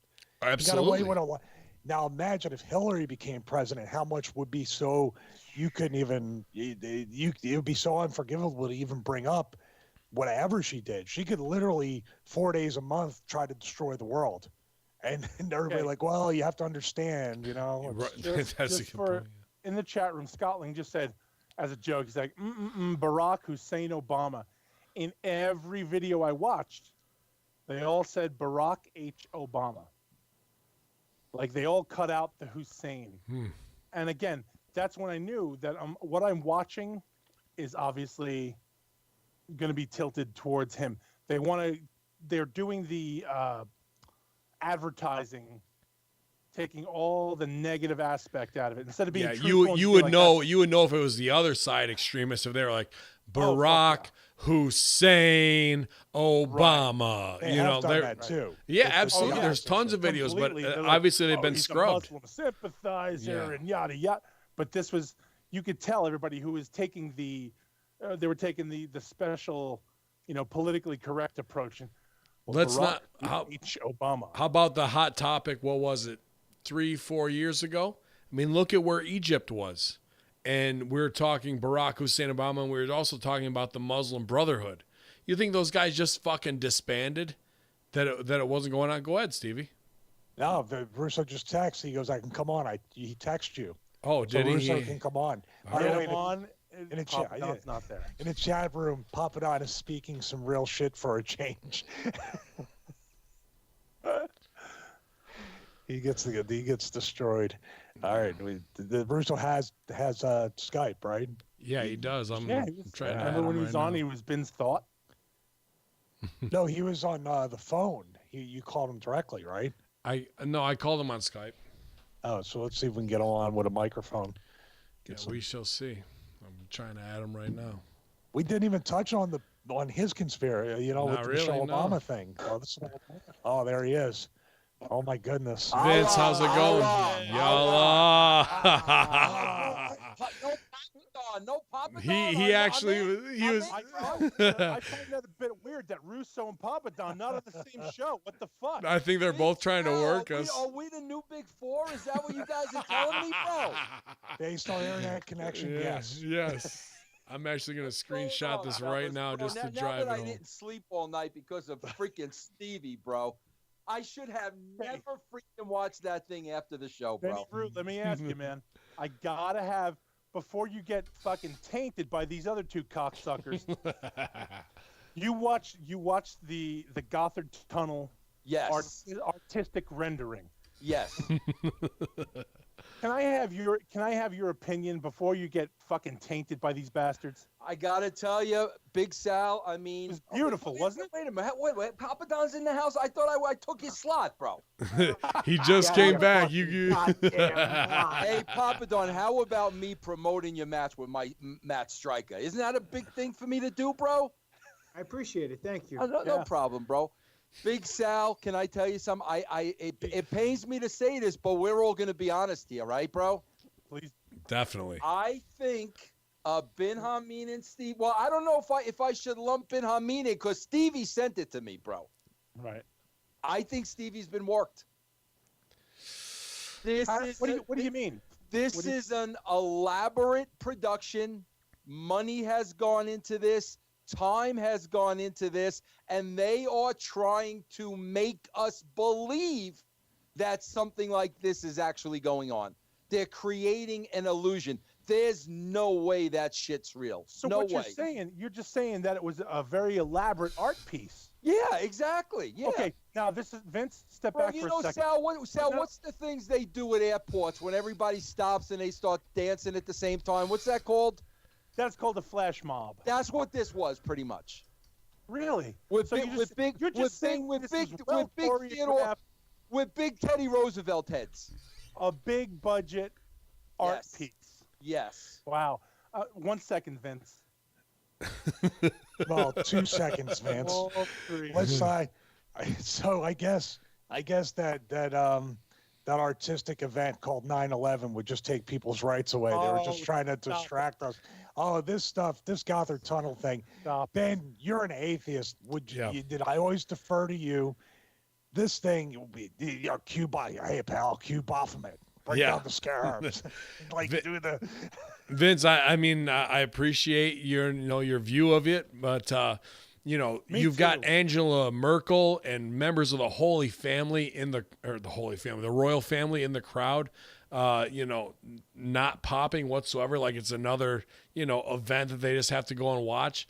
Absolutely. He got away with a lot. Now imagine if Hillary became president, how much would be so you couldn't even it would be so unforgivable to even bring up whatever she did. She could literally 4 days a month try to destroy the world. And everybody like, well, you have to understand, That's a good point. In the chat room, Scotland just said, as a joke, he's like, Barack Hussein Obama. In every video I watched, they all said Barack H. Obama. Like they all cut out the Hussein. And again, that's when I knew that what I'm watching is obviously going to be tilted towards him. They're doing the advertising, taking all the negative aspect out of it instead of being you would know if it was the other side extremists, if they were like Barack Hussein Obama. Right. They have done that too. Yeah, absolutely. There's tons of videos, but obviously they've been scrubbed. He's a Muslim sympathizer and yada yada. But this was, you could tell everybody who was taking they were taking the special, politically correct approach. And let's Barack not. H. Obama. How about the hot topic? What was it? 3-4 years ago? I mean, look at where Egypt was. And we're talking Barack Hussein Obama, and we were also talking about the Muslim Brotherhood. You think those guys just fucking disbanded? That it wasn't going on? Go ahead, Stevie. No, Russo just texted. He goes, I can come on. He texted you. Oh, did he? Russo can come on. In the chat, not there. In the chat room, Papadon is speaking some real shit for a change. He gets destroyed. All right, the Russo has Skype, right? Yeah, he does. I'm trying to. Remember when he was on? He was Ben's thought. No, he was on the phone. You called him directly, right? I called him on Skype. Oh, so let's see if we can get on with a microphone. We shall see. I'm trying to add him right now. We didn't even touch on his conspiracy, with the Michelle Obama thing. Oh, there he is. Oh my goodness. Vince, how's it going? Yalla. No Papadon. He actually was. I find that a bit weird that Russo and Papadon not on the same show. What the fuck? I think they're both trying to work us. Are we the new Big Four? Is that what you guys are telling me, bro? Based on internet connection, yes. Yes. I'm actually going to screenshot this right now just to drive it home. Now that I didn't sleep all night because of freaking Stevie, bro, I should have never freaking watched that thing after the show, bro. Benny Root, let me ask you, man. I gotta have, before you get fucking tainted by these other two cocksuckers. you watched the Gotthard tunnel. Yes. Artistic rendering. Yes. Can I have your opinion before you get fucking tainted by these bastards? I gotta tell you, Big Sal. I mean, it was beautiful, wasn't it? Wait a minute. Wait. Papadon's in the house. I thought I took his slot, bro. He just came back. Hey, Papadon, how about me promoting your match with my Matt Striker? Isn't that a big thing for me to do, bro? I appreciate it. Thank you. No problem, bro. Big Sal, can I tell you something? It pains me to say this, but we're all gonna be honest here, right, bro? Please. Definitely. I think Bin Hamin and Steve. Well, I don't know if I should lump Bin Hamin in because Stevie sent it to me, bro. Right. I think Stevie's been worked. What do you mean? This is an elaborate production. Money has gone into this. Time has gone into this, and they are trying to make us believe that something like this is actually going on. They're creating an illusion. There's no way that shit's real. So no what way. you're just saying that it was a very elaborate art piece. Yeah, exactly. Yeah. Okay, now this is Vince. Step Bro, back you for know, a second. Sal, No. what's the things they do at airports when everybody stops and they start dancing at the same time? What's that called? That's called a flash mob. That's what this was, pretty much. Really? With So big, you're with just, big, you're just with saying big, with this big, is well with big Theodore, choreographed, with big Teddy Roosevelt heads. a big budget art Yes. piece. Yes. Wow. 1 second, Vince. Well, 2 seconds, Vince. All three. Let's so I guess that artistic event called 9/11 would just take people's rights away. They were just Oh, trying to stop distract us. Oh, this stuff, this Gotthard tunnel thing. Stop. Ben, you're an atheist. Yeah. Did I always defer to you? This thing, Cuba. Hey, pal, Baphomet. Break Yeah. down the scarabs. Like do the. Vince, I mean, I appreciate your view of it, but Me you've got too. Angela Merkel and members of the Royal Family in the crowd, not popping whatsoever. Like it's another, event that they just have to go and watch.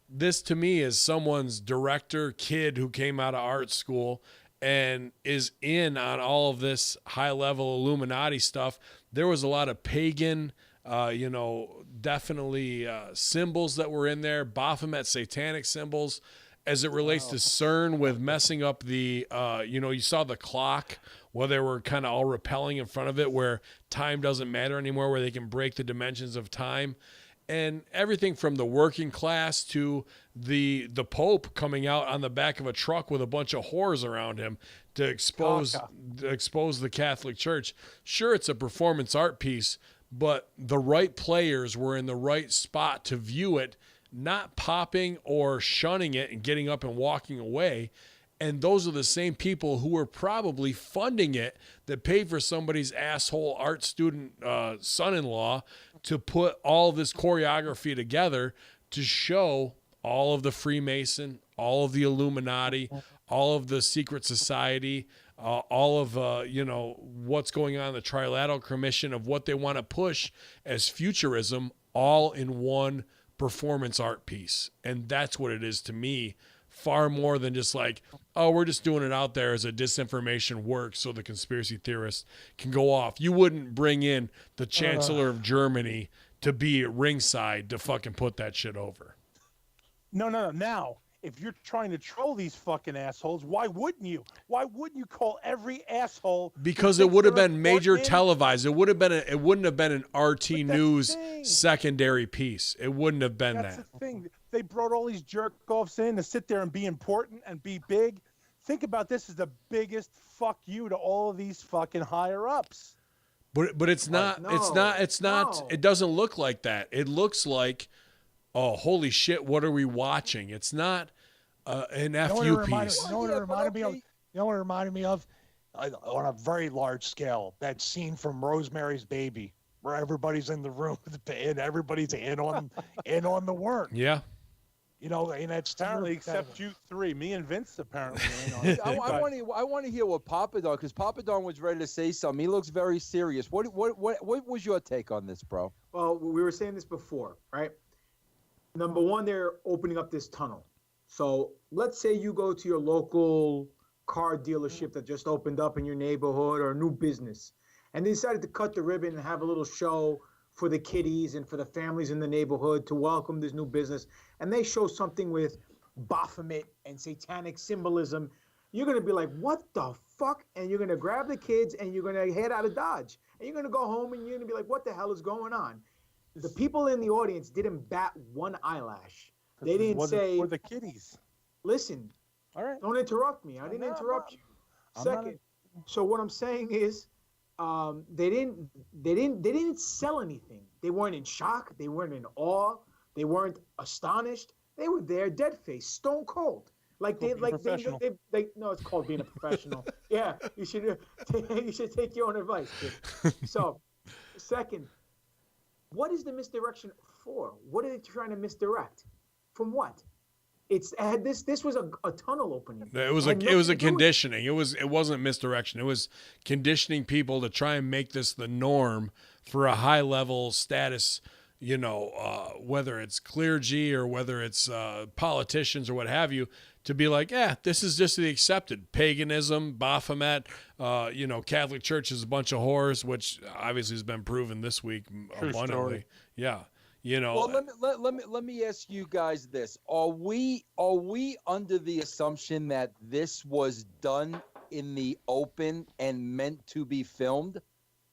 This to me is someone's director kid who came out of art school and is in on all of this high level Illuminati stuff. There was a lot of pagan, definitely symbols that were in there, Baphomet satanic symbols. As it relates to CERN with messing up the, you saw the clock where they were kind of all repelling in front of it where time doesn't matter anymore, where they can break the dimensions of time. And everything from the working class to the Pope coming out on the back of a truck with a bunch of whores around him to expose the Catholic Church. Sure, it's a performance art piece, but the right players were in the right spot to view it, not popping or shunning it and getting up and walking away. And those are the same people who were probably funding it that paid for somebody's asshole art student son-in-law to put all this choreography together to show all of the Freemason, all of the Illuminati, all of the secret society, all of, what's going on in the Trilateral Commission of what they want to push as futurism all in one performance art piece. And that's what it is to me, far more than just like, oh, we're just doing it out there as a disinformation work so the conspiracy theorists can go off. You wouldn't bring in the Chancellor of Germany to be at ringside to fucking put that shit over. No. Now, if you're trying to troll these fucking assholes, why wouldn't you? Why wouldn't you call every asshole? Because it would have been major important? televised. It wouldn't have been an RT the News thing. secondary piece. It wouldn't have been That's that. the thing. They brought all these jerk-offs in to sit there and be important and be big. Think about this as the biggest fuck you to all of these fucking higher-ups. But it's not. It's not. It doesn't look like that. It looks like, oh, holy shit! What are we watching? It's not an FU piece. You know what it reminded me of? You know what it reminded me of? On a very large scale, that scene from Rosemary's Baby, where everybody's in the room and everybody's in on the work. Yeah. And that's Apparently, except you three. Me and Vince apparently. I want to hear what Papa Don, because Papa Don was ready to say something. He looks very serious. What was your take on this, bro? Well, we were saying this before, right? Number one, they're opening up this tunnel. So let's say you go to your local car dealership that just opened up in your neighborhood or a new business, and they decided to cut the ribbon and have a little show for the kiddies and for the families in the neighborhood to welcome this new business. And they show something with Baphomet and satanic symbolism. You're going to be like, what the fuck? And you're going to grab the kids and you're going to head out of Dodge. And you're going to go home and you're going to be like, what the hell is going on? The people in the audience didn't bat one eyelash. They didn't say, for the kiddies. listen, All right. don't interrupt me. I didn't interrupt you. Second, so what I'm saying is, they didn't sell anything. They weren't in shock. They weren't in awe. They weren't astonished. They were there, dead face, stone cold. No, it's called being a professional. Yeah, you should take your own advice, kid. So, second, what is the misdirection for? What are they trying to misdirect? From what? This was a tunnel opening. It was a conditioning. It wasn't misdirection. It was conditioning people to try and make this the norm for a high level status, whether it's clergy or whether it's politicians or what have you, to be like, this is just the accepted paganism, Baphomet, Catholic Church is a bunch of whores, which obviously has been proven this week abundantly. Story. Yeah. Well, let me ask you guys this: Are we under the assumption that this was done in the open and meant to be filmed?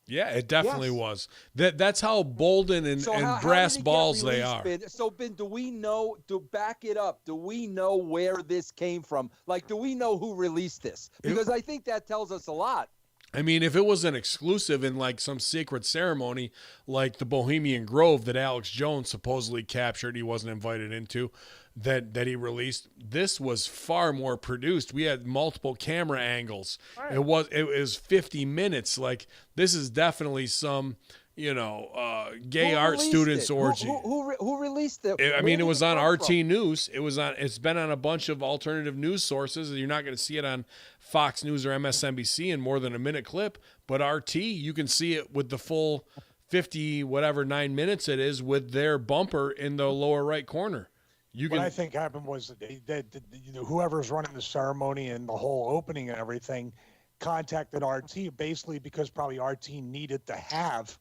Yeah, it definitely was. That's how bolden and brass balls they are. Ben? So, Ben, do we know, to back it up, do we know where this came from? Like, do we know who released this? Because I think that tells us a lot. I mean, if it was an exclusive in like some secret ceremony, like the Bohemian Grove that Alex Jones supposedly captured, he wasn't invited into, that he released, this was far more produced. We had multiple camera angles. Right. It was 50 minutes. Like, this is definitely some, gay art students orgy. Who released it? I mean, it was on RT News. It's been on a bunch of alternative news sources. You're not going to see it on Fox News or MSNBC in more than a minute clip, but RT, you can see it with the full 9 minutes it is, with their bumper in the lower right corner. What I think happened was that whoever's running the ceremony and the whole opening and everything contacted RT basically because probably RT needed to have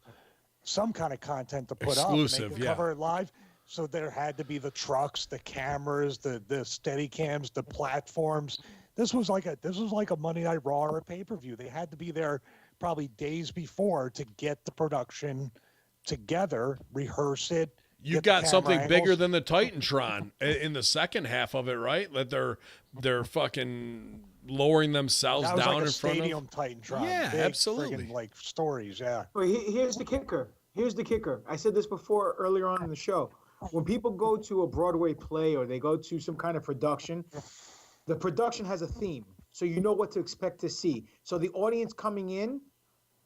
some kind of content to put exclusive, up. And they could cover it live. So there had to be the trucks, the cameras, the steady cams, the platforms. This was like a Monday Night Raw or a pay-per-view. They had to be there probably days before to get the production together, rehearse it. You got something bigger than the Titantron in the second half of it, right? That they're fucking lowering themselves down like in front of stadium Titantron. Yeah, big absolutely. Like stories, yeah. Wait, here's the kicker. I said this before earlier on in the show. When people go to a Broadway play or they go to some kind of production, the production has a theme, so you know what to expect to see. So the audience coming in,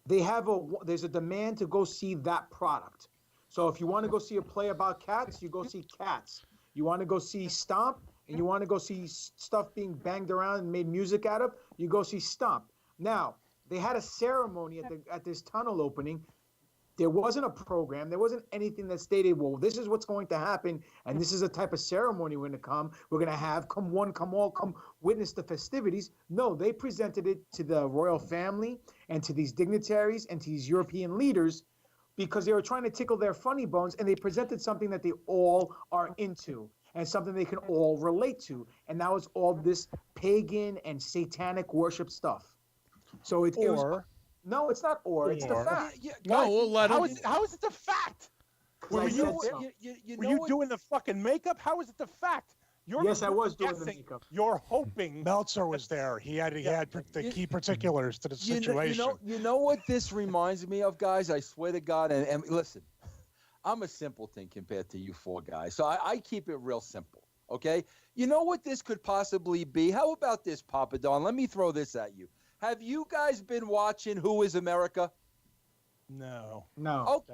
there's a demand to go see that product. So if you want to go see a play about cats, you go see Cats. You want to go see Stomp, and you want to go see stuff being banged around and made music out of, you go see Stomp. Now, they had a ceremony at this tunnel opening. There wasn't a program. There wasn't anything that stated, well, this is what's going to happen, and this is the type of ceremony we're going to come. We're going to have come one, come all, come witness the festivities. No, they presented it to the royal family and to these dignitaries and to these European leaders because they were trying to tickle their funny bones, and they presented something that they all are into and something they can all relate to. And that was all this pagan and satanic worship stuff. So it was... No, it's not it's the fact. How is it the fact? Were you doing the fucking makeup? How is it the fact? Yes, I was doing the makeup. You're hoping. Meltzer was there. He had the key particulars to the situation. You know what this reminds me of, guys? I swear to God. And listen, I'm a simpleton compared to you four guys, so I keep it real simple. Okay? You know what this could possibly be? How about this, Papa Don? Let me throw this at you. Have you guys been watching Who is America? No.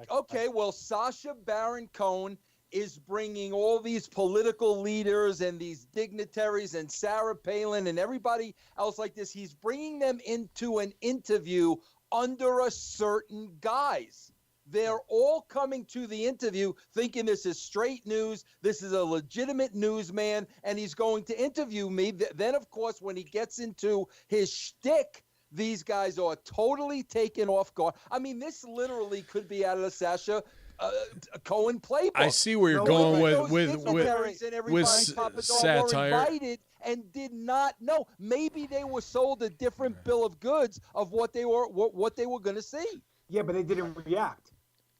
Okay. Well, Sacha Baron Cohen is bringing all these political leaders and these dignitaries and Sarah Palin and everybody else like this. He's bringing them into an interview under a certain guise. They're all coming to the interview thinking this is straight news. This is a legitimate newsman, and he's going to interview me. Then, of course, when he gets into his shtick, these guys are totally taken off guard. I mean, this literally could be out of the Sacha Cohen playbook. I see where you're going with satire. Were invited and did not know. Maybe they were sold a different bill of goods of what they were going to see. Yeah, but they didn't react.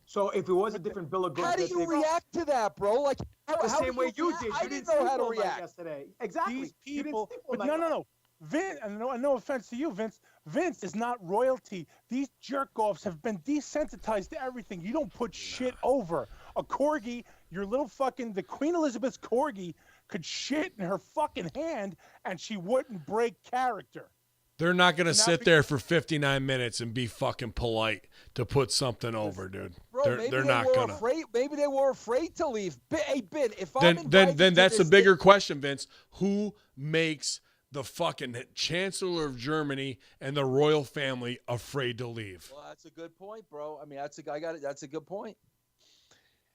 So if it was a different bill of goods, how do you react to that, bro? Like the same way you did. I didn't know how to react yesterday. Exactly. These people, but no. Vince, and no offense to you, Vince. Vince is not royalty. These jerk-offs have been desensitized to everything. You don't put shit over. A corgi, your little fucking, the Queen Elizabeth's corgi could shit in her fucking hand and she wouldn't break character. They're not going to sit there for 59 minutes and be fucking polite to put something over, dude. Bro, they're not going to. Maybe they were afraid to leave. Hey, Ben, if then that's a bigger question, Vince. Who makes the fucking Chancellor of Germany and the royal family afraid to leave? Well, that's a good point, bro. I mean, I got it. That's a good point.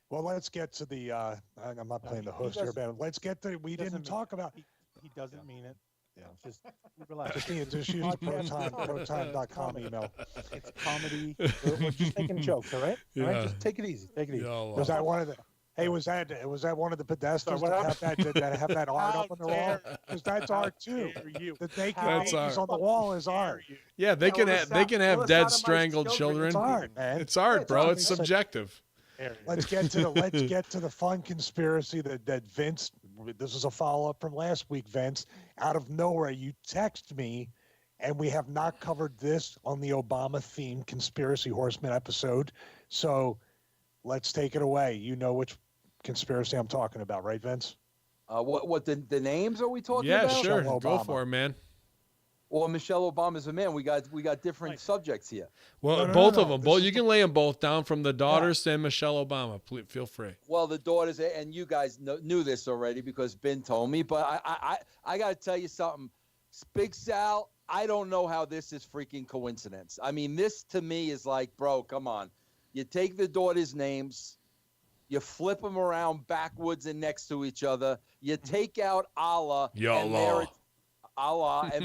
Well, let's get to the. I'm not playing the host here, but let's get to. We didn't talk about. He doesn't mean it. Yeah. Just relax. Just use the protime.com email. It's comedy. We're just taking jokes, all right? Yeah. All right, just take it easy. Take it easy. Was that one of the? Hey, was that one of the pedestals that have that art up on the wall? Because that's art too. The naked babies on the wall is art. Yeah, they can have dead strangled children. It's art, man. It's art, bro. It's subjective. Let's get to the fun conspiracy that Vince. This is a follow up from last week, Vince. Out of nowhere, you text me, and we have not covered this on the Obama themed Conspiracy Horseman episode. So let's take it away. You know which conspiracy I'm talking about, right, Vince? What the names are we talking Yeah, about? sure. Michelle Go Obama. for it, man. Well, Michelle Obama's a man. We got different subjects here. Well, No, both no. of them. Both you can lay them both down from the daughters and Michelle Obama. Please, feel free. Well, the daughters, and you guys knew this already because Ben told me. But I got to tell you something, Big Sal. I don't know how this is freaking coincidence. I mean, this to me is like, bro, come on. You take the daughters' names, you flip them around backwards and next to each other. You take out Allah, and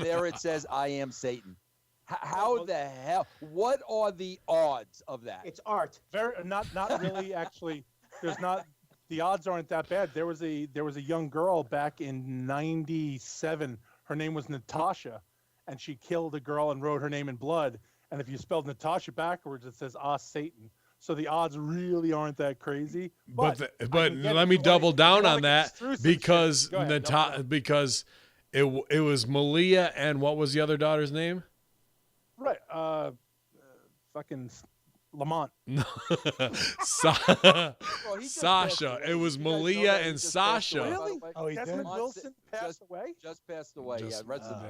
there it says, "I am Satan." How the hell? What are the odds of that? It's art. Not really. Actually, there's not. The odds aren't that bad. There was a young girl back in '97. Her name was Natasha, and she killed a girl and wrote her name in blood. And if you spelled Natasha backwards, it says Satan. So the odds really aren't that crazy. But let me double down on that because because it was Malia and what was the other daughter's name? Right. Fucking Lamont. Sasha. It was Malia and Sasha. Really? Oh, he Desmond did? Wilson passed away? Just passed away. Just- yeah, rest of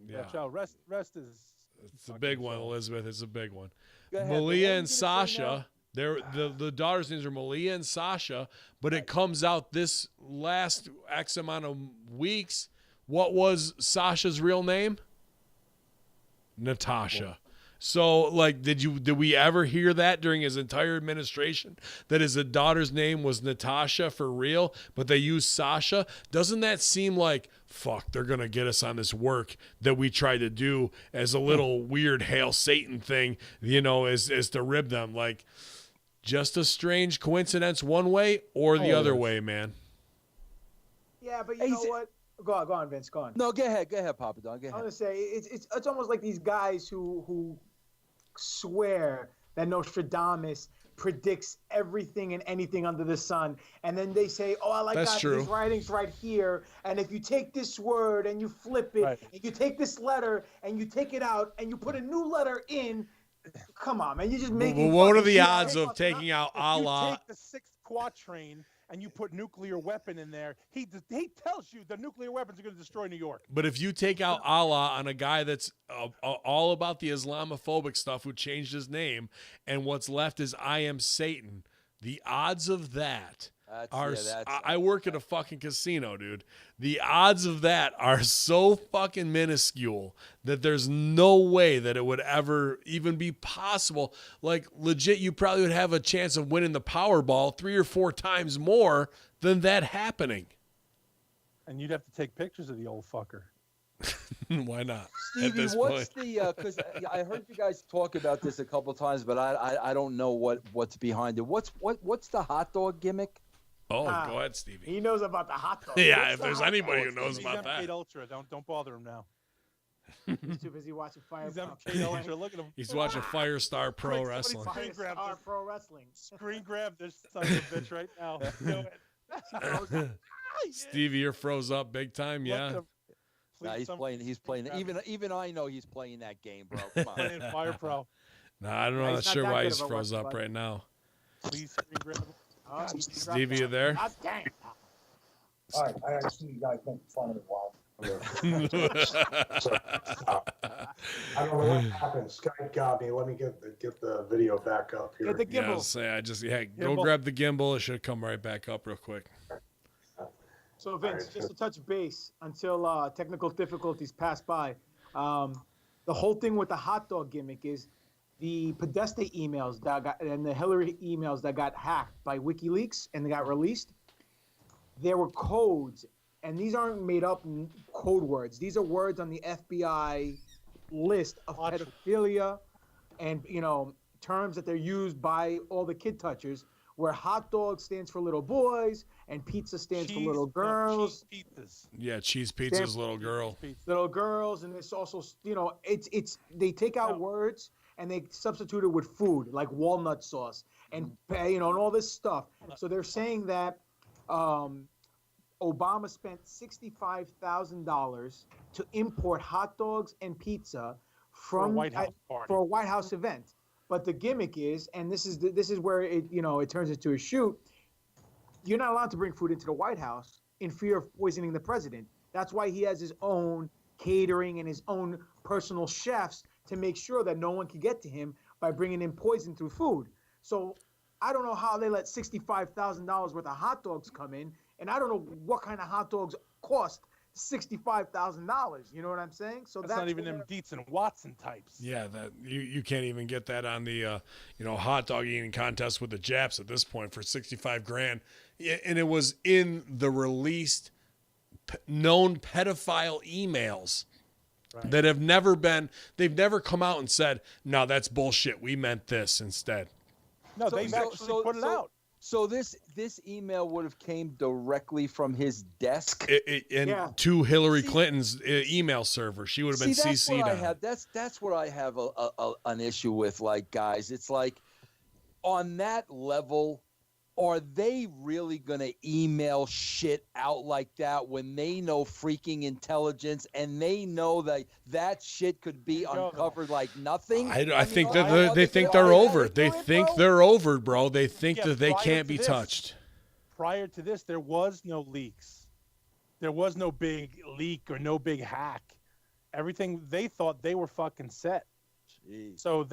yeah. Watch out. Rest is. It's a big one, Elizabeth. It's a big one. Go ahead, Malia but what are you and gonna say Sasha. The daughters' names are Malia and Sasha, but it comes out this last X amount of weeks. What was Sasha's real name? Natasha. So, like, did we ever hear that during his entire administration that his daughter's name was Natasha for real, but they used Sasha? Doesn't that seem like, fuck, they're gonna get us on this work that we tried to do as a little weird Hail Satan thing, as to rib them? Like, just a strange coincidence one way or the other way, man. Yeah, but you know what? Go on, Vince. Go on. No, go ahead, Papa Don. Go I ahead. want to say it's almost like these guys who swear that Nostradamus predicts everything and anything under the sun, and then they say, "Oh, I got these writings right here, and if you take this word and you flip it, and you take this letter and you take it out and you put a new letter in." Come on, man! You just make. Well, what are the odds of taking out Allah? You take the sixth quatrain and you put nuclear weapon in there. He tells you the nuclear weapons are going to destroy New York. But if you take out Allah on a guy that's all about the Islamophobic stuff who changed his name, and what's left is I am Satan, the odds of that are. I work at a fucking casino, dude. The odds of that are so fucking minuscule that there's no way that it would ever even be possible. Like, legit, you probably would have a chance of winning the Powerball 3 or 4 times more than that happening. And you'd have to take pictures of the old fucker. Why not? Stevie, what's the? Because I heard you guys talk about this a couple times, but I don't know what's behind it. What's the hot dog gimmick? Oh, go ahead, Stevie. He knows about the hot dog. Yeah, if there's anybody who knows about He's that. M8 Ultra. Don't bother him now. He's too busy watching Fire. He's M8 Ultra. Look at him. He's watching Firestar Pro Wrestling. Pro Wrestling. Screen grab this son of a bitch right now. Do it. Stevie, you're froze up big time. Yeah. Nah, he's playing. Even I know he's playing that game, bro. Come on. Playing Fire Pro. Nah, I'm not sure why he's froze up right now. Please screen grab him. Stevie, you there? All right, I see you guys making fun of me while. I don't know what happened. Skype got me. Let me get the video back up here. Get the gimbal. Go grab the gimbal. It should come right back up real quick. So Vince, just to touch base until technical difficulties pass by, the whole thing with the hot dog gimmick is the Podesta emails that got and the Hillary emails that got hacked by WikiLeaks and they got released. There were codes, and these aren't made up code words. These are words on the FBI list of pedophilia and terms that they're used by all the kid touchers. Where hot dog stands for little boys and pizza stands for little girls. Cheese pizzas. Yeah, cheese pizza's little girl. Little girls, and it's also it's they take out words and they substitute it with food like walnut sauce and and all this stuff. So they're saying that Obama spent $65,000 to import hot dogs and pizza from for a White House event. But the gimmick is, and this is where it it turns into a shoot. You're not allowed to bring food into the White House in fear of poisoning the president. That's why he has his own catering and his own personal chefs to make sure that no one can get to him by bringing in poison through food. So I don't know how they let $65,000 worth of hot dogs come in, and I don't know what kind of hot dogs cost $65,000. You know what I'm saying? So that's not even them Dietz and Watson types. Yeah, that you can't even get that on the hot dog eating contest with the Japs at this point for $65,000. And it was in the released known pedophile emails that have never been. They've never come out and said, "No, that's bullshit. We meant this instead." No, they've actually put it out. So this email would have came directly from his desk to Hillary Clinton's email server. She would have been CC'd on. That's what I have an issue with. Like, guys, it's like on that level, are they really gonna email shit out like that when they know freaking intelligence and they know that shit could be uncovered like nothing? I think that they think they're over. They think they're over, bro. They think that they can't be touched. Prior to this, there was no leaks. There was no big leak or no big hack. Everything, they thought they were fucking set. Jeez. So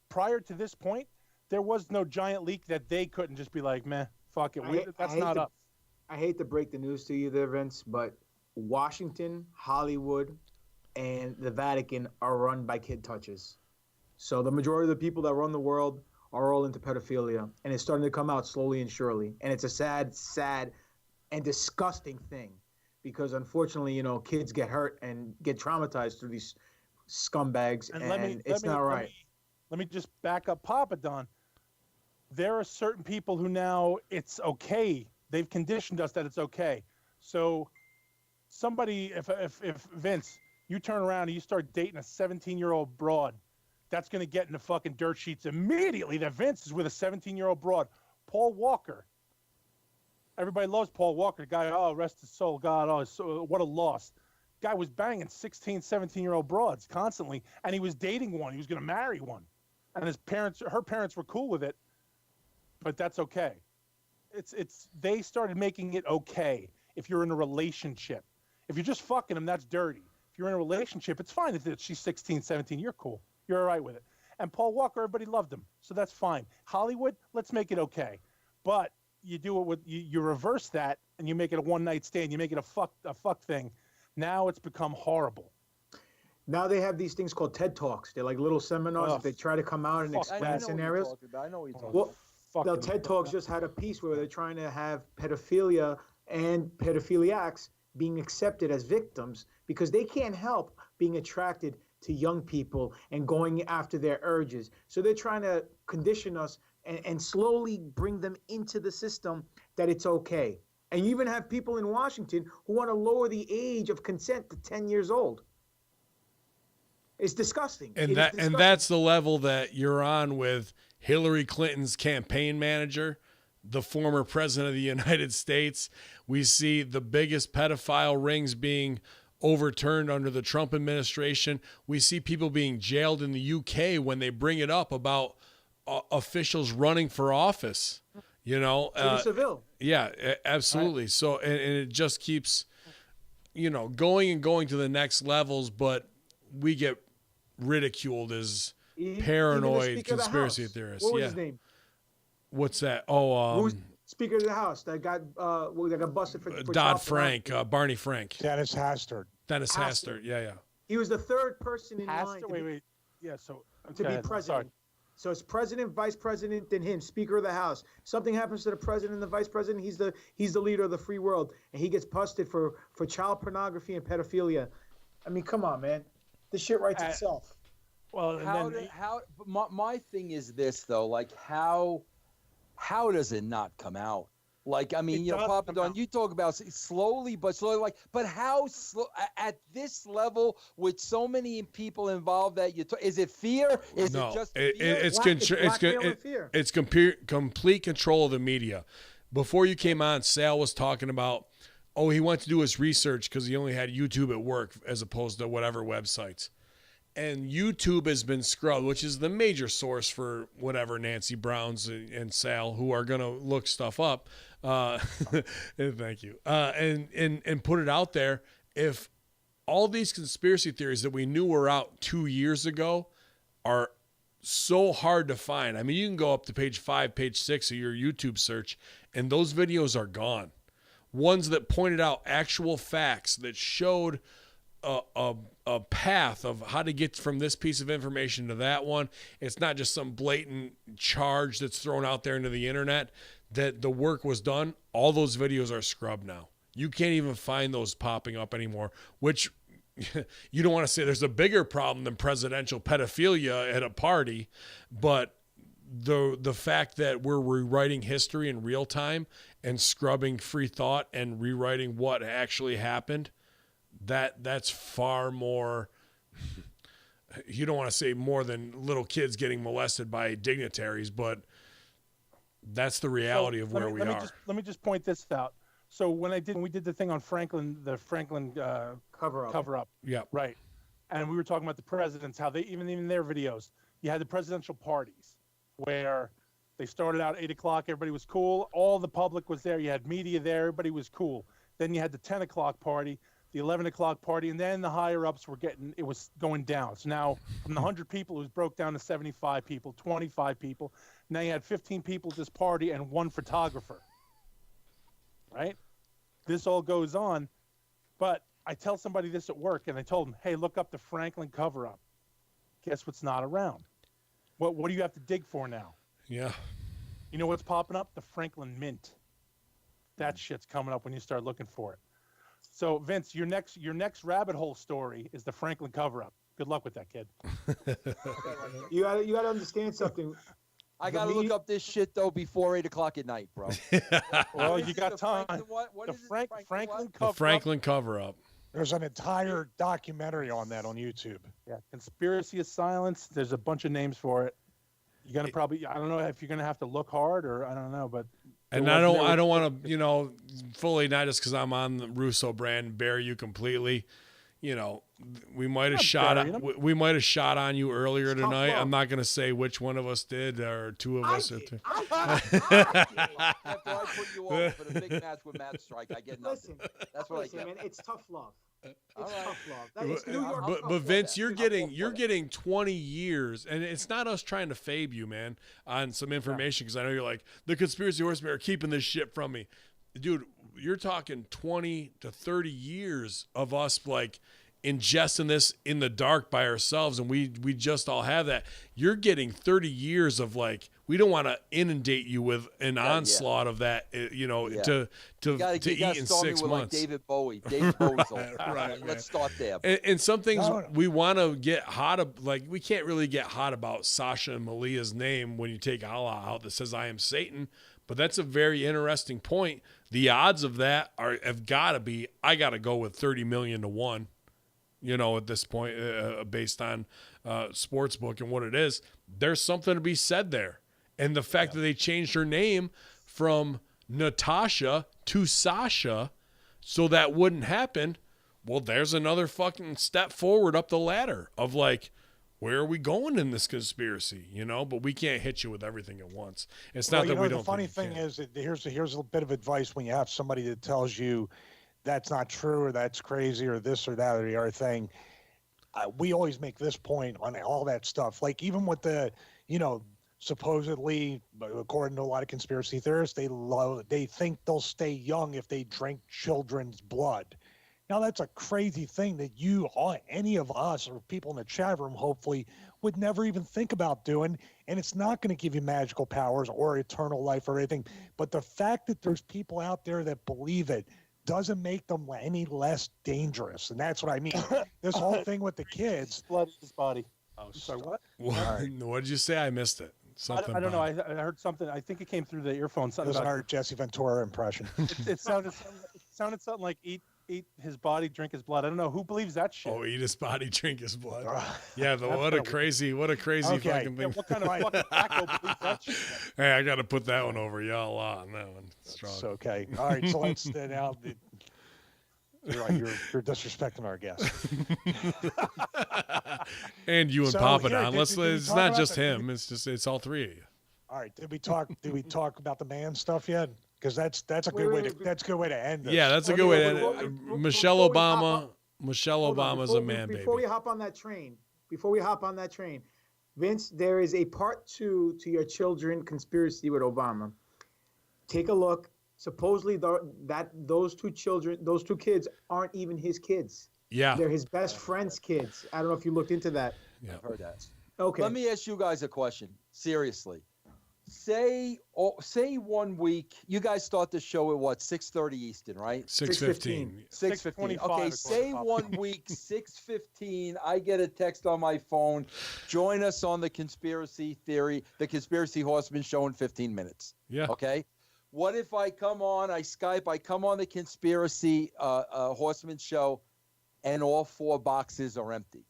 prior to this point, there was no giant leak that they couldn't just be like, meh, fuck it. That's not us. I hate to break the news to you there, Vince, but Washington, Hollywood, and the Vatican are run by kid touchers. So the majority of the people that run the world are all into pedophilia, and it's starting to come out slowly and surely. And it's a sad, sad, and disgusting thing because unfortunately, kids get hurt and get traumatized through these scumbags, and it's not right. Let me just back up Papa Don. There are certain people who now it's okay. They've conditioned us that it's okay. So somebody, if Vince, you turn around and you start dating a 17-year-old broad, that's going to get in the fucking dirt sheets immediately that Vince is with a 17-year-old broad. Paul Walker. Everybody loves Paul Walker. The guy, rest his soul, God, what a loss. Guy was banging 16, 17-year-old broads constantly, and he was dating one. He was going to marry one. And her parents were cool with it. But that's okay. They started making it okay if you're in a relationship. If you're just fucking them, that's dirty. If you're in a relationship, it's fine. If she's 16, 17, you're cool. You're all right with it. And Paul Walker, everybody loved him. So that's fine. Hollywood, let's make it okay. But you do it with, you reverse that and you make it a one-night stand. You make it a fuck thing. Now it's become horrible. Now they have these things called TED Talks. They're like little seminars that they try to come out and explain scenarios. I know what you're talking about. Well, TED Talks just had a piece where they're trying to have pedophilia and pedophiliacs being accepted as victims because they can't help being attracted to young people and going after their urges. So they're trying to condition us and slowly bring them into the system that it's okay. And you even have people in Washington who want to lower the age of consent to 10 years old. It's disgusting. And that's the level that you're on with Hillary Clinton's campaign manager, the former president of the United States. We see the biggest pedophile rings being overturned under the Trump administration. We see people being jailed in the UK when they bring it up about officials running for office. Seville. Yeah, absolutely. Right. So, and it just keeps, going to the next levels, but we get ridiculed as paranoid conspiracy theorists. What was his name? What's that? Speaker of the House that got busted for Dodd-Frank, Barney Frank. Dennis Hastert. Dennis Hastert. Yeah. He was the third person in line wait. Yeah, so to be president. Sorry. So it's president, vice president, then him, Speaker of the House. Something happens to the president and the vice president, he's the leader of the free world, and he gets busted for child pornography and pedophilia. I mean, come on, man. This shit writes itself. Well, my thing is this though, like how does it not come out? Like, I mean, Papa Don, you talk about slowly, like, but how slow at this level with so many people involved that is it fear? Is it just fear? It's complete control of the media. Before you came on, Sal was talking about, he went to do his research because he only had YouTube at work as opposed to whatever websites. And YouTube has been scrubbed, which is the major source for whatever Nancy Browns and Sal, who are going to look stuff up. Thank you. And put it out there. If all these conspiracy theories that we knew were out 2 years ago are so hard to find. I mean, you can go up to page 5, page 6 of your YouTube search, and those videos are gone. Ones that pointed out actual facts that showed a path of how to get from this piece of information to that one. It's not just some blatant charge that's thrown out there into the internet. That the work was done. All those videos are scrubbed now. You can't even find those popping up anymore, which you don't want to say there's a bigger problem than presidential pedophilia at a party, but the fact that we're rewriting history in real time and scrubbing free thought and rewriting what actually happened, that's far more. You don't want to say more than little kids getting molested by dignitaries, but that's the reality of where we are. Let me just point this out. So when we did the thing on the Franklin cover up. Yeah. Right. And we were talking about the presidents, how they even in their videos, you had the presidential parties where they started out 8 o'clock, everybody was cool, all the public was there, you had media there, everybody was cool. Then you had the 10 o'clock party, the 11 o'clock party, and then the higher ups it was going down. So now from the 100 people, it was broke down to 75 people, 25 people. Now you had 15 people at this party and one photographer, right? This all goes on. But I tell somebody this at work, and I told them, hey, look up the Franklin cover-up. Guess what's not around? What do you have to dig for now? Yeah. You know what's popping up? The Franklin Mint. That shit's coming up when you start looking for it. So, Vince, your next rabbit hole story is the Franklin cover-up. Good luck with that, kid. You gotta understand something. I got to look up this shit, though, before 8 o'clock at night, bro. Well, you got time. The Franklin cover-up. There's an entire documentary on that on YouTube. Yeah, Conspiracy of Silence. There's a bunch of names for it. You're going to probably, I don't know if you're going to have to look hard or I don't know, but. And I don't want to, fully, not just because I'm on the Russo brand, bury you completely. We might have shot on you earlier tonight. I'm not going to say which one of us did or two of us. After I put you on for the big match with Matt Strike, I get nothing. That's what I get. Man, it's tough love. It's right. tough love. It's New York. But Vince, you're getting 20 years, and it's not us trying to fabe you, man, on some information because I know you're like the conspiracy horsemen are keeping this shit from me, dude. You're talking 20 to 30 years of us like ingesting this in the dark by ourselves, and we just all have that. You're getting 30 years of like, we don't want to inundate you with an onslaught of that, to eat in 6 months. Like David Bowie. David Bowie's old. Right, let's start there. And some things we want to get hot, like we can't really get hot about Sasha and Malia's name when you take Allah out that says I am Satan, but that's a very interesting point. The odds of that have got to be, I got to go with 30 million to 1. At this point, based on Sportsbook and what it is, there's something to be said there. And the fact that they changed her name from Natasha to Sasha so that wouldn't happen, well, there's another fucking step forward up the ladder of like, where are we going in this conspiracy? But we can't hit you with everything at once. It's not that we don't. The funny thing is, that here's a bit of advice when you have somebody that tells you that's not true or that's crazy or this or that or the other thing. We always make this point on all that stuff. Like even with the, supposedly, according to a lot of conspiracy theorists, they think they'll stay young if they drink children's blood. Now, that's a crazy thing that any of us or people in the chat room, hopefully, would never even think about doing. And it's not going to give you magical powers or eternal life or anything. But the fact that there's people out there that believe it doesn't make them any less dangerous. And that's what I mean. This whole thing with the kids. Blood in his body. Oh, Sorry, what? What did you say? I missed it. I don't know. I heard something. I think it came through the earphone. Something That was about our Jesse Ventura impression. it sounded something like eat his body, drink his blood. I don't know who believes that shit. Oh, eat his body, drink his blood. Yeah, what a crazy Okay. fucking thing. Yeah, what kind of fucking wacko believes that shit? Hey, I got to put that one over y'all on that one. Strong. It's okay. All right, so let's now. You're right. You're disrespecting our guest. And you and So, Papa here, Don. did It's we talk not about just the- him. It's all three of you. All right. Did we talk about the man stuff yet? Because that's a good Wait, way to that's a good way to end this. Yeah, that's a Okay, good way well, to before- end. before- Michelle before we hop Obama. on- Michelle Hold on, Obama's before a man, before we baby. hop on that train, Vince, there is a part 2 to your children conspiracy with Obama. Take a look. Supposedly, those two kids aren't even his kids. Yeah. They're his best friend's kids. I don't know if you looked into that. Yeah. I've heard that. Okay. Let me ask you guys a question. Seriously. Say 1 week, you guys start the show at what, 6:30 Eastern, right? 6:15. 6:15. 6:25 Okay, according say to Papa. 1 week, 6:15. I get a text on my phone. Join us on the conspiracy Horsemen show in 15 minutes. Yeah. Okay. What if I come on, I come on the conspiracy Horseman show, and all 4 boxes are empty?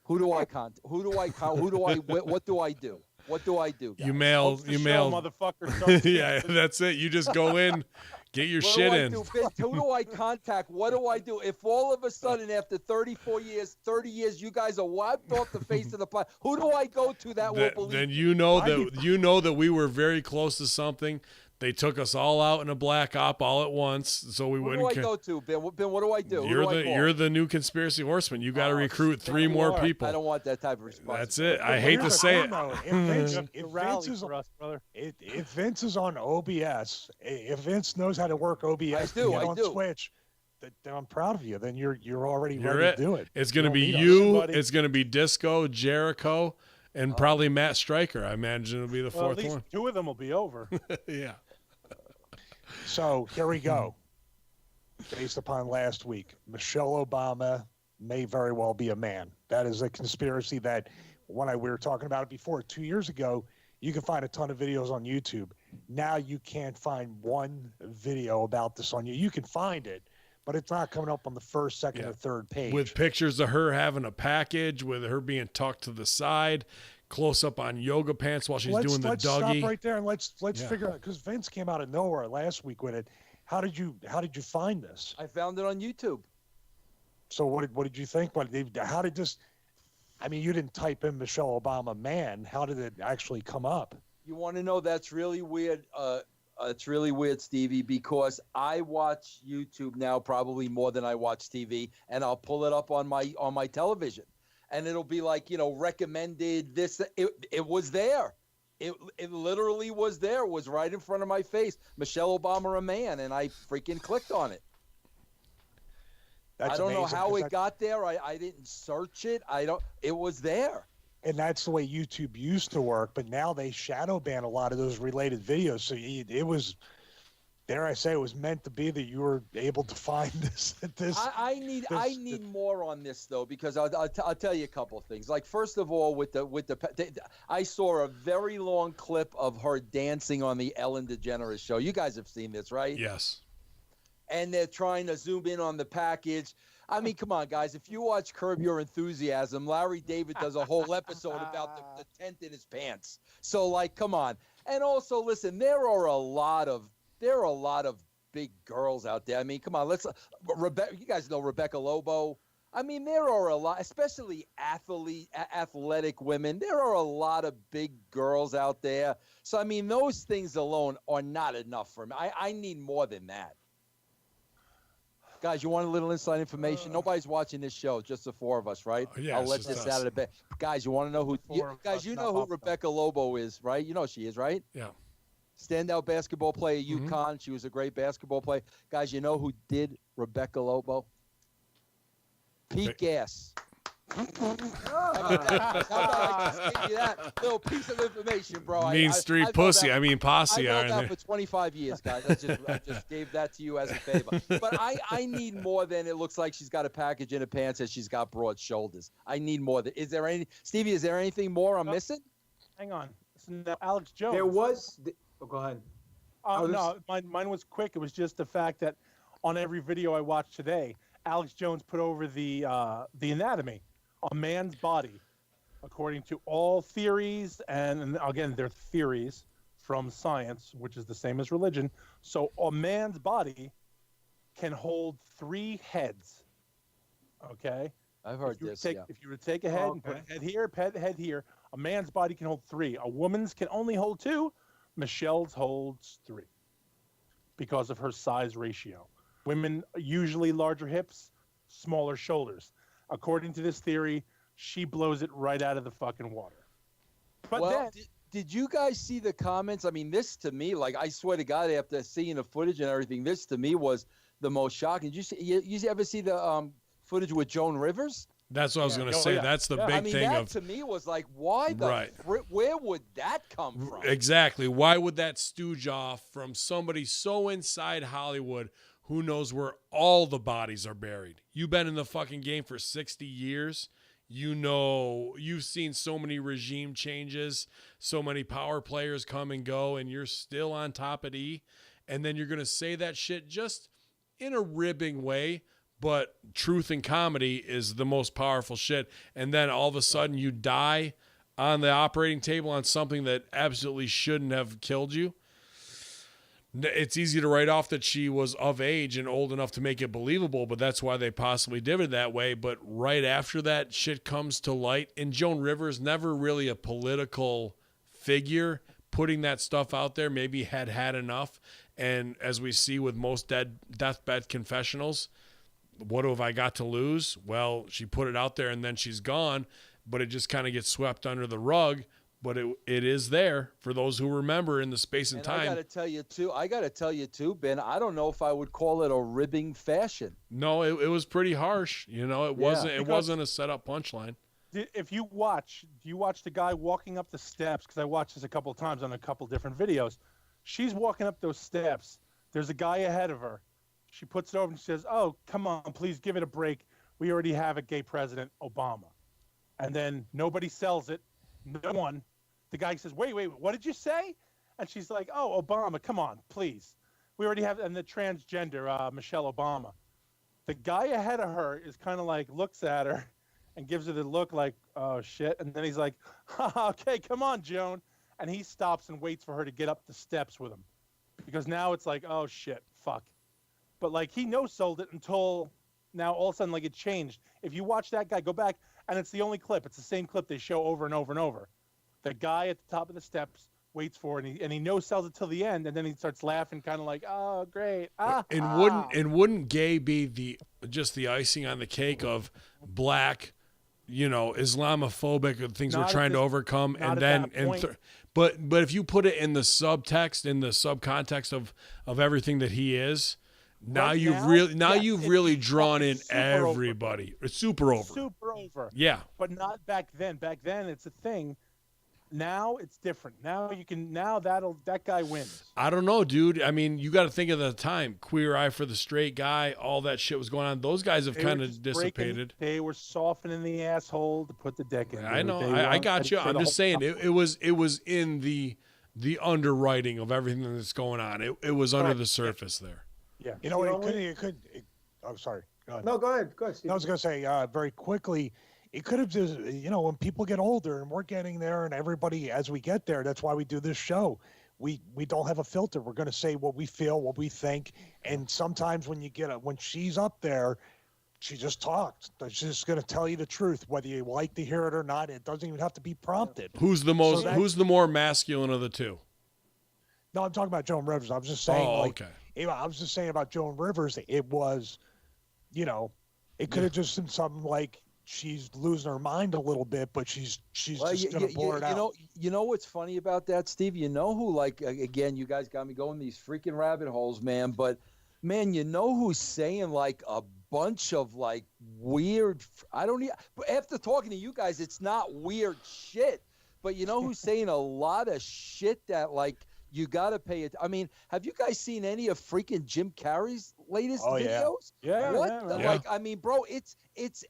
Who do I contact? What do I do? What do I do, guys? You mail. Host the show, motherfucker. Start Yeah, that's it. You just go in, get your What shit do I in. do, Vince? Who do I contact? What do I do? If all of a sudden, after 34 years, 30 years, you guys are wiped off the face of the planet, who do I go to that will believe? Then you know that we were very close to something. They took us all out in a black op all at once, so we Who wouldn't. do I go to, Ben? Ben, what do I do? You're the new conspiracy horseman. You got to recruit 3 more Lord. people. I don't want that type of response. That's it. I Well, hate here's to the say thing, it. though. If rally Vince is for us, brother. if Vince is on OBS, if Vince knows how to work OBS I do, and I on do. Twitch, then I'm proud of you. Then you're already You're ready it. to do it. It's going to don't be need us. you. Somebody- It's going to be Disco, Jericho, and probably Matt Stryker. I imagine it'll be the Well, at fourth least one. 2 of them will be over. Yeah. So here we go. Based upon last week, Michelle Obama may very well be a man. That is a conspiracy that we were talking about it before 2 years ago. You can find a ton of videos on YouTube. Now you can't find one video about this on you. You can find it, but it's not coming up on the first, second, or third page. With pictures of her having a package, with her being tucked to the side, close up on yoga pants while she's doing the let's Dougie. stop right there and let's Yeah. figure out, because Vince came out of nowhere last week with it. How did you find this? I found it on YouTube. So what did you think? How did this? I mean, you didn't type in Michelle Obama man. How did it actually come up? You want to know? That's really weird. It's really weird, Stevie, because I watch YouTube now probably more than I watch TV, and I'll pull it up on my television, and it'll be like, recommended this. It was there. It literally was there. It was right in front of my face. Michelle Obama, a man, and I freaking clicked on it. That's I don't know amazing, how 'cause it got there. I didn't search it. It was there. And that's the way YouTube used to work, but now they shadow ban a lot of those related videos. So it was, dare I say, it was meant to be that you were able to find this. I need more on this though, because I'll tell you a couple of things. Like, first of all, I saw a very long clip of her dancing on the Ellen DeGeneres show. You guys have seen this, right? Yes. And they're trying to zoom in on the package. I mean, come on, guys. If you watch Curb Your Enthusiasm, Larry David does a whole episode about the tent in his pants. So, like, come on. And also, listen, there are a lot of big girls out there. I mean, come on. You guys know Rebecca Lobo. I mean, there are a lot, especially athletic women. There are a lot of big girls out there. So, I mean, those things alone are not enough for me. I need more than that. Guys, you want a little inside information? Nobody's watching this show, just the four of us, right? Yeah, I'll let it's this just out us. of the bed. Guys, you want to know who? You know who Rebecca Lobo is, right? You know she is, right? Yeah. Standout basketball player, UConn. She was a great basketball player. Guys, you know who did Rebecca Lobo? Pete Gas. How about I just gave you that little piece of information, bro? Mean street pussy. That, I mean posse. I've known that for 25 years, guys. I just gave that to you as a favor. But I need more than it looks like she's got a package in her pants and she's got broad shoulders. I need more. Is there Stevie, is there anything more I'm missing? Hang on. Listen, Alex Jones. There was. Go ahead. No, mine was quick. It was just the fact that on every video I watched today, Alex Jones put over the anatomy. A man's body, according to all theories, and again, they're theories from science, which is the same as religion. So a man's body can hold 3 heads. Okay? I've heard this. If you were to take a head and put a head here, a man's body can hold 3. A woman's can only hold 2. Michelle's holds 3 because of her size ratio. Women usually larger hips, smaller shoulders. According to this theory, she blows it right out of the fucking water. But well, did you guys see the comments? I mean, this to me, like, I swear to God, after seeing the footage and everything, this to me was the most shocking. Did you ever see the footage with Joan Rivers? That's what I was going to say. Yeah. That's the big thing. That to me was like, why where would that come from? Exactly. Why would that stooge off from somebody so inside Hollywood who knows where all the bodies are buried? You've been in the fucking game for 60 years. You know, you've seen so many regime changes, so many power players come and go, and you're still on top of E. And then you're going to say that shit just in a ribbing way, but truth and comedy is the most powerful shit. And then all of a sudden you die on the operating table on something that absolutely shouldn't have killed you. It's easy to write off that she was of age and old enough to make it believable, but that's why they possibly did it that way. But right after that shit comes to light, and Joan Rivers, never really a political figure, putting that stuff out there, maybe had enough. And as we see with most deathbed confessionals, what have I got to lose? Well, she put it out there and then she's gone, but it just kind of gets swept under the rug. But it is there for those who remember in the space and time. I got to tell you too, Ben, I don't know if I would call it a ribbing fashion. No, it was pretty harsh. You know, it wasn't a set up punchline. If you watch the guy walking up the steps, because I watched this a couple of times on a couple different videos. She's walking up those steps. There's a guy ahead of her. She puts it over and she says, "Oh, come on, please give it a break. We already have a gay president, Obama." And then nobody sells it. No one. The guy says, wait, what did you say? And she's like, "Oh, Obama, come on, please. We already have," and the transgender, Michelle Obama. The guy ahead of her is kind of like, looks at her and gives her the look like, "Oh, shit." And then he's like, "Okay, come on, Joan." And he stops and waits for her to get up the steps with him. Because now it's like, oh, shit, fuck. But, like, he no-sold it until now all of a sudden, like, it changed. If you watch that guy, go back, and it's the only clip. It's the same clip they show over and over and over. The guy at the top of the steps waits for it, and he no-sells it till the end, and then he starts laughing, kind of like, "Oh, great." Wouldn't gay be just the icing on the cake of black, Islamophobic things we're trying to overcome, but if you put it in the subtext, in the subcontext of everything that he is. Now you've really drawn in everybody. Over. It's super over. Super over. Yeah. But not back then. Back then it's a thing. Now it's different. Now that guy wins. I don't know, dude. I mean, you got to think of the time. Queer Eye for the Straight Guy, all that shit was going on. Those guys have kind of dissipated. They were softening the asshole to put the dick in. I know. I got you. I'm just saying it was in the underwriting of everything that's going on. It was under the surface there. Yeah. It could. I'm sorry. Go ahead. No, go ahead. Steve. I was going to say very quickly, it could have just, when people get older and we're getting there and everybody, as we get there, that's why we do this show. We don't have a filter. We're going to say what we feel, what we think. And sometimes when she's up there, she just talks. She's just going to tell you the truth, whether you like to hear it or not. It doesn't even have to be prompted. Who's the more masculine of the two? No, I'm talking about Joan Rivers. I was just saying, okay. I was just saying about Joan Rivers. It was it could have just been something like she's losing her mind a little bit, but she's just gonna blur it out. You know what's funny about that, Steve? You know who, like, again, you guys got me going these freaking rabbit holes, man. But man, you know who's saying like a bunch of like weird. I don't even. After talking to you guys, it's not weird shit. But you know who's saying a lot of shit that like you got to pay it. I mean, have you guys seen any of freaking Jim Carrey's latest videos? Yeah. What? Yeah. Like, I mean, bro, it's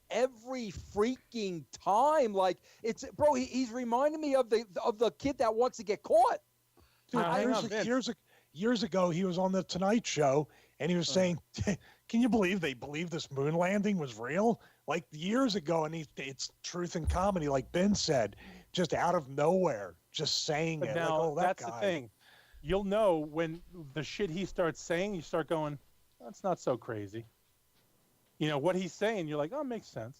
every freaking time. Like, it's bro. He's reminding me of the kid that wants to get caught. Dude, years ago, he was on the Tonight Show and he was saying, "Can you believe this moon landing was real?" Like years ago, and it's truth and comedy, like Ben said, just out of nowhere, just saying but it. Now, like, oh, that that's guy. the thing. You'll know when the shit he starts saying, you start going, that's not so crazy. What he's saying, you're like, oh, it makes sense.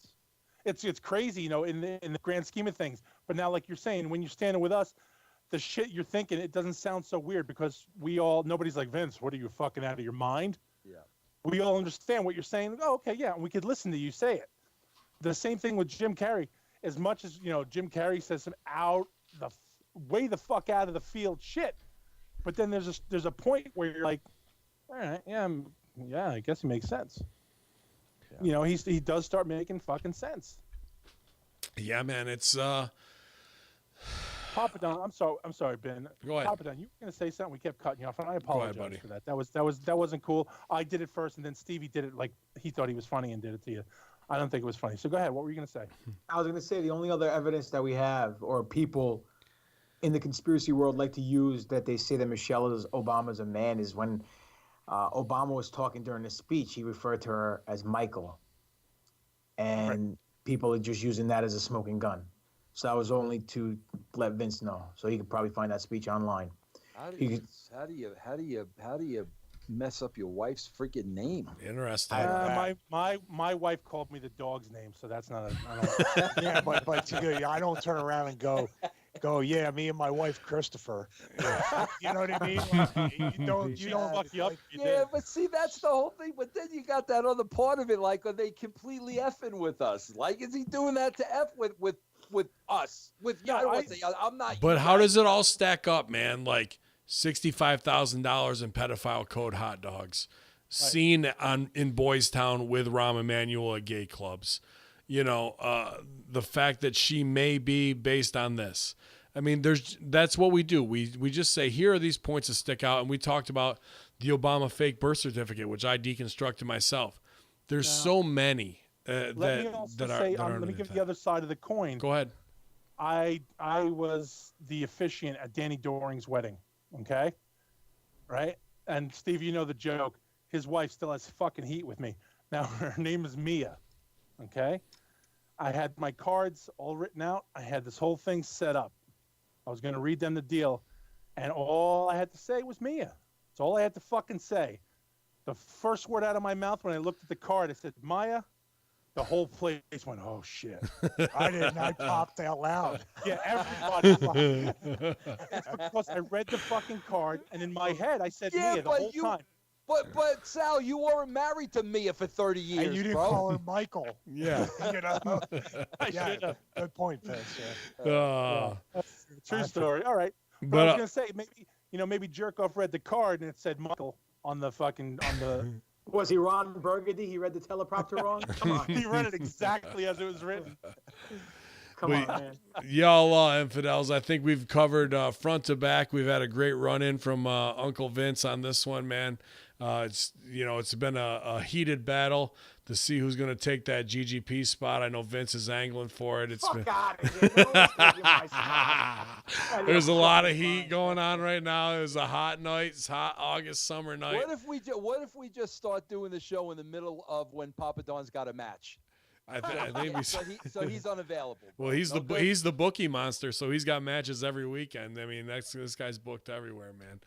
It's crazy, in the grand scheme of things. But now, like you're saying, when you're standing with us, the shit you're thinking, it doesn't sound so weird because nobody's like, Vince, what are you, fucking out of your mind? Yeah. We all understand what you're saying. Oh, okay, yeah, and we could listen to you say it. The same thing with Jim Carrey. As much as, Jim Carrey says some way the fuck out of the field shit. But then there's a point where you're like, all right, yeah, I guess it makes sense. Yeah. He does start making fucking sense. Yeah, man, it's Papa Don, I'm sorry, Ben. Go ahead. Papa Don, you were gonna say something. We kept cutting you off, and I apologize for that. That wasn't cool. I did it first, and then Stevie did it like he thought he was funny and did it to you. I don't think it was funny. So go ahead. What were you gonna say? I was gonna say the only other evidence that we have, or people in the conspiracy world like to use, that they say that Michelle Obama's a man, is when Obama was talking during his speech, he referred to her as Michael. And people are just using that as a smoking gun. So that was only to let Vince know. So he could probably find that speech online. How do you mess up your wife's freaking name? Interesting. My wife called me the dog's name, so that's not Yeah, but I don't turn around and go, yeah, me and my wife Christopher. You know what I mean? Like, you don't fuck you up. But see, that's the whole thing. But then you got that other part of it. Like, are they completely effing with us? Like, is he doing that to F with us? I'm not. But how does it all stack up, man? Like $65,000 in pedophile code hot dogs, seen in Boys Town with Rahm Emanuel at gay clubs. The fact that she may be based on this. I mean, that's what we do. We just say, here are these points that stick out. And we talked about the Obama fake birth certificate, which I deconstructed myself. There's so many let me give you the other side of the coin. Go ahead. I was the officiant at Danny Doring's wedding. Okay. Right. And Steve, you know the joke. His wife still has fucking heat with me. Now her name is Mia. Okay. I had my cards all written out. I had this whole thing set up. I was going to read them the deal. And all I had to say was Mia. That's all I had to fucking say. The first word out of my mouth when I looked at the card, I said, Maya. The whole place went, oh, shit. I didn't. I popped out loud. Yeah, everybody. It's because I read the fucking card, and in my head, I said Mia the whole time. But Sal, you weren't married to Mia for 30 years, and you didn't bro. call her Michael. Yeah. Yeah, good point, Vince. True story. All right. But I was going to say, maybe Jerkoff read the card, and it said Michael on the. Was he Ron Burgundy? He read the teleprompter wrong? Come on. He read it exactly as it was written. Come on, man. Y'all infidels, I think we've covered front to back. We've had a great run-in from Uncle Vince on this one, man. It's been a heated battle to see who's going to take that GGP spot. I know Vince is angling for it. There's a lot of heat going on right now. It was a hot night. It's hot August summer night. What if we just start doing the show in the middle of when Papa Don's got a match? I think so he's unavailable. Well, he's the bookie monster, so he's got matches every weekend. I mean, this guy's booked everywhere, man.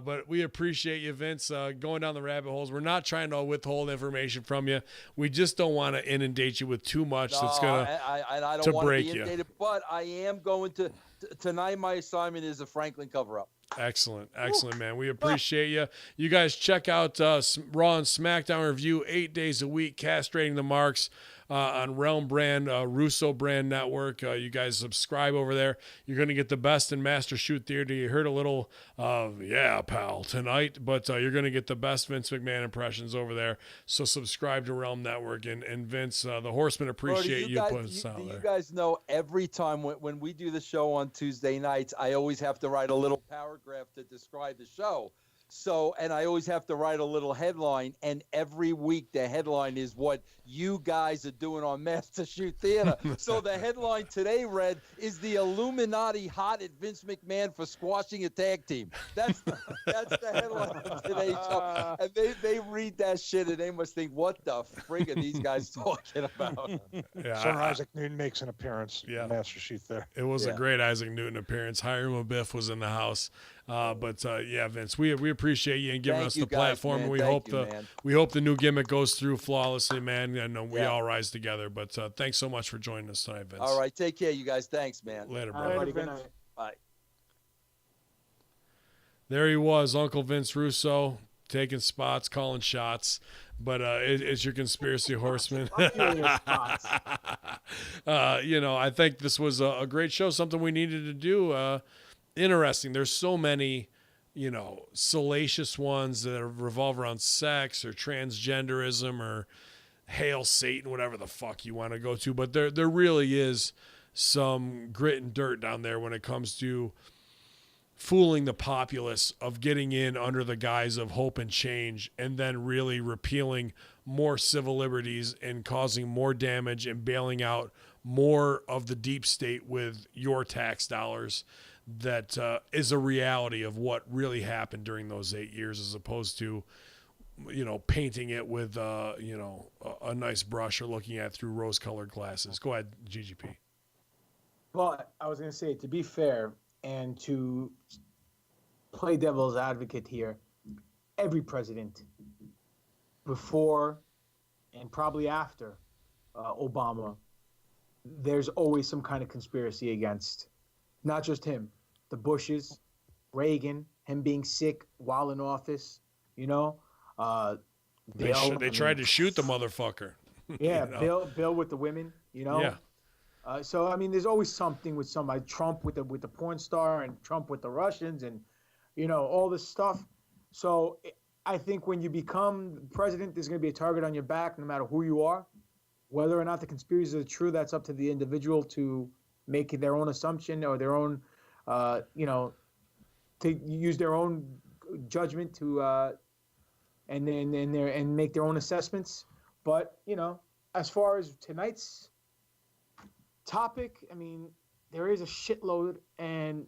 But we appreciate you, Vince, going down the rabbit holes. We're not trying to withhold information from you. We just don't want to inundate you with too much that's going to break you. But I am going to tonight. My assignment is a Franklin cover-up. Excellent, man. We appreciate you. You guys check out Raw and SmackDown Review 8 days a week, castrating the marks on Realm Brand, Russo Brand Network. You guys subscribe over there. You're going to get the best in Master Shoot Theater. You heard a little, yeah, pal, tonight, but you're going to get the best Vince McMahon impressions over there. So subscribe to Realm Network. And Vince, the Horsemen appreciate you putting us out there. You guys know every time when we do the show on Tuesday nights, I always have to write a little paragraph to describe the show. So, and I always have to write a little headline, and every week the headline is what you guys are doing on Master Shoot Theater. So the headline today read, "Is the Illuminati hot at Vince McMahon for squashing a tag team?" That's the headline of today's show. And they read that shit and they must think, what the frig are these guys talking about? Yeah, Sir Isaac Newton makes an appearance in Master Shoot there. It was a great Isaac Newton appearance. Hiram Abiff was in the house. But Vince, we appreciate you and giving us the platform. And we hope the new gimmick goes through flawlessly, man. And we all rise together. But thanks so much for joining us tonight, Vince. All right, take care, you guys. Thanks, man. Later, bro. Later, Vince. Bye. There he was, Uncle Vince Russo, taking spots, calling shots. But it's your conspiracy horseman. I think this was a great show, something we needed to do. Interesting. There's so many, salacious ones that revolve around sex or transgenderism or hail Satan, whatever the fuck you want to go to. But there really is some grit and dirt down there when it comes to fooling the populace of getting in under the guise of hope and change and then really repealing more civil liberties and causing more damage and bailing out more of the deep state with your tax dollars. That is a reality of what really happened during those 8 years, as opposed to, painting it with, a nice brush or looking at it through rose-colored glasses. Go ahead, GGP. But I was going to say, to be fair and to play devil's advocate here, every president before and probably after Obama, there's always some kind of conspiracy against not just him. The Bushes, Reagan, him being sick while in office, They tried to shoot the motherfucker. Yeah, Bill with the women, Yeah. So there's always something with somebody. Trump with the porn star, and Trump with the Russians, and all this stuff. So I think when you become president, there's going to be a target on your back, no matter who you are. Whether or not the conspiracies are true, that's up to the individual to make their own assumption or their own. To use their own judgment to and make their own assessments. But as far as tonight's topic, there is a shitload, and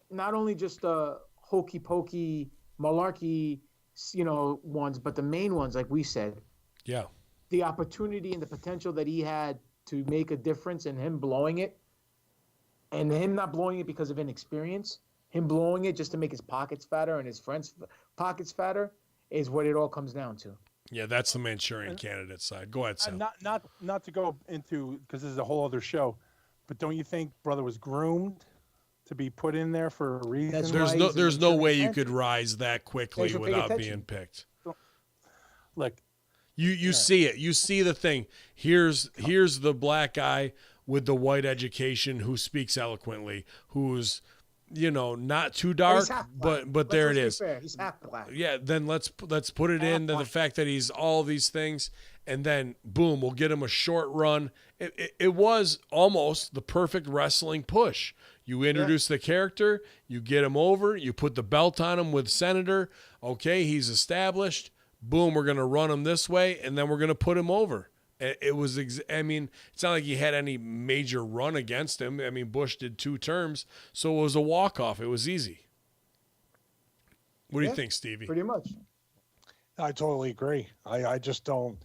not only just the hokey pokey malarkey, ones, but the main ones, like we said. Yeah. The opportunity and the potential that he had to make a difference, and him blowing it. And him not blowing it because of inexperience, him blowing it just to make his pockets fatter and his friends' pockets fatter, is what it all comes down to. Yeah, that's the Manchurian candidate side. Go ahead, Sam. Not to go into, because this is a whole other show, but don't you think brother was groomed to be put in there for a reason? There's no way you could rise that quickly without being picked. Look, you see it. You see the thing. Here's the black guy with the white education who speaks eloquently, who's not too dark, but there it is. He's half black. Yeah, then let's put it in to the fact that he's all these things, and then boom, we'll get him a short run. It was almost the perfect wrestling push. You introduce the character, you get him over, you put the belt on him with Senator. Okay, he's established. Boom, we're gonna run him this way, and then we're gonna put him over. It was, it's not like he had any major run against him. Bush did 2 terms, so it was a walk-off. It was easy. What do you think, Stevie? Pretty much. I totally agree. I just don't.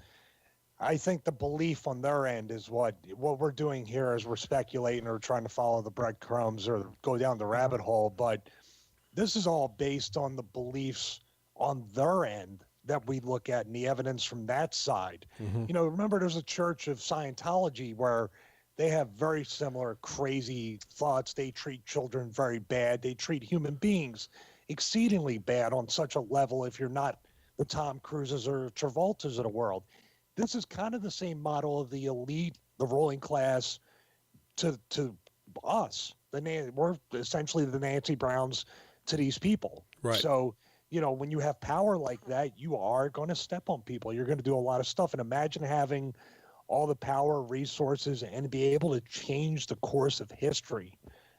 I think the belief on their end is what we're doing here is we're speculating or trying to follow the breadcrumbs or go down the rabbit hole. But this is all based on the beliefs on their end that we look at and the evidence from that side. Mm-hmm. Remember there's a Church of Scientology where they have very similar crazy thoughts. They treat children very bad. They treat human beings exceedingly bad on such a level if you're not the Tom Cruises or Travoltas of the world. This is kind of the same model of the elite, the ruling class, to us. We're essentially the Nancy Browns to these people. Right. So, when you have power like that, you are going to step on people. You're going to do a lot of stuff. And imagine having all the power, resources, and be able to change the course of history,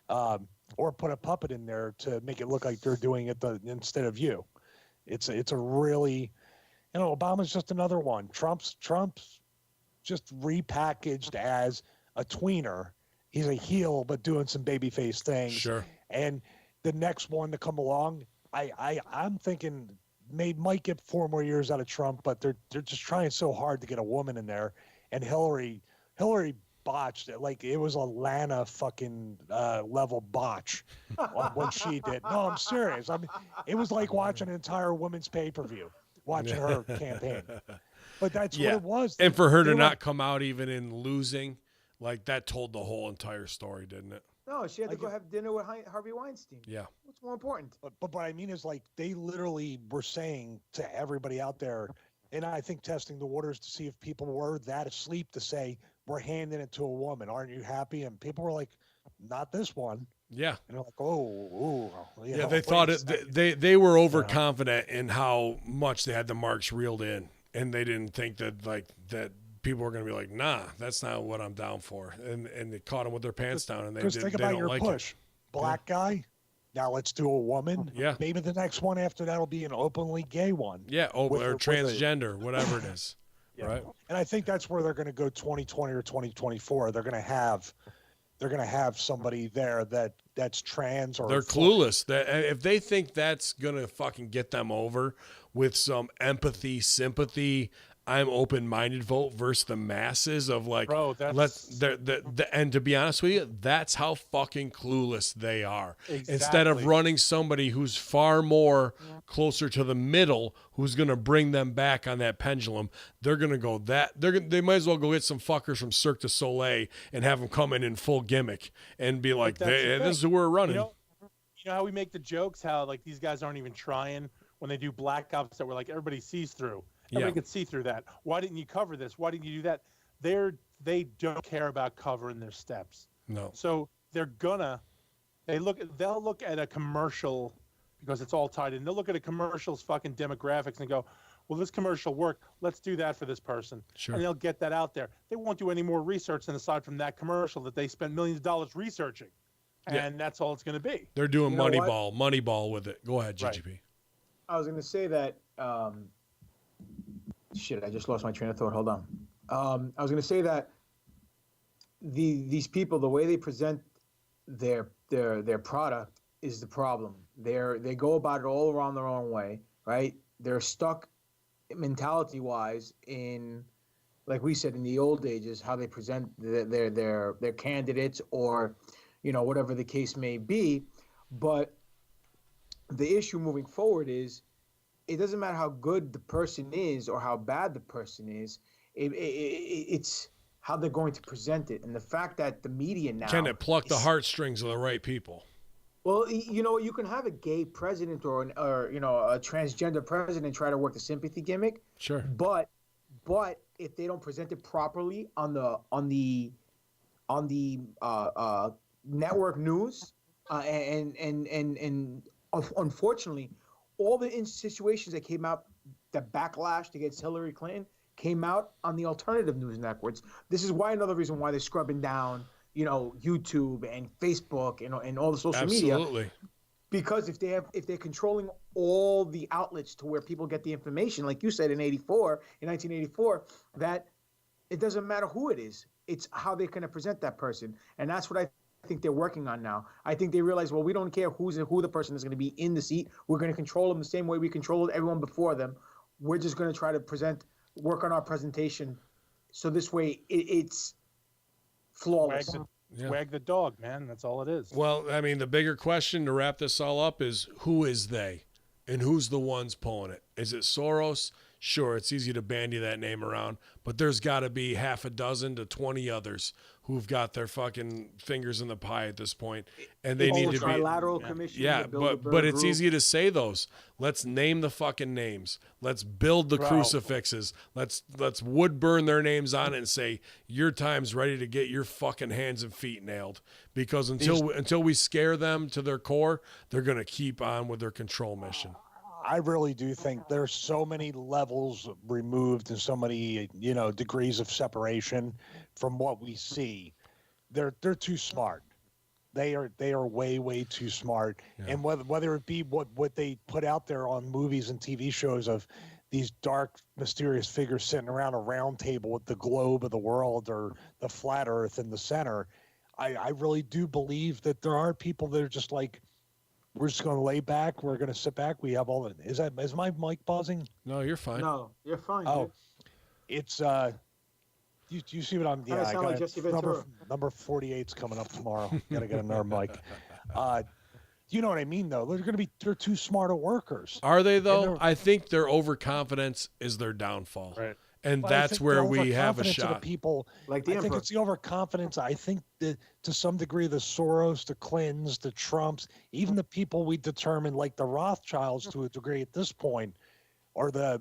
or put a puppet in there to make it look like they're doing it instead of you. It's a really, Obama's just another one. Trump's just repackaged as a tweener. He's a heel, but doing some babyface things. Sure. And the next one to come along, I'm thinking might get 4 more years out of Trump, but they're just trying so hard to get a woman in there. And Hillary botched it. Like it was a Lana fucking level botch on what she did. No, I'm serious. I mean, it was like watching an entire women's pay-per-view, watching her campaign. But that's what it was. And for her to not come out even in losing, like that told the whole entire story, didn't it? No, she had to go have dinner with Harvey Weinstein. Yeah. What's more important? But what I mean is, like, they literally were saying to everybody out there, and I think testing the waters to see if people were that asleep to say, we're handing it to a woman. Aren't you happy? And people were like, not this one. Yeah. And they're like, oh. Yeah, they thought they were overconfident in how much they had the marks reeled in. And they didn't think that people were going to be like, nah, that's not what I'm down for. And they caught them with their pants down, and they think about your push. It. Black guy. Now let's do a woman. Yeah. Maybe the next one after that will be an openly gay one. Yeah. Or transgender, whatever it is. Yeah. Right. And I think that's where they're going to go 2020 or 2024. They're going to have somebody there that's trans or they're clueless. That if they think that's going to fucking get them over with some empathy, sympathy, I'm open-minded vote versus the masses of like, bro, and to be honest with you, that's how fucking clueless they are. Exactly. Instead of running somebody who's far more closer to the middle, who's going to bring them back on that pendulum, they're going to go they might as well go get some fuckers from Cirque du Soleil and have them come in full gimmick and be like, this is who we're running. You know how we make the jokes, how like these guys aren't even trying when they do black ops that we're like, everybody sees through. Everybody could see through that. Why didn't you cover this? Why didn't you do that? They don't care about covering their steps. No. So they'll look at a commercial because it's all tied in. They'll look at a commercial's fucking demographics and go, well, this commercial worked. Let's do that for this person. Sure. And they'll get that out there. They won't do any more research than aside from that commercial that they spent millions of dollars researching. And that's all it's going to be. They're doing Moneyball with it. Go ahead, GGP. Right. I was going to say that shit, I just lost my train of thought. Hold on. I was going to say that these people, the way they present their product is the problem. They go about it all around their own way, right? They're stuck mentality-wise in, like we said, in the old ages, how they present their candidates or, whatever the case may be. But the issue moving forward is, it doesn't matter how good the person is or how bad the person is. It's how they're going to present it, and the fact that the media now can it pluck the heartstrings of the right people. Well, you can have a gay president or a transgender president try to work the sympathy gimmick. Sure. But if they don't present it properly on the network news, and unfortunately, all the situations that came out, the backlash against Hillary Clinton came out on the alternative news networks. This is another reason why they're scrubbing down, YouTube and Facebook and all the social media. Absolutely. Because if they're controlling all the outlets to where people get the information, like you said in 1984, that it doesn't matter who it is, it's how they're going to present that person, and that's what I think they're working on now. I think they realize, well, we don't care who the person is going to be in the seat. We're going to control them the same way we controlled everyone before them. We're just going to try to work on our presentation, so this way it's flawless. Wag the dog, man. That's all it is. Well, I mean, the bigger question to wrap this all up is, who is they, and who's the ones pulling it? Is it Soros? Sure, it's easy to bandy that name around, but there's got to be half a dozen to 20 others who've got their fucking fingers in the pie at this point, and they need to be Trilateral Commission. Yeah, but it's easy to say those. Let's name the fucking names. Let's build the crucifixes. Let's wood burn their names on it and say your time's ready to get your fucking hands and feet nailed. Because until we scare them to their core, they're gonna keep on with their control mission. I really do think there's so many levels removed and so many, degrees of separation from what we see. They're too smart. They are way too smart. Yeah. And whether it be what they put out there on movies and TV shows of these dark, mysterious figures sitting around a round table with the globe of the world or the flat earth in the center, I really do believe that there are people that are just like, we're just going to lay back. We're going to sit back. We have all the. Is my mic buzzing? No, you're fine. No, you're fine. Oh, dude. It's you see what I'm? Yeah, I got like number 48's coming up tomorrow. Got to get another mic. You know what I mean, though. They're too smart of workers. Are they though? I think their overconfidence is their downfall. Right. And that's where we have a shot. People, I think it's the overconfidence. I think that to some degree, the Soros, the Clintons, the Trumps, even the people we determine, like the Rothschilds to a degree at this point, or the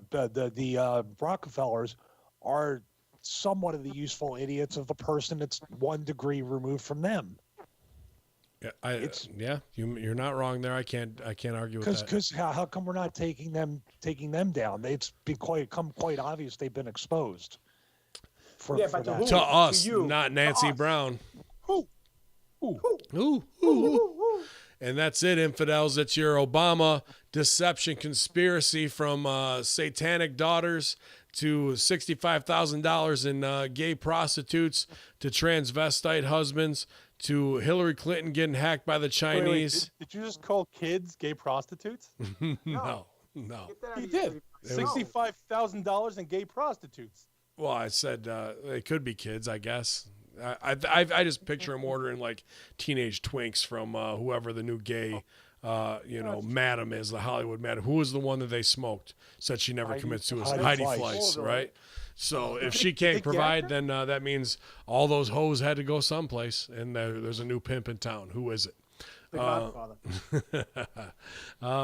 Rockefellers, are somewhat of the useful idiots of the person that's 1 degree removed from them. Yeah, you're not wrong there. I can't argue with that. Because how come we're not taking them down? It's become quite obvious they've been exposed. For but that. To us, to you, not Nancy Brown. Who? And that's it, infidels. It's your Obama deception conspiracy from satanic daughters to $65,000 in gay prostitutes to transvestite husbands to Hillary Clinton getting hacked by the Chinese. Wait, did you just call kids gay prostitutes? No. You did. $65,000 in gay prostitutes. Well, I said they could be kids, I guess. I just picture them ordering like teenage twinks from whoever the new gay, madam is, the Hollywood madam. Who was the one that they smoked? Said she never commits suicide. Heidi Fleiss, right? So if she can't provide, then that means all those hoes had to go someplace, and there's a new pimp in town. Who is it? The Godfather.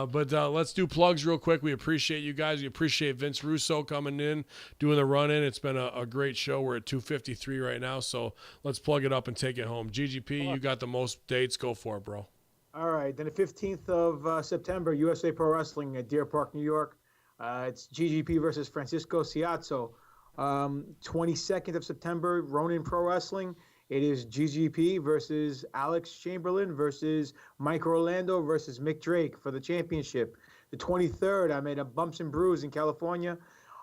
But let's do plugs real quick. We appreciate you guys. We appreciate Vince Russo coming in, doing the run-in. It's been a great show. We're at 253 right now, so let's plug it up and take it home. GGP, you got the most dates. Go for it, bro. All right. Then the 15th of September, USA Pro Wrestling at Deer Park, New York. It's GGP versus Francisco Ciazzo. 22nd of September, Ronin Pro Wrestling. It is GGP versus Alex Chamberlain versus Mike Orlando versus Mick Drake for the championship. The 23rd, I'm at a Bumps and Brews in California.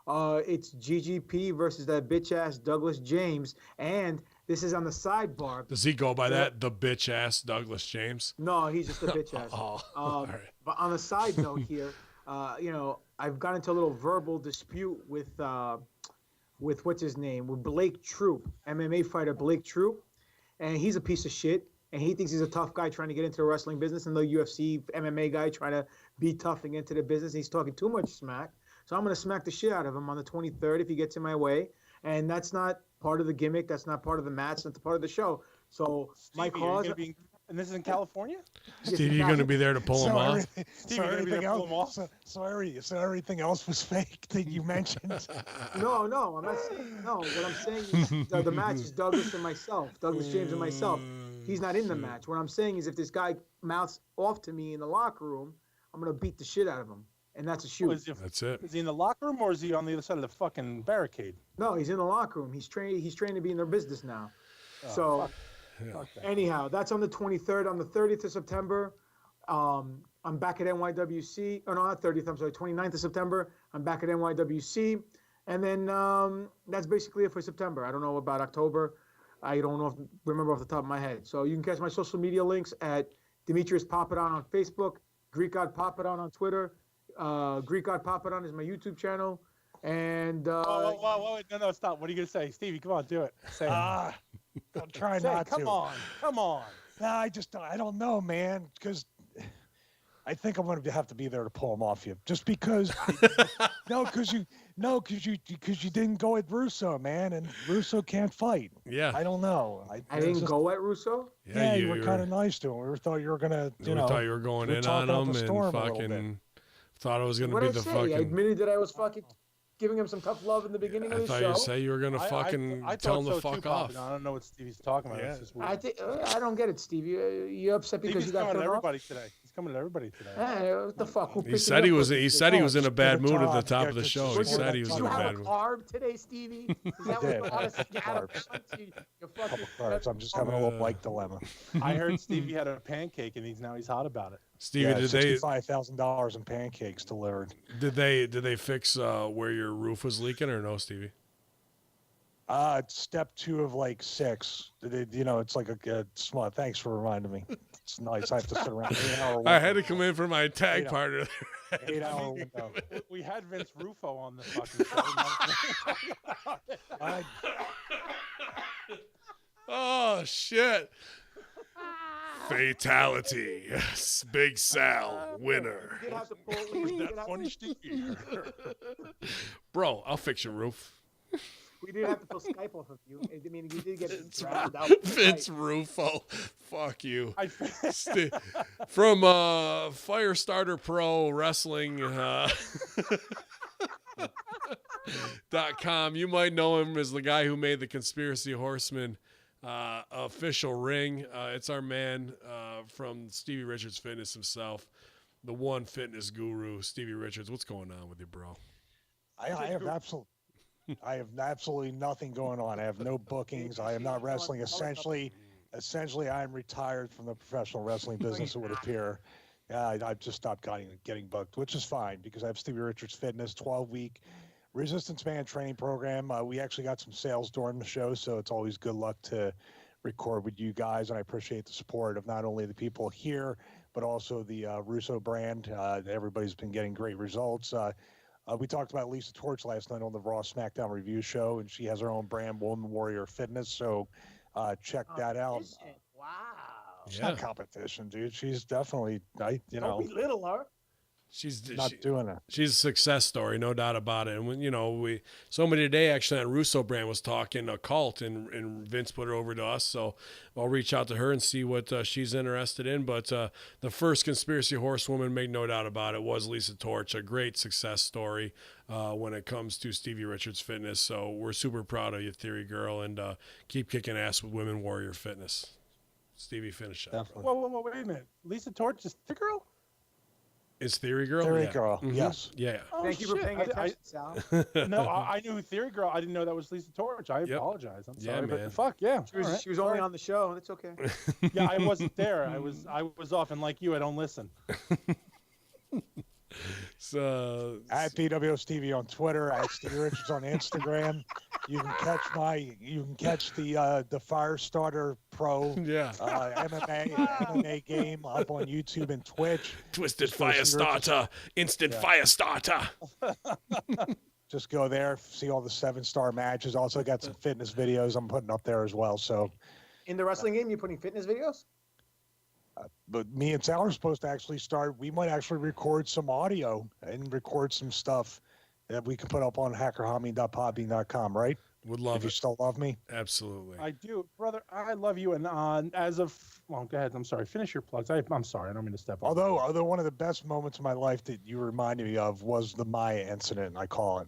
It's GGP versus that bitch-ass Douglas James. And this is on the sidebar. Does he go by that, the bitch-ass Douglas James? No, he's just a bitch-ass. All right. But on a side note here, I've got into a little verbal dispute with what's his name, with Blake Troop, MMA fighter Blake Troop, and he's a piece of shit, and he thinks he's a tough guy trying to get into the wrestling business, and the UFC MMA guy trying to be tough and get into the business. He's talking too much smack, so I'm going to smack the shit out of him on the 23rd if he gets in my way, and that's not part of the gimmick, that's not part of the match, that's part of the show. So Stevie, my cause... And this is in California? Steve, you're going to be there to pull him off? So everything else was fake that you mentioned? No, I'm not saying, no. What I'm saying is the match is Douglas James and myself. He's not in the match. What I'm saying is if this guy mouths off to me in the locker room, I'm going to beat the shit out of him. And that's a shoot. That's it. Is he in the locker room or is he on the other side of the fucking barricade? No, he's in the locker room. He's trained to be in their business now. Anyhow, that's on the 23rd. On the 30th of September, I'm back at NYWC. Oh, no, not 30th. I'm sorry, 29th of September. I'm back at NYWC. And then that's basically it for September. I don't know about October. I don't remember off the top of my head. So you can catch my social media links at Demetrius Papadon on Facebook, Greek God Papadon on Twitter. Greek God Papadon is my YouTube channel. And no, stop. What are you gonna say, Stevie? Come on, do it. Say I'll try not to. Come on. No, I don't know, man. Because I think I'm going to have to be there to pull him off you, just because. Because you didn't go at Russo, man, and Russo can't fight. Yeah. I don't know. I didn't go at Russo. Yeah, you were kind of nice to him. We thought you were gonna, thought you were going in on him and fucking thought it was gonna be the fucking. I admitted that I was fucking giving him some tough love in the beginning of the show. I thought you say you were gonna fucking tell him to fuck off. I don't know what Stevie's talking about. It's just weird. I don't get it, Stevie. You upset because Stevie's you got coming at thrown everybody today. He's coming at everybody today. Hey, what the fuck? He said he was. He said he was in a bad mood at the top of the show. He said he was in a bad mood. Did you have a carb today, Stevie? Is that what you honestly had a couple carbs. I'm just having a little bike dilemma. I heard Stevie had a pancake and he's hot about it. Stevie, did they $65,000 in pancakes delivered? Did they fix where your roof was leaking or no, Stevie? It's step 2 of like 6. It's like a small. Thanks for reminding me. It's nice. I have to sit around 8 hour window. I had to come in for my tag partner. 8 hour window. We had Vince Russo on the fucking show. Oh shit. Fatality. Big Sal, winner. Funny Stevie. Bro, I'll fix your roof. We didn't have to pull Skype off of you. I mean, you did get Vince Russo. Fuck you. From Firestarter Pro Wrestling .com. You might know him as the guy who made the Conspiracy Horsemen official ring. It's our man from Stevie Richards Fitness himself, the one fitness guru, Stevie Richards. What's going on with you, bro? I have absolutely nothing going on. I have no bookings. I am not wrestling. Essentially, I'm retired from the professional wrestling business. It would appear. I've just stopped getting booked, which is fine because I have Stevie Richards Fitness 12-week resistance band training program. We actually got some sales during the show, so it's always good luck to record with you guys, and I appreciate the support of not only the people here but also the Russo brand. Everybody's been getting great results. We talked about Lisa Torch last night on the Raw SmackDown review show, and she has her own brand, Woman Warrior Fitness. So check that out. Wow. She's not competition, dude. She's definitely, Don't belittle her. She's not doing it. She's a success story, no doubt about it. And when somebody today actually on Russo brand was talking a cult, and Vince put it over to us. So I'll reach out to her and see what she's interested in. But the first Conspiracy Horsewoman, make no doubt about it, was Lisa Torch. A great success story when it comes to Stevie Richards Fitness. So we're super proud of you, Theory Girl, and keep kicking ass with Women Warrior Fitness. Stevie, finish up. Whoa, wait a minute. Lisa Torch is the girl? Is Theory Girl? Theory Girl, Mm-hmm. Yes. Yeah. Oh, Thank you for paying attention, Sal. No, I knew Theory Girl. I didn't know that was Lisa Torch. I apologize. I'm sorry, man. but fuck yeah. She was only on the show, and it's okay. Yeah, I wasn't there. I was off, and like you, I don't listen. So at PWO Stevie on Twitter, at Stevie Richards on Instagram. You can catch the Firestarter Pro MMA game up on YouTube and Twitch. Twisted Firestarter, instant Firestarter. Just go there, see all the 7-star matches. Also got some fitness videos I'm putting up there as well. So in the wrestling game, you're putting fitness videos? But me and Sal are supposed to actually start. We might actually record some audio and record some stuff that we can put up on hackerhomie.podbean.com, right? Would love if it. You still love me? Absolutely. I do, brother. I love you. And go ahead. I'm sorry. Finish your plugs. I'm sorry. I don't mean to step on. Although one of the best moments of my life that you reminded me of was the Maya incident, I call it.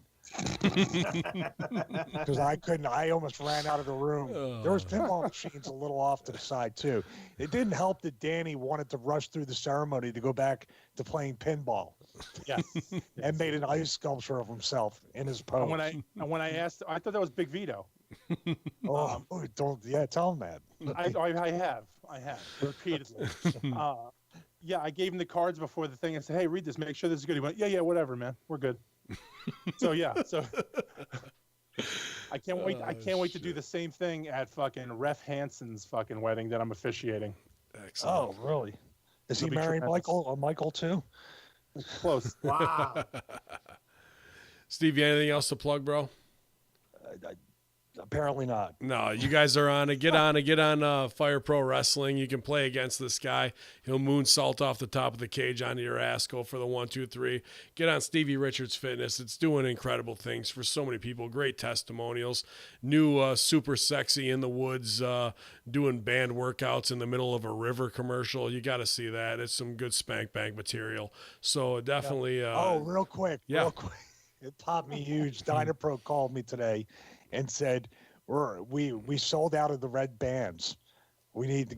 Because I almost ran out of the room. There was pinball machines a little off to the side too. It didn't help that Danny wanted to rush through the ceremony to go back to playing pinball. Yes. And made an ice sculpture of himself in his pose. And when I asked, I thought that was Big Vito. Tell him that. I have repeatedly. I gave him the cards before the thing. I said, "Hey, read this. Make sure this is good." He went, "Yeah, whatever, man. We're good." So I can't wait. I can't wait to do the same thing at fucking Ref Hansen's fucking wedding that I'm officiating. Excellent. Oh, really? Is he marrying Michael too? Close. Wow. Steve, you anything else to plug, bro? Apparently not. No, you guys are on it. Get on Fire Pro Wrestling. You can play against this guy. He'll moonsault off the top of the cage onto your ass, go for the 1, 2, 3. Get on Stevie Richards Fitness. It's doing incredible things for so many people. Great testimonials. New Super Sexy in the Woods doing band workouts in the middle of a river commercial. You got to see that. It's some good spank bank material. So definitely. Real quick. It popped me huge. Dynapro called me today and said, we sold out of the red bands. We need to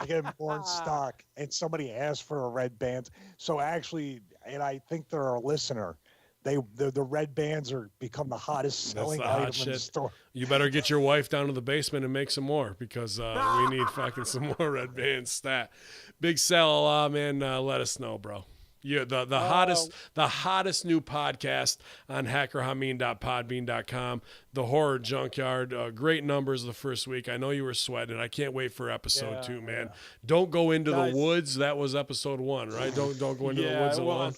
get more in stock. And somebody asked for a red band. So actually, and I think they're a listener, the red bands are become the hottest selling item in the store. You better get your wife down to the basement and make some more, because we need fucking some more red bands stat. Big Sal, man, let us know, bro. Yeah, the hottest new podcast on hackerhameen.podbean.com. The Horror Junkyard, great numbers the first week. I know you were sweating. I can't wait for episode 2, man. Don't go into the woods. That was episode 1, right? Don't go into the woods alone.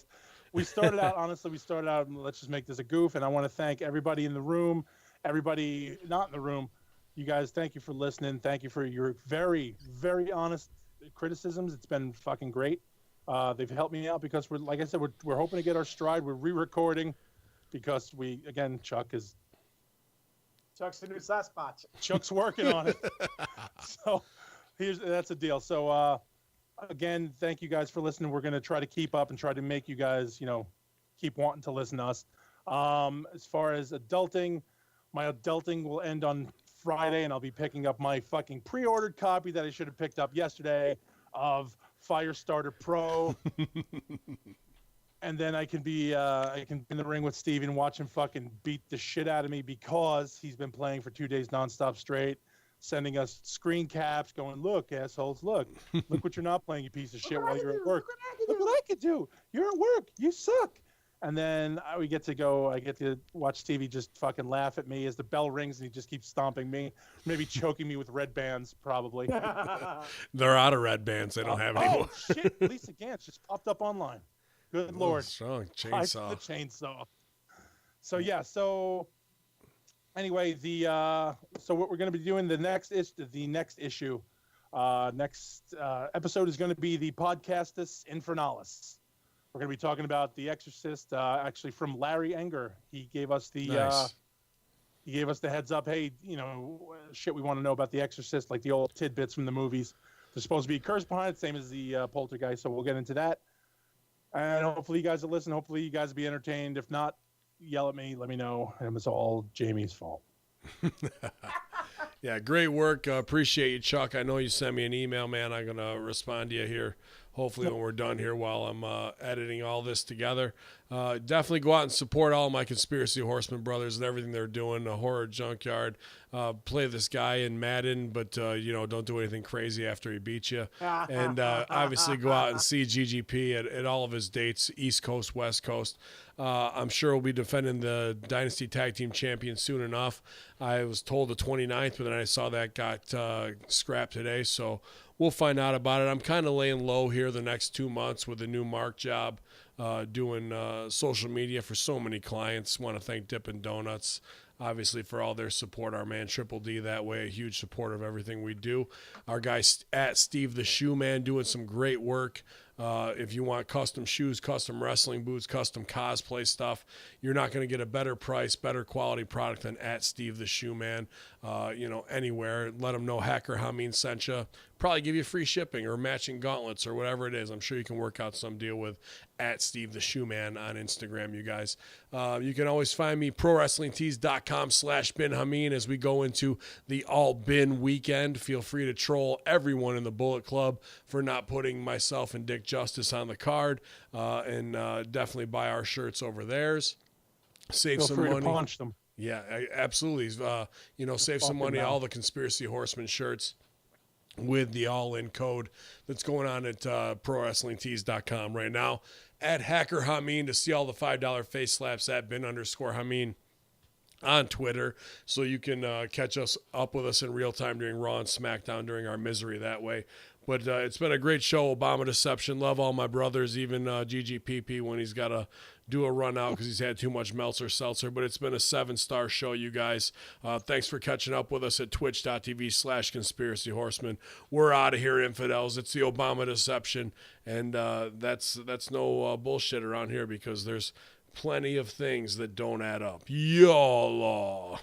We started out, honestly, let's just make this a goof, and I want to thank everybody in the room, everybody not in the room. You guys, thank you for listening. Thank you for your very, very honest criticisms. It's been fucking great. They've helped me out because like I said, we're hoping to get our stride. We're re-recording because Chuck's the new Sasquatch. Chuck's working on it. So that's a deal. So again, thank you guys for listening. We're going to try to keep up and try to make you guys, keep wanting to listen to us. As far as adulting, my adulting will end on Friday, and I'll be picking up my fucking pre-ordered copy that I should have picked up yesterday of Firestarter Pro. And then I can be in the ring with Steve and watch him fucking beat the shit out of me because he's been playing for 2 days nonstop straight, sending us screen caps going, look, assholes, look what you're not playing, you piece of shit, while you're at work. Look what I could do. You're at work. You suck. And then I get to watch Stevie just fucking laugh at me as the bell rings and he just keeps stomping me, maybe choking me with red bands, probably. They're out of red bands. They don't have anymore. Oh, shit. Lisa Gantz just popped up online. Good Lord. Strong chainsaw. The chainsaw. So anyway, so what we're going to be doing, the next issue, next episode is going to be the Podcastus Infernalis. We're going to be talking about The Exorcist, actually from Larry Enger. He gave us the heads up. Hey, shit we want to know about The Exorcist, like the old tidbits from the movies. There's supposed to be a curse behind it, same as the Poltergeist. So we'll get into that. And hopefully you guys will listen. Hopefully you guys will be entertained. If not, yell at me. Let me know. And it's all Jamie's fault. Yeah, great work. Appreciate you, Chuck. I know you sent me an email, man. I'm going to respond to you here, hopefully when we're done here while I'm editing all this together. Definitely go out and support all my Conspiracy Horsemen brothers and everything they're doing. The Horror Junkyard. Play this guy in Madden, but, don't do anything crazy after he beats you. And obviously go out and see GGP at all of his dates, East Coast, West Coast. I'm sure we'll be defending the Dynasty Tag Team Champion soon enough. I was told the 29th, but then I saw that got scrapped today, so we'll find out about it. I'm kind of laying low here the next 2 months with the new Mark job, doing social media for so many clients. Want to thank Dippin' Donuts, obviously, for all their support. Our man Triple D that way, a huge supporter of everything we do. Our guy at Steve the Shoe Man doing some great work. If you want custom shoes, custom wrestling boots, custom cosplay stuff, you're not going to get a better price, better quality product than at Steve the Shoe Man. Anywhere. Let them know Hacker Hameen sent you. Probably give you free shipping or matching gauntlets or whatever it is. I'm sure you can work out some deal with at Steve the Shoe Man on Instagram, you guys. You can always find me prowrestlingtees.com/Bin Hameen as we go into the All Bin weekend. Feel free to troll everyone in the Bullet Club for not putting myself and Dick Justice on the card, and definitely buy our shirts over theirs. Save some money. To punch them. Yeah, absolutely. Save some money. All the Conspiracy Horsemen shirts with the all-in code that's going on at prowrestlingtees.com right now. At Hacker Hameen to see all the $5 face slaps at bin_Hameen on Twitter, so you can catch us up with us in real time during Raw and SmackDown during our misery that way. But it's been a great show, Obama Deception. Love all my brothers, even GGPP when he's got to do a run out because he's had too much Meltzer Seltzer. But it's been a 7-star show, you guys. Thanks for catching up with us at twitch.tv/Conspiracy Horsemen. We're out of here, infidels. It's the Obama Deception. And that's no bullshit around here because there's plenty of things that don't add up. YOLO.